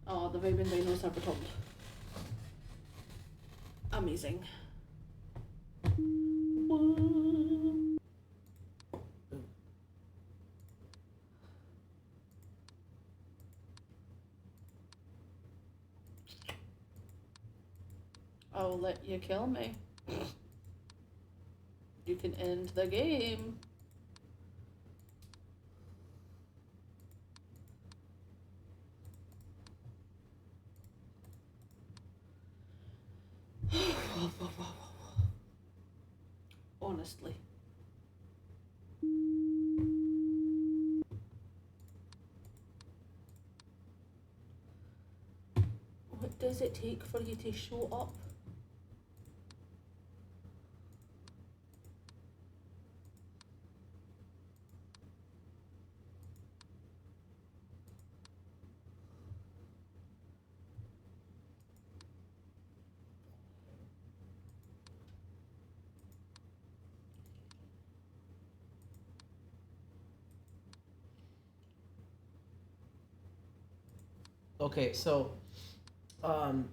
Oh, the vibing dinos have returned. Amazing. I'll let you kill me. You can end the game. Honestly. What does it take for you to show up? Okay, so, I'm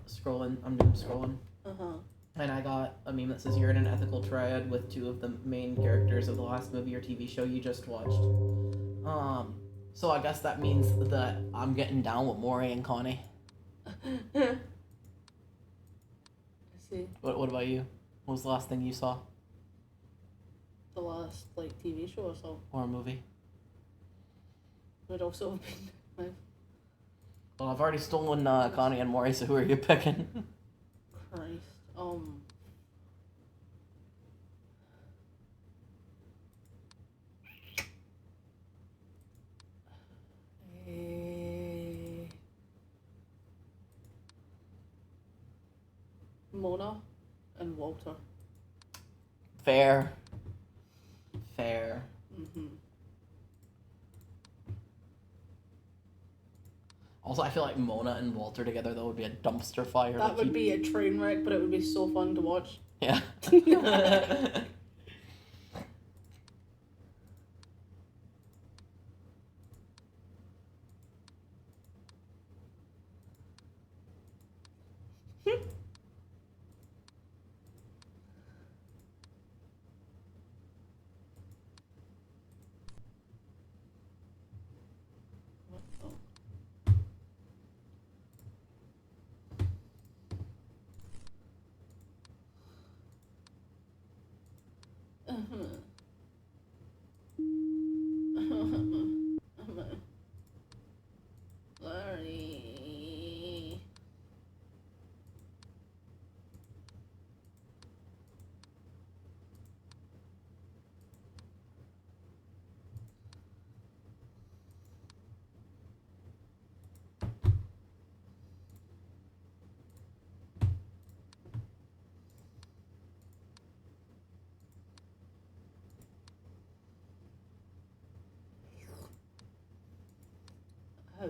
scrolling. I'm doom scrolling, Uh-huh. and I got a meme that says you're in an ethical triad with two of the main characters of the last movie or TV show you just watched. So I guess that means that I'm getting down with Maury and Connie. I see. What about you? What was the last thing you saw The last, like, TV show or so or a movie? would also have been my Well, I've already stolen Connie and Maury, so who are you picking? Christ. Mona and Walter. Fair. Mm-hmm. Also, I feel like Mona and Walter together, though, would be a dumpster fire. That would be a train wreck, but it would be so fun to watch. Yeah. Sorry. Oh.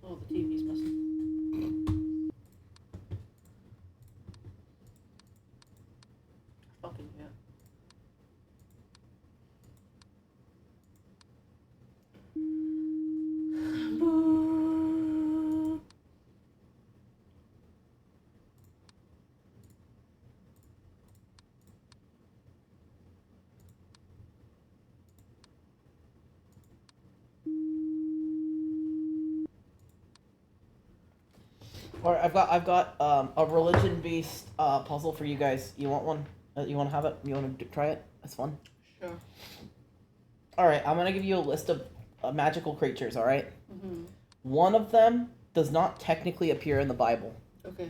Oh, the TV's missing. Fucking yeah. Boo. Or I've got a religion-based puzzle for you guys. You want one? You want to have it? You want to try it? It's fun. Sure. All right, I'm gonna give you a list of magical creatures. All right. Mm-hmm. One of them does not technically appear in the Bible. Okay.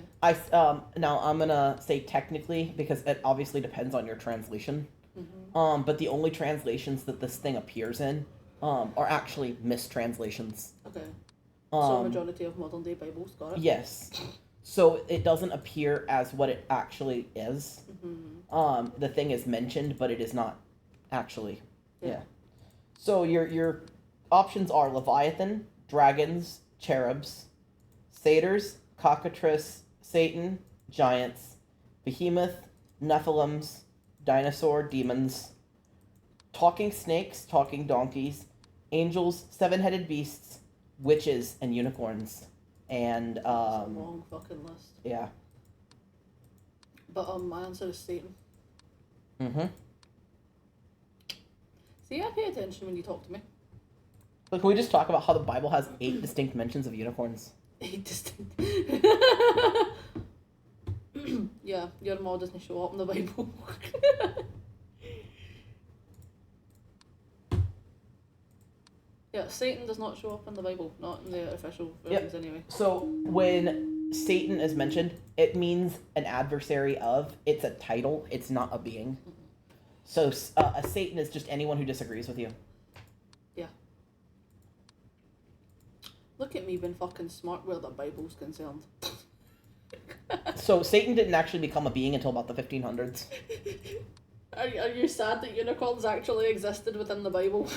Now I'm gonna say technically because it obviously depends on your translation. Mm-hmm. But the only translations that this thing appears in are actually mistranslations. Okay. So Um, majority of modern day Bibles got it. yes. So it doesn't appear as what it actually is. Mm-hmm. The thing is mentioned, but it is not actually. Yeah. So your options are Leviathan, dragons, cherubs, satyrs, cockatrice, Satan, giants, behemoth, nephilims, dinosaur, demons, talking snakes, talking donkeys, angels, seven-headed beasts, witches, and unicorns. and It's a long fucking list. yeah. But my answer is Satan. Mm-hmm. See, I pay attention when you talk to me. But can we just talk about how the Bible has 8 distinct mentions of unicorns? 8 distinct. Yeah, your mom doesn't show up in the Bible. Yeah, Satan does not show up in the Bible, not in the official versions anyway. So when Satan is mentioned, it means an adversary of. It's a title. It's not a being. So a Satan is just anyone who disagrees with you. Yeah. Look at me being fucking smart where the Bible's concerned. So Satan didn't actually become a being until about the 1500s. Are you sad that unicorns actually existed within the Bible?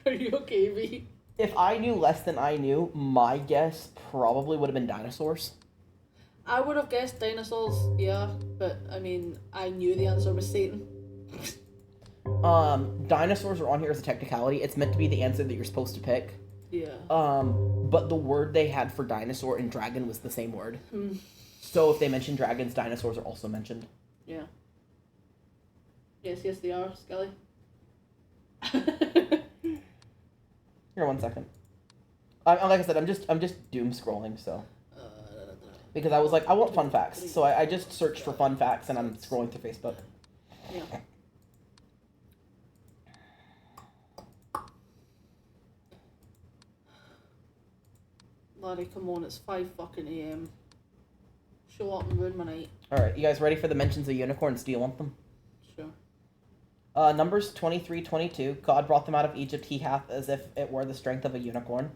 Are you okay, V? If I knew less than I knew, my guess probably would have been dinosaurs. I would have guessed dinosaurs, yeah, but I mean, I knew the answer was Satan. Dinosaurs are on here as a technicality. It's meant to be the answer that you're supposed to pick. Yeah. But the word they had for dinosaur and dragon was the same word. So if they mention dragons, dinosaurs are also mentioned. Yeah. Yes, they are, Skelly. Here, 1 second. Like I said, I'm just doom scrolling, so. Because I was like, I want fun facts, so I just searched for fun facts, and I'm scrolling through Facebook. Yeah. Larry, come on, it's 5 fucking AM. Show up and ruin my night. Alright, you guys ready for the mentions of unicorns? Do you want them? Sure. Numbers 23:22. God brought them out of Egypt, he hath, as if it were the strength of a unicorn.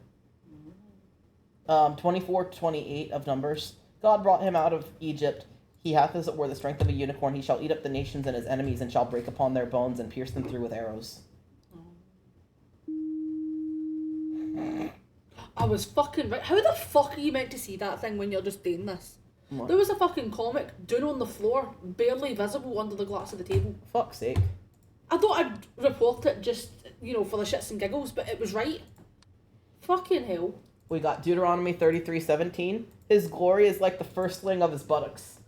24:28 of Numbers. God brought him out of Egypt, he hath, as it were the strength of a unicorn. He shall eat up the nations and his enemies, and shall break upon their bones, and pierce them through with arrows. I was fucking right. How the fuck are you meant to see that thing when you're just doing this? What? There was a fucking comic down on the floor, barely visible under the glass of the table. Fuck's sake. I thought I'd report it just, for the shits and giggles, but it was right. Fucking hell. We got Deuteronomy 33:17. His glory is like the firstling of his buttocks,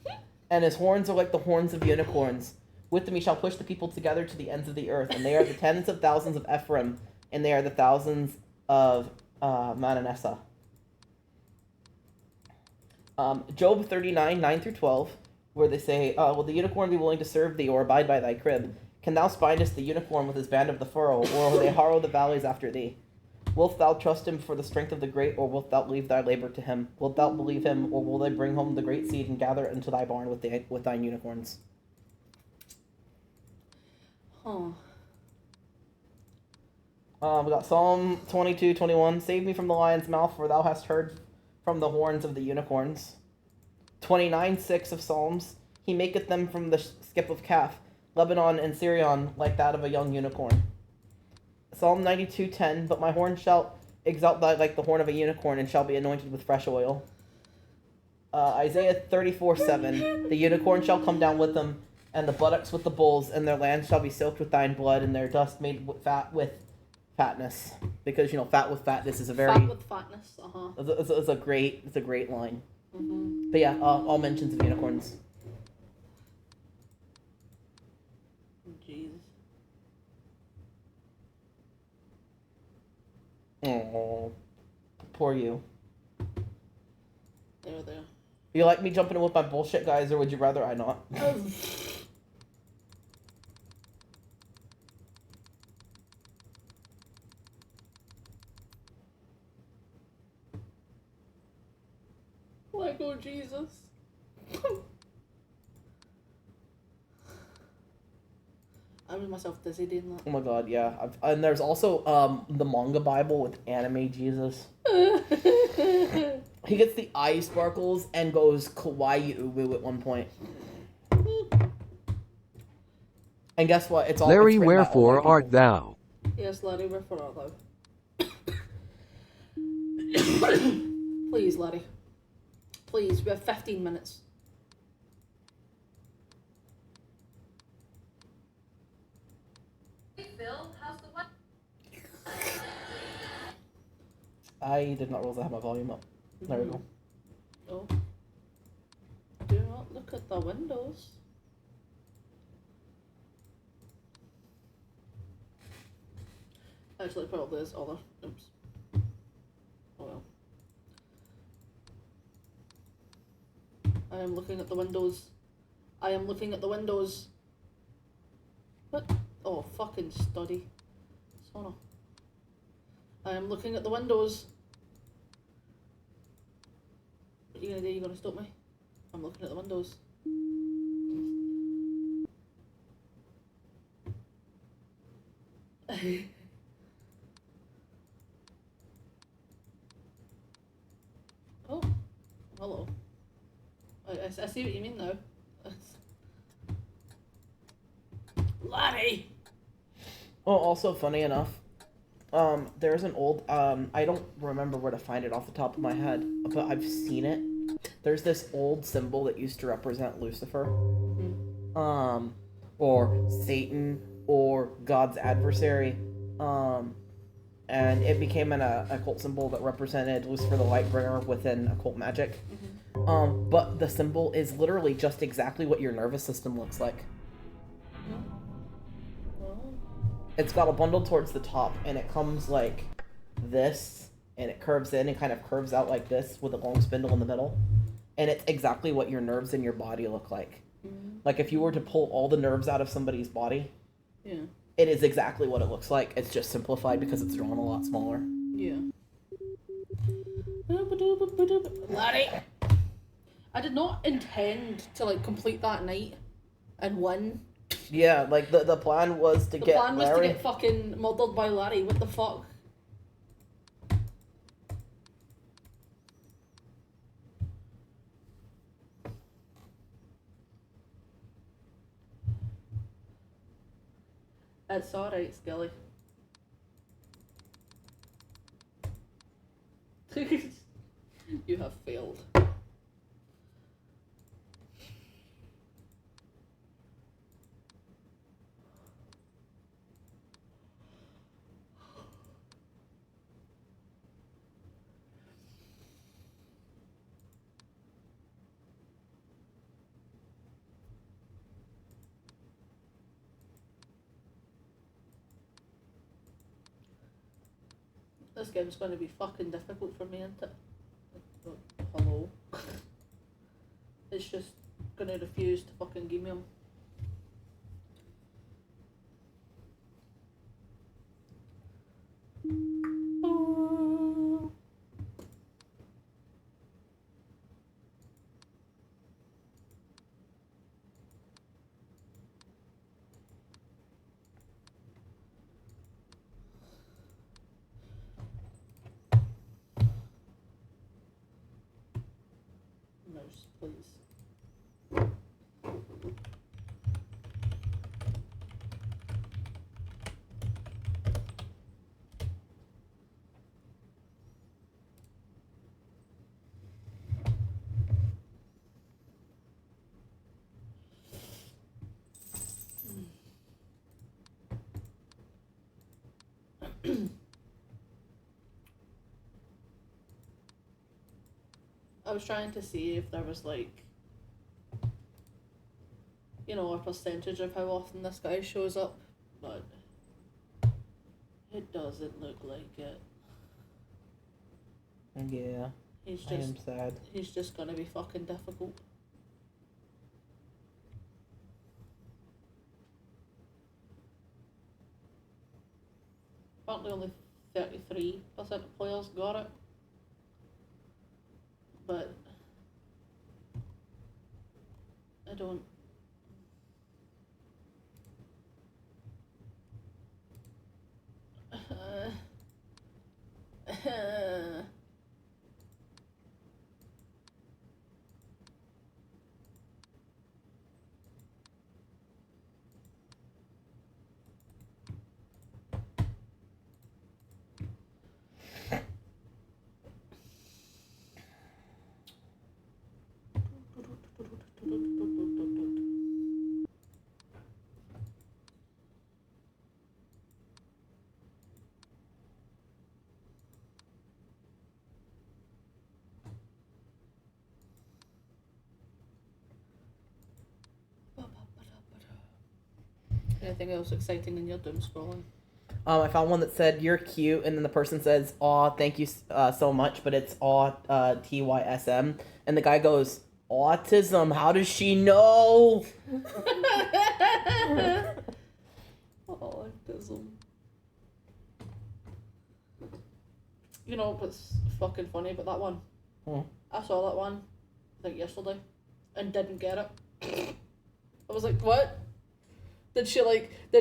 and his horns are like the horns of unicorns. With them he shall push the people together to the ends of the earth, and they are the tens of thousands of Ephraim, and they are the thousands of Manasseh. Job 39:9-12, where they say, will the unicorn be willing to serve thee, or abide by thy crib? Can thou spinest the unicorn with his band of the furrow, or will they harrow the valleys after thee? Wilt thou trust him for the strength of the great, or wilt thou leave thy labor to him? Wilt thou believe him, or will they bring home the great seed and gather it into thy barn with thine unicorns? Huh. We got Psalm 22:21. Save me from the lion's mouth, for thou hast heard from the horns of the unicorns. 29:6 of Psalms. He maketh them from the skip of calf, Lebanon and Syrian, like that of a young unicorn. Psalm 92:10. But my horn shall exalt thy like the horn of a unicorn, and shall be anointed with fresh oil. Isaiah 34:7. The unicorn shall come down with them, and the buttocks with the bulls, and their land shall be soaked with thine blood, and their dust made fat with fatness. Because fat with fatness is a very Fat with fatness, it's a great line. Mm-hmm. But yeah, all mentions of unicorns. Jeez. Oh, poor you. There. You like me jumping in with my bullshit, guys, or would you rather I not? Let go, Jesus. I made myself dizzy doing that. Oh my god, yeah. And there's also the manga Bible with anime Jesus. He gets the eye sparkles and goes kawaii uwu at one point. And guess what? It's all Larry, it's written by all wherefore white people. art thou? Yes, Larry, wherefore art thou? Please, Larry. Please, we have 15 minutes. Phil, how's the I did not realize I had my volume up. There we go. Oh. Do not look at the windows. Actually, probably is other. Oops. Oh well. I am looking at the windows. I am looking at the windows. What? Oh, fucking study. Sona. I am looking at the windows. What are you gonna do? You gonna stop me? I'm looking at the windows. Oh, hello. I see what you mean now. Larry! Oh, also funny enough, there's an old, I don't remember where to find it off the top of my head, but I've seen it. There's this old symbol that used to represent Lucifer, or Satan, or God's adversary, and it became an occult symbol that represented Lucifer the Lightbringer within occult magic. But the symbol is literally just exactly what your nervous system looks like. It's got a bundle towards the top, and it comes like this, and it curves in and kind of curves out like this with a long spindle in the middle. And it's exactly what your nerves in your body look like. Like if you were to pull all the nerves out of somebody's body, it is exactly what it looks like. It's just simplified because it's drawn a lot smaller. Yeah. Larry! I did not intend to like complete that night and win. Yeah, like the plan was to get Larry. The plan was to get fucking murdered by Larry. What the fuck? It's alright, Skelly. You have failed. This game's going to be fucking difficult for me, isn't it? Hello. It's just going to refuse to fucking give me them. Oh. Mouse, please. I was trying to see if there was like, you know, a percentage of how often this guy shows up, but it doesn't look like it. Yeah, I am sad. He's just gonna be fucking difficult. Apparently only 33% of players got it. But I don't. Anything else exciting in your doom scrolling? I found one that said, "You're cute," and then the person says, "Aw, thank you so much," but it's aw, TYSM, and the guy goes, "Autism, how does she know?" Autism. You know what's fucking funny about that one? I saw that one, I think yesterday, and didn't get it. I was like, what? Did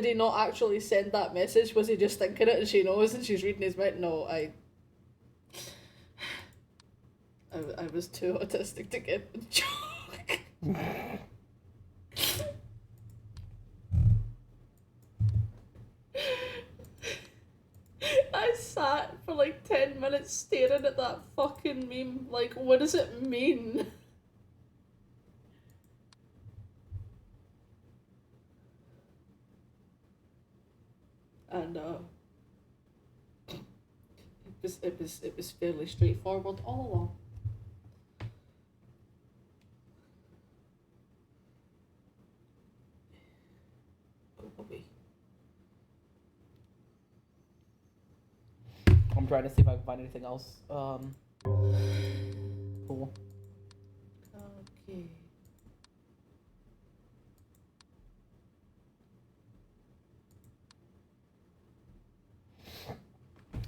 he not actually send that message? Was he just thinking it and she knows and she's reading his mind? No, I was too autistic to get the joke. I sat for like 10 minutes staring at that fucking meme, like, what does it mean? And it was fairly straightforward all along. I'm trying to see if I can find anything else. Cool. Okay.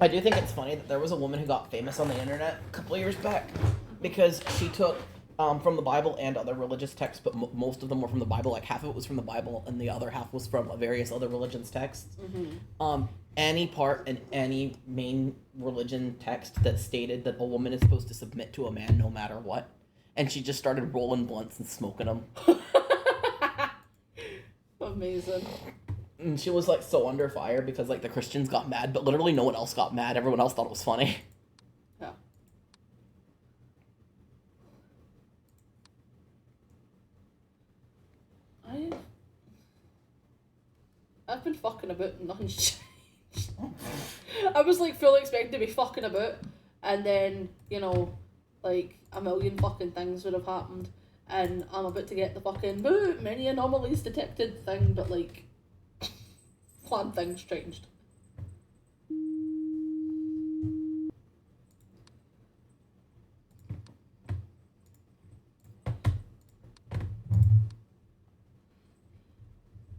I do think it's funny that there was a woman who got famous on the internet a couple of years back because she took from the Bible and other religious texts, but most of them were from the Bible. Like half of it was from the Bible, and the other half was from various other religions' texts. Mm-hmm. Any part in any main religion text that stated that a woman is supposed to submit to a man no matter what, and she just started rolling blunts and smoking them. Amazing. And she was like so under fire because like the Christians got mad, but literally no one else got mad. Everyone else thought it was funny. Yeah. I've been fucking about and nothing's changed. I was like fully expecting to be fucking about, and then, you know, like a million fucking things would have happened, and I'm about to get the fucking boo, many anomalies detected thing, but like planned things changed.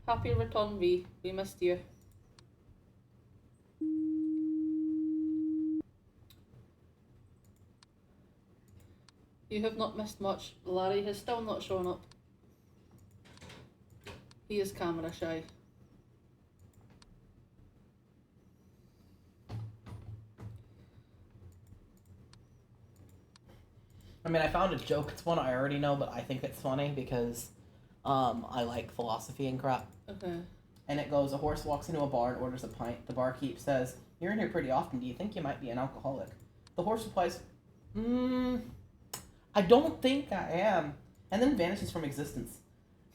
Happy return, V. We missed you. You have not missed much. Larry has still not shown up. He is camera shy. I mean, I found a joke. It's one I already know, but I think it's funny because I like philosophy and crap. Okay. And it goes, a horse walks into a bar and orders a pint. The barkeep says, "You're in here pretty often. Do you think you might be an alcoholic?" The horse replies, "I don't think I am," and then vanishes from existence.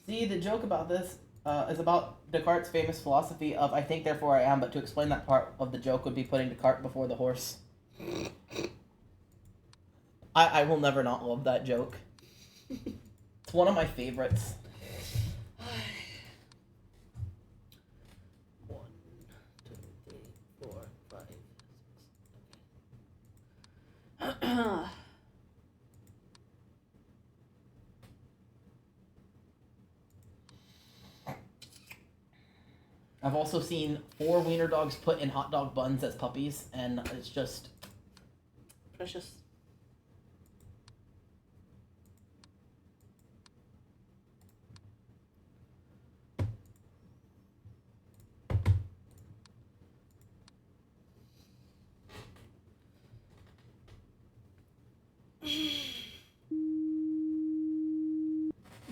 See, the joke about this is about Descartes' famous philosophy of "I think, therefore I am," but to explain that part of the joke would be putting Descartes before the horse. I will never not love that joke. It's one of my favorites. 1, 2, 3, 4, 5, 6. Okay. I've also seen 4 wiener dogs put in hot dog buns as puppies, and it's just Precious.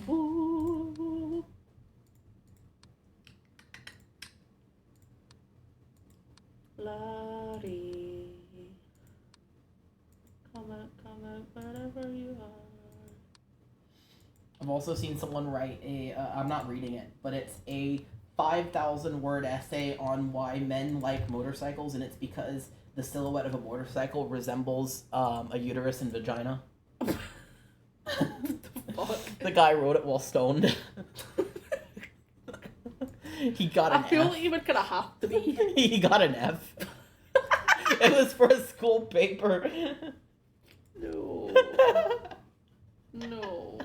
Boo. Larry. Come out, wherever you are. I've also seen someone write I'm not reading it, but it's a 5,000 word essay on why men like motorcycles, and it's because the silhouette of a motorcycle resembles a uterus and vagina. Fuck. The guy wrote it while stoned. He got an I feel F. like you would kind of have to be. He got an F. It was for a school paper. No. No.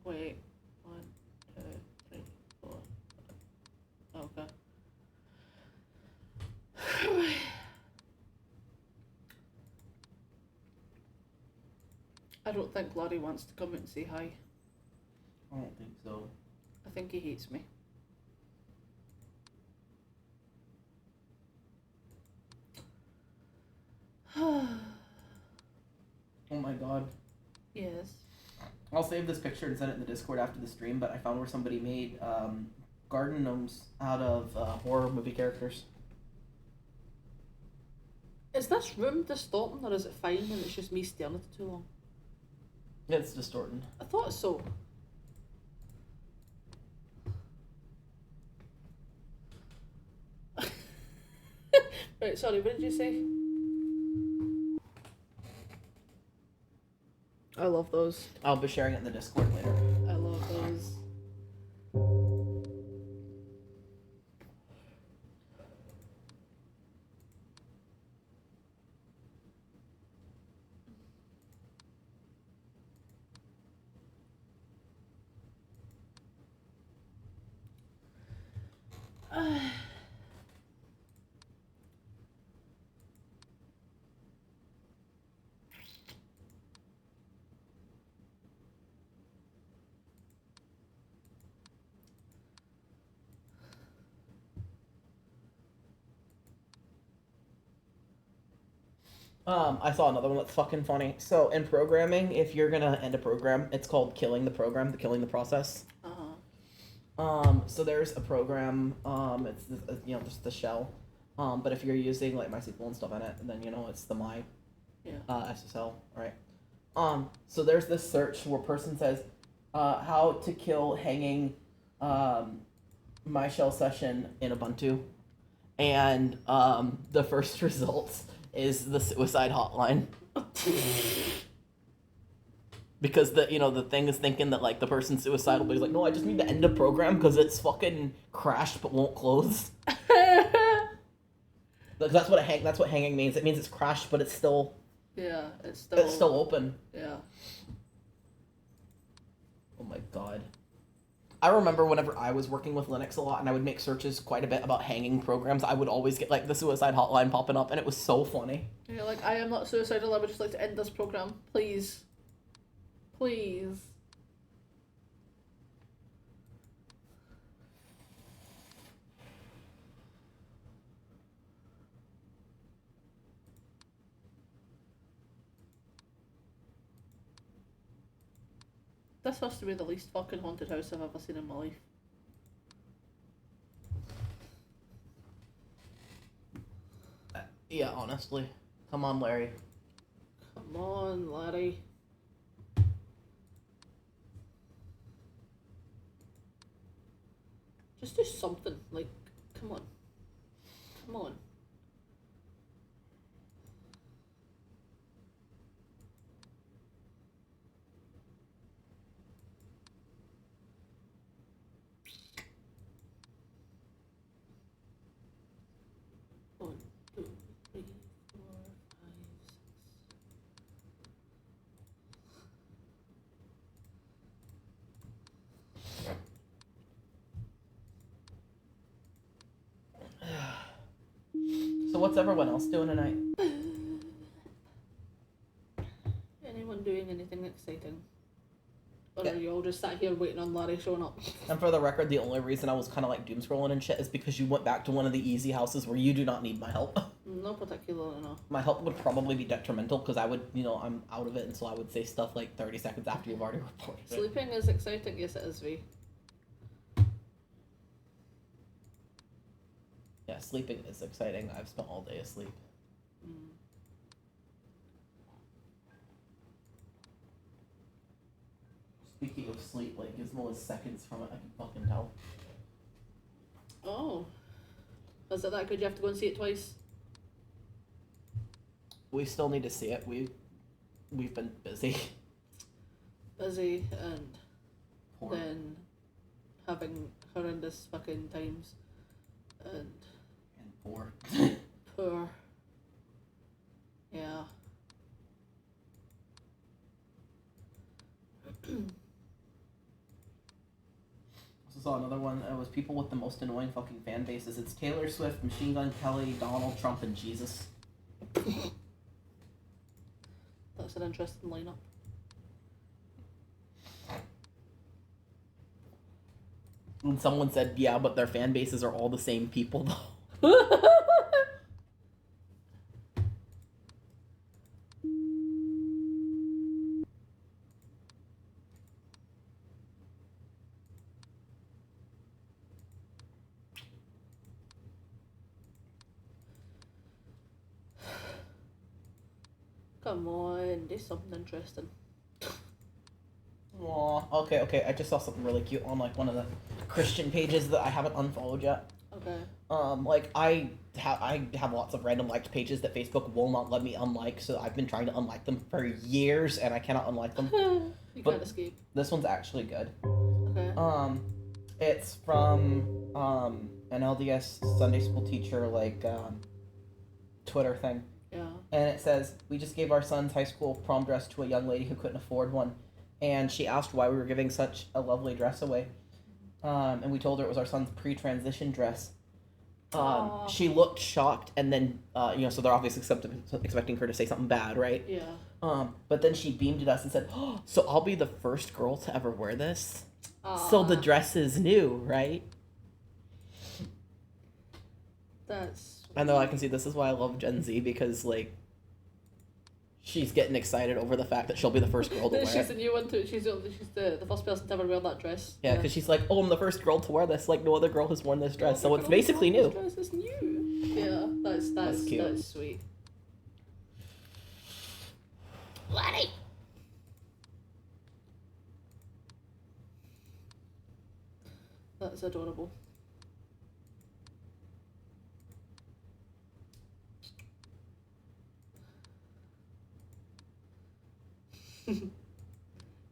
Wait. 1, 2, 3, 4. Okay. I don't think Larry wants to come out and say hi. I don't think so. I think he hates me. Oh my god. Yes. I'll save this picture and send it in the Discord after the stream, but I found where somebody made garden gnomes out of horror movie characters. Is this room distorting or is it fine and it's just me staring at it too long? It's distorting. I thought so. Right, sorry, what did you say? I love those. I'll be sharing it in the Discord later. I love those. I saw another one that's fucking funny. So in programming, if you're gonna end a program, it's called killing the program, killing the process. So there's a program, it's just the shell. But if you're using like MySQL and stuff in it, then it's the SSL, right? So there's this search where person says, how to kill hanging, my shell session in Ubuntu, and the first results is the suicide hotline. Because the thing is thinking that like the person's suicidal, but he's like, no, I just need to end the program because it's fucking crashed but won't close. That's what hanging means. It means it's crashed, but it's still. Yeah, it's still open. Yeah. Oh my god. I remember whenever I was working with Linux a lot and I would make searches quite a bit about hanging programs, I would always get like the suicide hotline popping up, and it was so funny. You're like, I am not suicidal, I would just like to end this program. Please. Please. This has to be the least fucking haunted house I've ever seen in my life. Yeah, honestly. Come on, Larry. Come on, Larry. Just do something. Like, come on. Come on. One, two, three, 4, 5, 6. So what's everyone else doing tonight? Anyone doing anything exciting? Or Yeah. are you all just sat here waiting on Larry showing up? And for the record, the only reason I was kind of like doom scrolling and shit is because you went back to one of the easy houses where you do not need my help. No particular, no. My help would probably be detrimental because I would, I'm out of it, and so I would say stuff like 30 seconds after you've already reported it. Sleeping is exciting, yes it is, V. Yeah, sleeping is exciting. I've spent all day asleep. Mm. Speaking of sleep, like Gizmo is seconds from it, I can fucking tell. Oh. Is it that good you have to go and see it twice? We still need to see it. We've been busy. Busy and Poor. then having horrendous fucking times and Poor. poor. Yeah. I saw another one. It was people with the most annoying fucking fan bases. It's Taylor Swift, Machine Gun Kelly, Donald Trump, and Jesus. That's an interesting lineup. And someone said, yeah, but their fan bases are all the same people, though. Come on, do something interesting. Aw, okay. I just saw something really cute on like one of the Christian pages that I haven't unfollowed yet. Okay. Like I have lots of random liked pages that Facebook will not let me unlike, so I've been trying to unlike them for years and I cannot unlike them. You But can't escape. this one's actually good. Okay. It's from an LDS Sunday school teacher like Twitter thing. Yeah. And it says, we just gave our son's high school prom dress to a young lady who couldn't afford one. And she asked why we were giving such a lovely dress away. And we told her it was our son's pre-transition dress. Aw. She looked shocked, and then, so they're obviously expecting her to say something bad, right? Yeah. But then she beamed at us and said, oh, so I'll be the first girl to ever wear this? So the dress is new, right? That's. I know, I can see this is why I love Gen Z, because, like, she's getting excited over the fact that she'll be the first girl to wear She's it. the new one too. She's the first person to ever wear that dress. Yeah, because she's like, oh, I'm the first girl to wear this. Like, no other girl has worn this dress, so Oh, it's basically this new. dress is new. Yeah, that's cute. That's sweet. Laddie! That's adorable.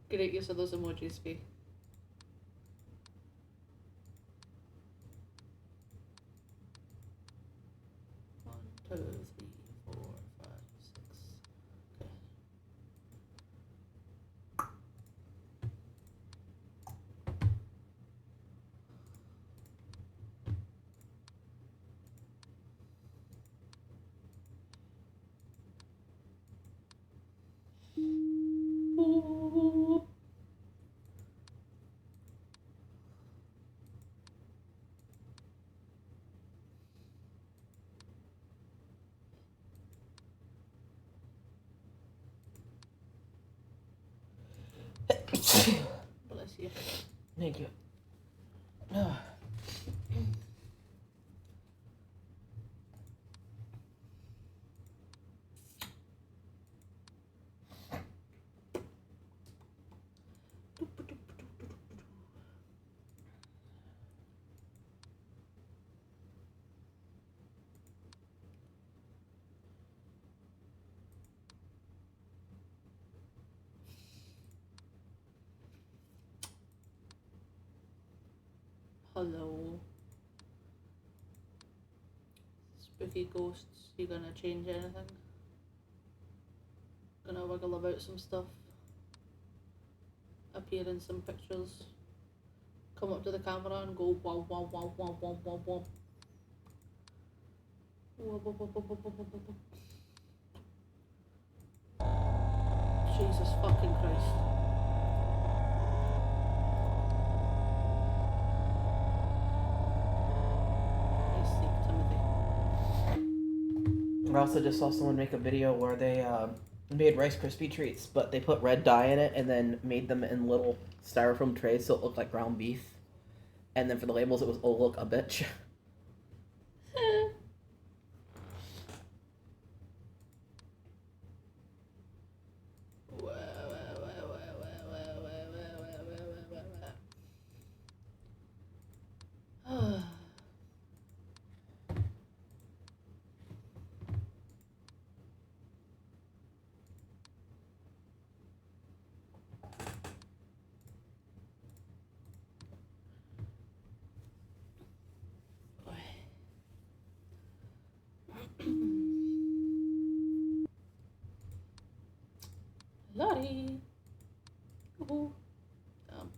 Great use of those emojis, B. One, two, three, 4, 5, 6. Okay. Bless you. Thank you. Hello. Spooky ghosts, you gonna change anything? Gonna wiggle about some stuff? Appear in some pictures? Come up to the camera and go wow wow wow wow wow wow wow. Wow, wow, wow, wow, wow, wow, wow, wow. Jesus fucking Christ. I also just saw someone make a video where they made Rice Krispie treats, but they put red dye in it and then made them in little styrofoam trays so it looked like ground beef. And then for the labels, it was, oh, look, a bitch. Larry. Woohoo. Damn.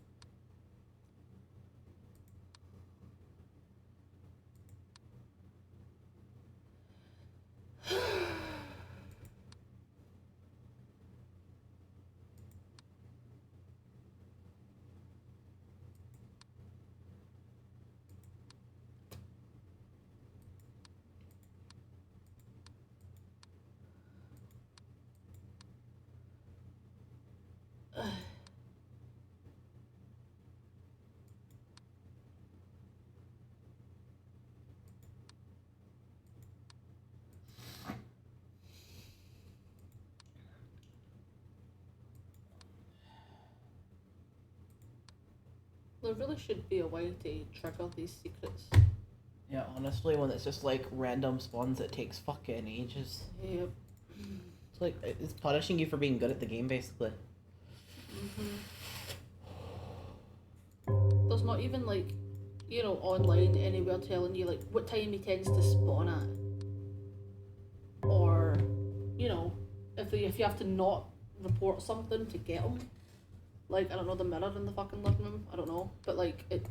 There really should be a way to trigger these secrets. Yeah, honestly, when it's just like random spawns, it takes fucking ages. Yep. It's like it's punishing you for being good at the game, basically. There's not even like, you know, online anywhere telling you like what time he tends to spawn at, or, you know, if you have to not report something to get him. Like, I don't know, the mirror in the fucking living room. I don't know, but like it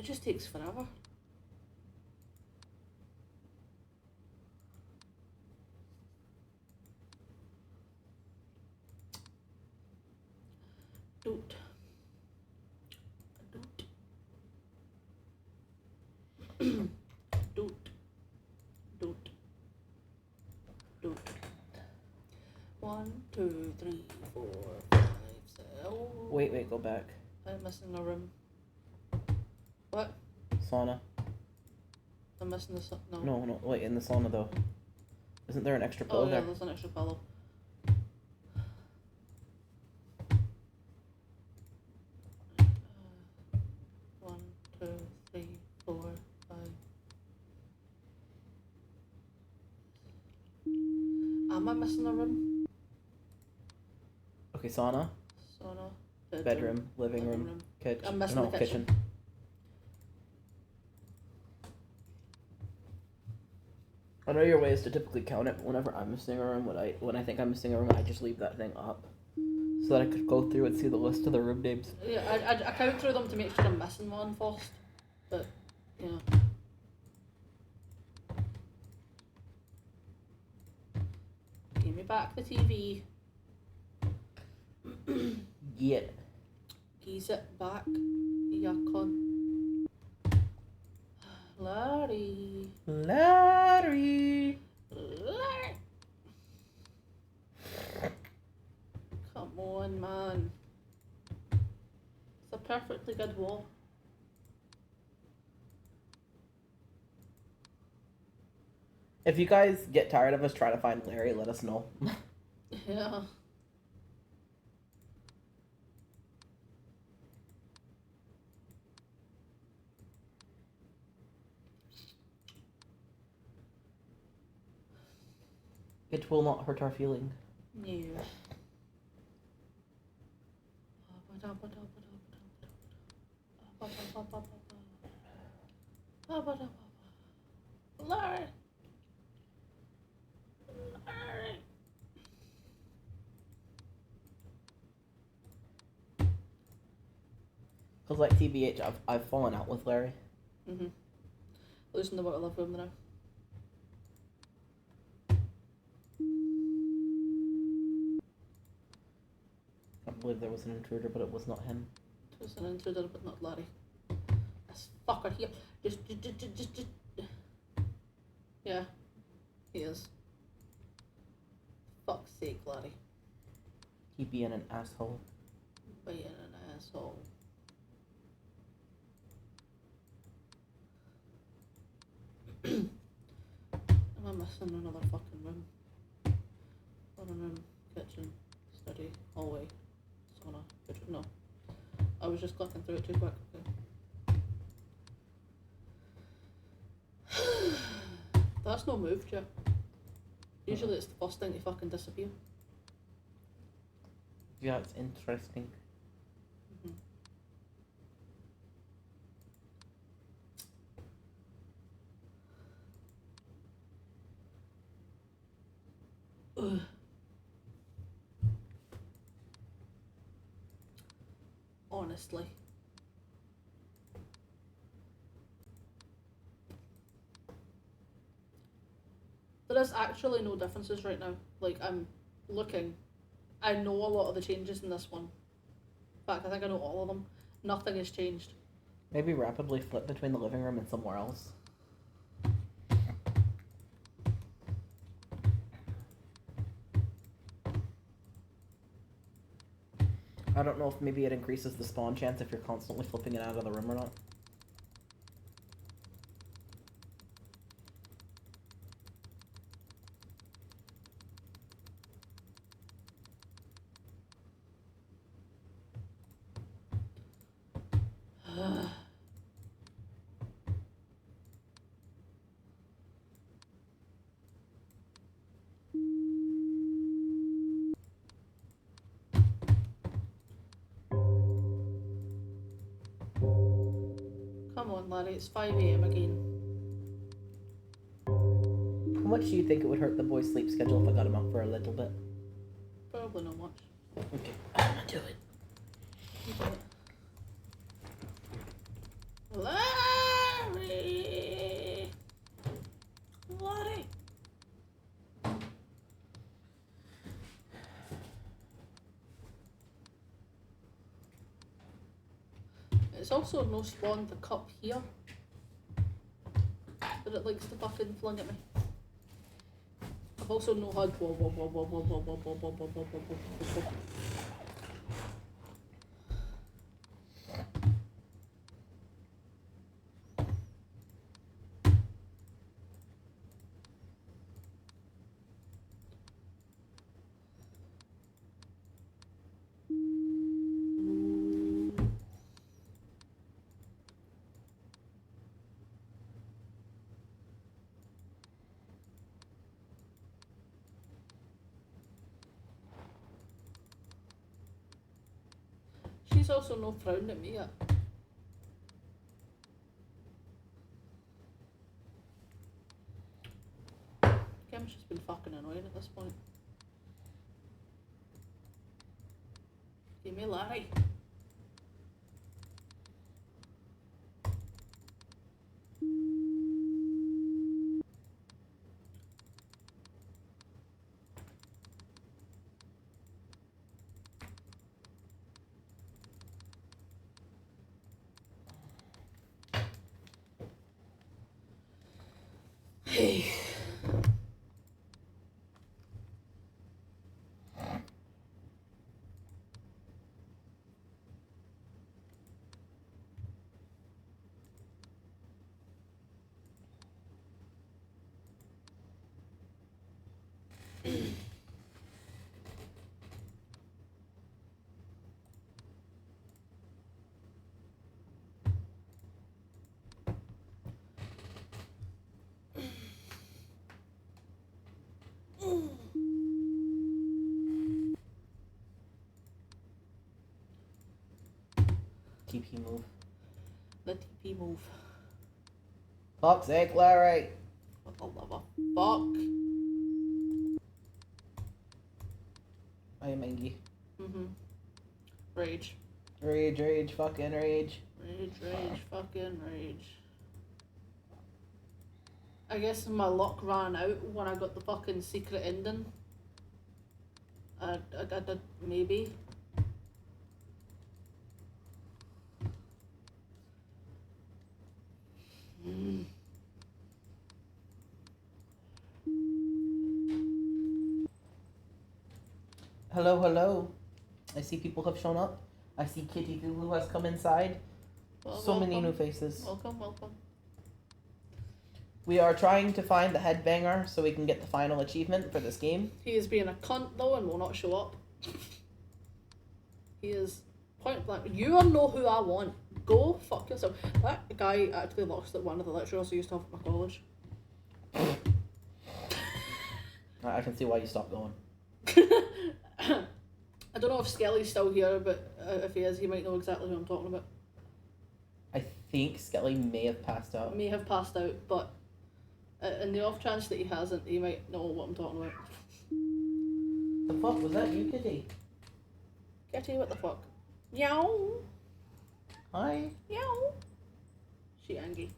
just takes forever. Doot. Doot. Doot. Doot. Doot. 1, 2, 3, 4, 5, 6. Oh. Wait, go back. I'm missing a room. What? Sauna. I'm missing the no. No, wait, in the sauna though. Isn't there an extra pillow Oh yeah, there? there's an extra pillow. One, 2, 3, 4, 5. Am I missing a room? Okay, sauna, Sauna. bedroom, living room, kitchen. I'm missing no, the kitchen. I know your way is to typically count it, but whenever I'm missing a room, when I think I'm missing a room, I just leave that thing up so that I could go through and see the list of the room names. Yeah, I count through them to make sure I'm missing one first, but yeah. Give me back the TV. Yeah. Geese it back, Yakon. Larry. Larry. Larry. Come on, man. It's a perfectly good wall. If you guys get tired of us trying to find Larry, let us know. Yeah. It will not hurt our feeling. Yeah. Larry. Larry. Cause like TBH, I've fallen out with Larry. Mhm. Losing the water love room now. I believe there was an intruder, but it was not him. It was an intruder, but not Larry. This fucker here. Just. Yeah. He is. Fuck's sake, Larry. He being an asshole. Being an asshole. Am I missing another fucking room? Living room, kitchen, study, hallway, sauna, bedroom. No. I was just clicking through it too quick. Okay. That's no move, Jack. Usually it's the first thing to fucking disappear. Yeah, it's interesting. Mm-hmm. honestly. There is actually no differences right now. Like, I'm looking. I know a lot of the changes in this one. In fact, I think I know all of them. Nothing has changed. Maybe rapidly flip between the living room and somewhere else. I don't know if maybe it increases the spawn chance if you're constantly flipping it out of the room or not. Come on, Larry, it's 5 AM again. How much do you think it would hurt the boys' sleep schedule if I got him up for a little bit? Probably not much. Okay, I'm gonna do it. You do it. Larry! Larry! It's also no spawn the cup here. That it likes to fucking fling at me. I've also no had She's also no frowned at me yet. Kim's just been fucking annoying at this point. Give me Larry. Hey. TP move. The TP move. Fuck's sake, Larry! For the love of fuck. I am angry. Rage. Rage, rage, fucking rage. Rage, rage, fucking rage. I guess my luck ran out when I got the fucking secret ending. I did, maybe. Hello, hello. I see people have shown up. I see Kitty Lulu has come inside. Well, So many welcome. new faces. Welcome, welcome. We are trying to find the headbanger so we can get the final achievement for this game. He is being a cunt though and will not show up. He is point blank. You know who I want. Go fuck yourself. That guy actually looks like one of the lecturers I used to have at my college. I can see why you stopped going. I don't know if Skelly's still here, but if he is, he might know exactly who I'm talking about. I think Skelly may have passed out. May have passed out, but in the off chance that he hasn't, he might know what I'm talking about. The fuck was that you, Kitty? Kitty, what the fuck? Meow. Hi. Meow. She angry.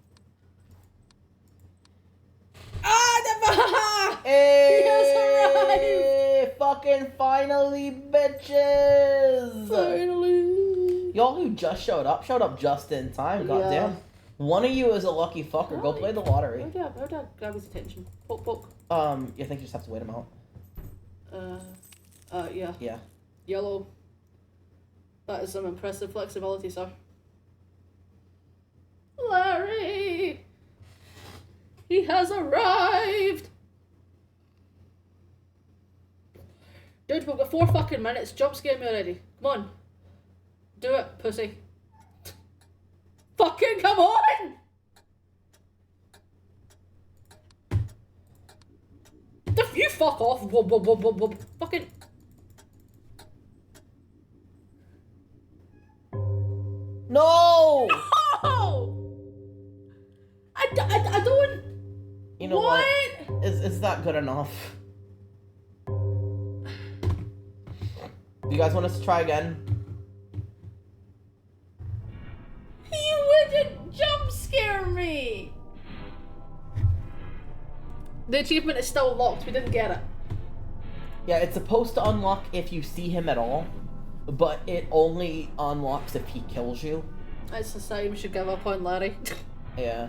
Ah, the Hey! Fucking finally, bitches! Finally. Y'all who just showed up just in time. Yeah. Goddamn. One of you is a lucky fucker. Go play the lottery. How do I grab his attention? Poke, poke. You think you just have to wait him out? Yeah. Yeah. Yellow. That is some impressive flexibility, sir. Larry! He has arrived! Dude, we've got 4 fucking minutes. Jump scare me already. Come on. Do it, pussy. Fucking come on! You fuck off. Wub, wub, wub, wub, wub. Fucking... No! No! I don't... You know what? Is that good enough? Do you guys want us to try again? You wouldn't jump scare me! The achievement is still locked. We didn't get it. Yeah, it's supposed to unlock if you see him at all, but it only unlocks if he kills you. It's a sign we should give up on Larry. Yeah.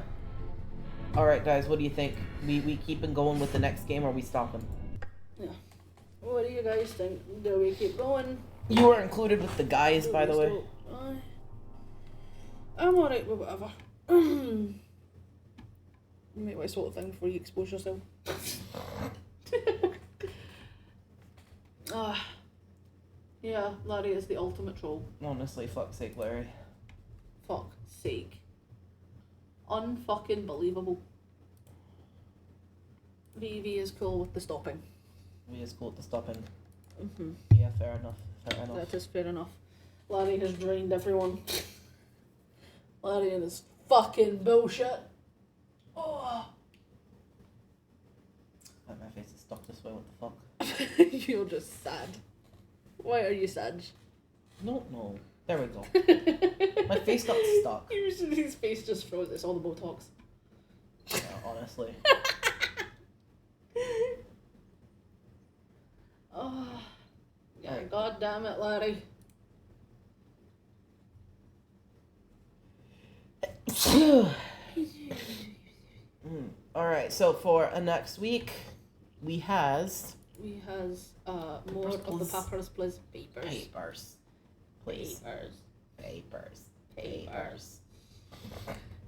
Alright guys, what do you think? We keep on going with the next game or we stop him? Yeah. What do you guys think? Do we keep going? You were included with the guys, by the way. I'm alright with whatever. You might want to sort of thing before you expose yourself. Yeah, Larry is the ultimate troll. Honestly, fuck's sake, Larry. Fuck's sake. Unfucking believable. VV is cool with the stopping. We is cool at the stopping. Mm-hmm. Yeah, fair enough. Fair enough. That is fair enough. Larry has drained everyone. Larry and his fucking bullshit. Oh. My face is stuck this way, what the fuck? You're just sad. Why are you sad? No. There we go. My face got stuck. Usually his face just froze. It's all the Botox. Yeah, honestly. Oh. Yeah, Alright. God damn it, Larry. Alright, so for next week, we has more of the Papers, Please papers. papers. Please. Papers.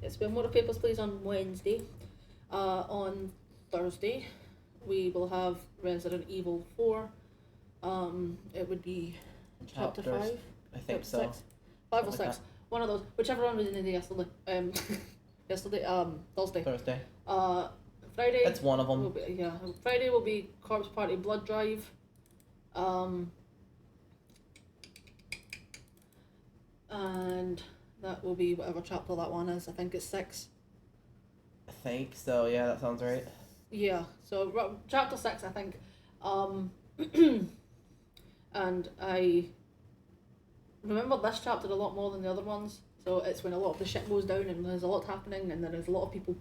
Yes, we have more of Papers, Please on Wednesday. On Thursday, we will have Resident Evil 4. It would be chapter 5. I think Chapter so. 6. 5 or Something 6. like One of those. Whichever one was in the yesterday. Thursday. Thursday. Friday. That's one of them. Will be, yeah. Friday will be Corpse Party Blood Drive. And that will be whatever chapter that one is. I think it's 6. I think so, yeah, that sounds right. Yeah, so chapter 6, I think. And I remember this chapter a lot more than the other ones. So it's when a lot of the shit goes down and there's a lot happening and there is a lot of people.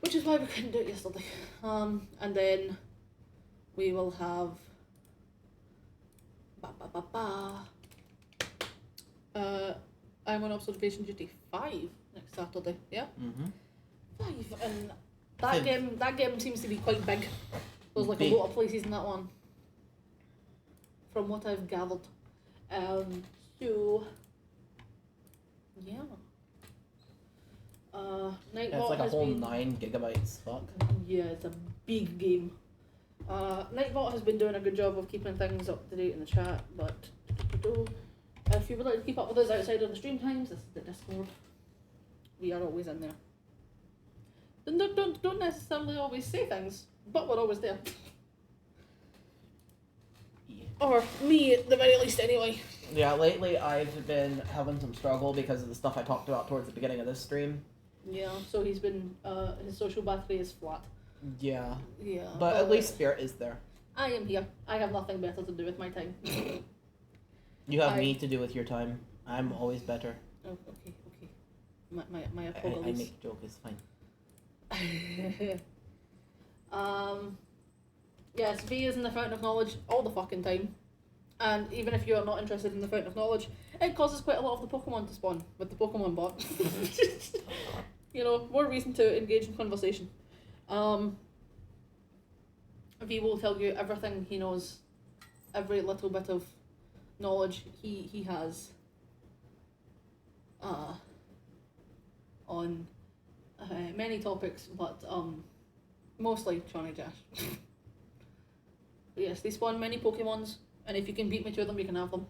Which is why we couldn't do it yesterday. And then we will have I'm on observation duty 5 next Saturday. Yeah. 5, and that game seems to be quite big. There's like a lot of places in that one. From what I've gathered. So yeah. Yeah, Nightbot it's like a has whole been 9 gigabytes. Fuck. Yeah, it's a big game. Nightbot has been doing a good job of keeping things up to date in the chat, but if you would like to keep up with us outside of the stream times, this is the Discord. We are always in there. Don't necessarily always say things, but we're always there. Yeah. Or me, at the very least, anyway. Yeah, lately I've been having some struggle because of the stuff I talked about towards the beginning of this stream. Yeah, so he's been, his social battery is flat. Yeah. Yeah. But at least Spirit is there. I am here. I have nothing better to do with my time. You have me to do with your time. I'm always better. Oh, okay. My I apologies. make joke, it's fine. Yes, V is in the Fountain of Knowledge all the fucking time. And even if you're not interested in the Fountain of Knowledge, it causes quite a lot of the Pokemon to spawn with the Pokemon bot. You know, more reason to engage in conversation. V will tell you everything he knows, every little bit of knowledge he has on many topics, but mostly Johnny Dash. But yes, they spawn many Pokemons, and if you can beat me to them, you can have them.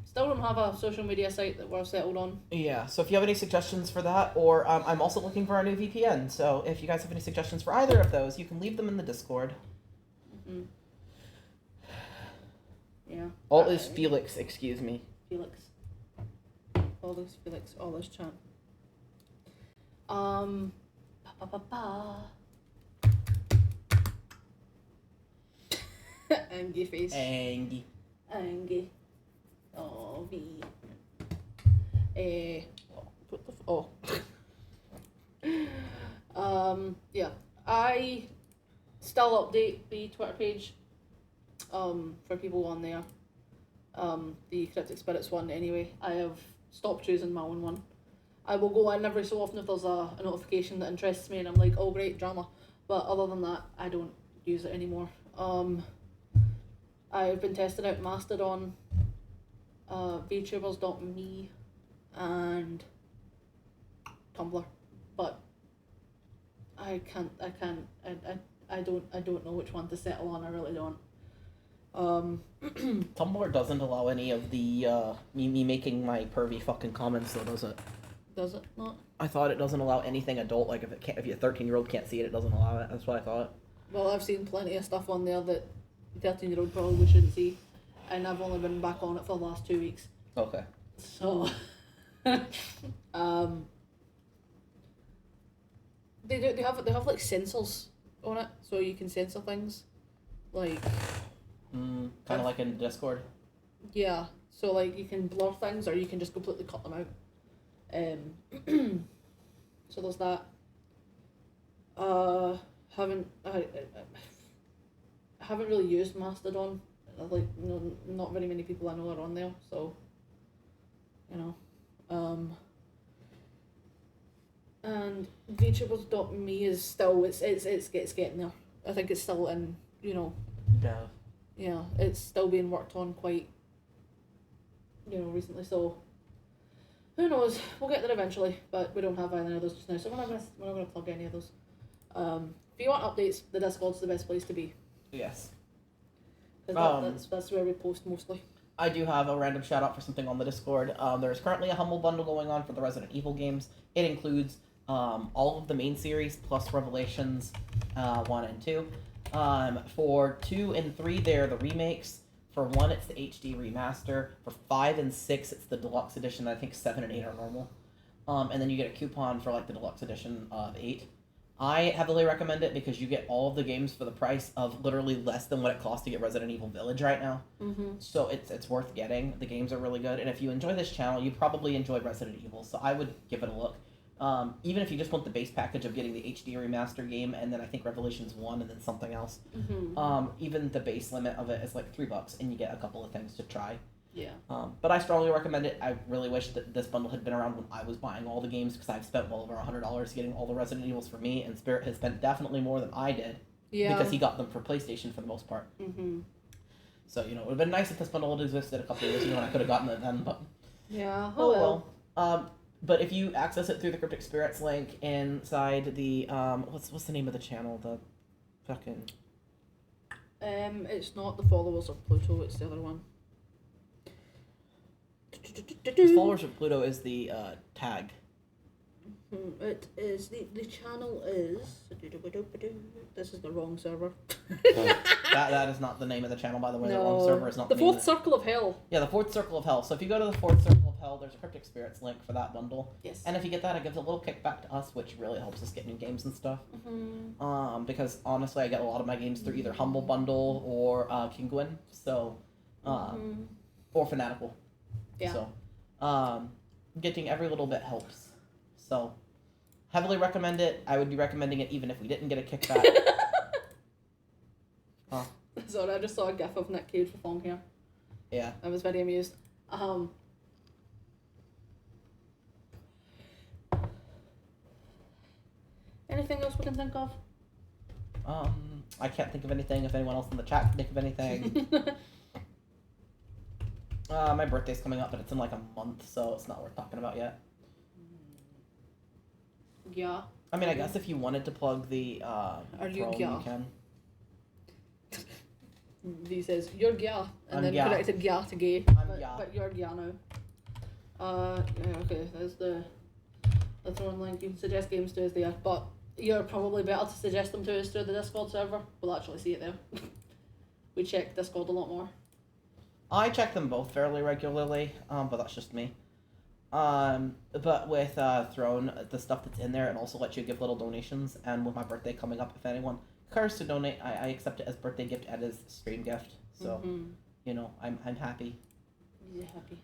Still don't have a social media site that we're settled on. Yeah, so if you have any suggestions for that, or I'm also looking for a new VPN, so if you guys have any suggestions for either of those, you can leave them in the Discord. Mm-hmm. Yeah. All is Felix, excuse me. Felix. All this Felix, all this chat. Angie face. Angie. Angie. Oh, V. What the yeah. I still update the Twitter page for people on there. The Cryptic Spirits one anyway. I have stopped choosing my own one. I will go in every so often if there's a notification that interests me and I'm like, oh great, drama. But other than that, I don't use it anymore. I've been testing out Mastodon, VTubers.me, and Tumblr, but I don't know which one to settle on. I really don't. Tumblr doesn't allow any of the me making my pervy fucking comments, though, does it? Does it not? I thought it doesn't allow anything adult. Like if your 13-year-old can't see it, it doesn't allow it. That's what I thought. Well, I've seen plenty of stuff on there that 13-year-old probably shouldn't see, and I've only been back on it for the last 2 weeks. Okay. So, they have like sensors on it, so you can censor things, like. Kind of like in Discord. Yeah, so like you can blur things or you can just completely cut them out. So there's that. I haven't really used Mastodon. Like not very many people I know are on there, so you know. And VTubers.me is still it's getting there. I think it's still in, you know. Yeah. Yeah, it's still being worked on quite, you know, recently, so who knows, we'll get there eventually, but we don't have either of those just now, so we're not gonna plug any of those. If you want updates, the Discord's the best place to be. Yes. Because that's where we post mostly. I do have a random shout out for something on the Discord. There's currently a Humble Bundle going on for the Resident Evil games. It includes all of the main series plus Revelations 1 and 2. For 2 and 3, they're the remakes. For 1, it's the HD remaster. For 5 and 6, it's the deluxe edition. I think 7 and 8 are normal. And then you get a coupon for like the deluxe edition of 8. I heavily recommend it because you get all of the games for the price of literally less than what it costs to get Resident Evil Village right now. Mm-hmm. So it's worth getting. The games are really good. And if you enjoy this channel, you probably enjoy Resident Evil. So I would give it a look. Even if you just want the base package of getting the HD remaster game and then I think Revelations 1 and then something else. Mm-hmm. Even the base limit of it is like $3 and you get a couple of things to try. Yeah. But I strongly recommend it. I really wish that this bundle had been around when I was buying all the games because I've spent well over $100 getting all the Resident Evils for me, and Spirit has spent definitely more than I did. Yeah. Because he got them for PlayStation for the most part. Mm-hmm. So, you know, it would have been nice if this bundle had existed a couple of years ago and I could have gotten it then, but... Yeah, Oh well. But if you access it through the Cryptic Spirits link inside the, what's the name of the channel? The fucking... It's not the Followers of Pluto, it's the other one. The Followers of Pluto is the tag. It is, the channel is... This is the wrong server. That is not the name of the channel, by the way. No. The wrong server is not the the name Fourth Circle of Hell. Yeah, the Fourth Circle of Hell. So if you go to the Fourth Circle of Hell well, there's a Cryptic Spirits link for that bundle. Yes. And if you get that, it gives a little kickback to us, which really helps us get new games and stuff. Mm-hmm. Because honestly, I get a lot of my games through either Humble Bundle or Kinguin, so, or Fanatical. Yeah. So, getting every little bit helps. So, heavily recommend it. I would be recommending it even if we didn't get a kickback. Huh. Sorry, I just saw a gif of Nick Cage with long hair. Yeah. I was very amused. Anything else we can think of? I can't think of anything. If anyone else in the chat can think of anything. My birthday's coming up, but it's in like a month, so it's not worth talking about yet. Yeah. I mean, I guess if you wanted to plug the you throne, gya? you can. He says, you're gya, and I'm then gya. corrected gya to gay. I'm gya. But you're gya now. Yeah, okay, there's the throne link. You can suggest games to us there, but you're probably better to suggest them to us through the Discord server. We'll actually see it there. We check Discord a lot more. I check them both fairly regularly, but that's just me. But with Throne, the stuff that's in there, it also lets you give little donations, and with my birthday coming up, if anyone cares to donate, I accept it as birthday gift and as stream gift, so, you know, I'm happy. You're happy.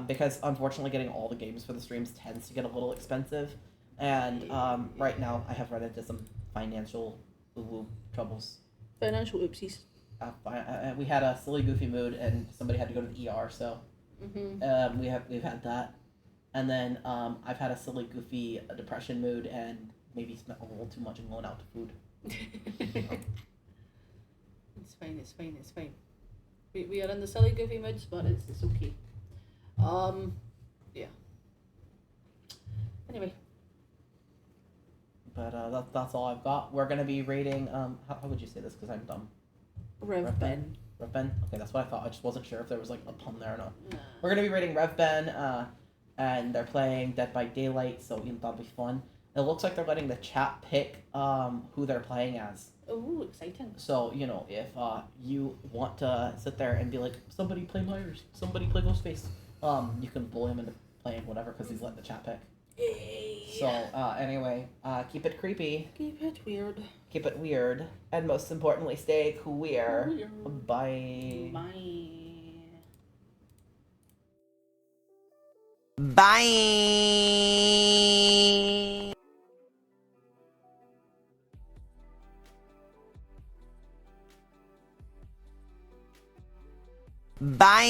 Because unfortunately getting all the games for the streams tends to get a little expensive, and right now I have run into some financial troubles. Financial oopsies. We had a silly goofy mood and somebody had to go to the ER, so we've had that, and then I've had a silly goofy depression mood and maybe spent a little too much and going out to food. It's fine. We are in the silly goofy moods, but it's okay. Yeah. Anyway. But that's all I've got. We're gonna be rating how would you say this, because I'm dumb. Rev Ben. Rev Ben? Okay, that's what I thought. I just wasn't sure if there was like a pun there or not. Nah. We're gonna be rating Rev Ben, and they're playing Dead by Daylight, so that'll be fun. It looks like they're letting the chat pick who they're playing as. Oh, exciting. So, you know, if you want to sit there and be like, somebody play Myers, somebody play Ghostface, you can bully him into playing whatever because he's letting the chat pick. Yay. So, anyway, keep it creepy. Keep it weird. Keep it weird. And most importantly, stay queer. Bye. Bye. Bye.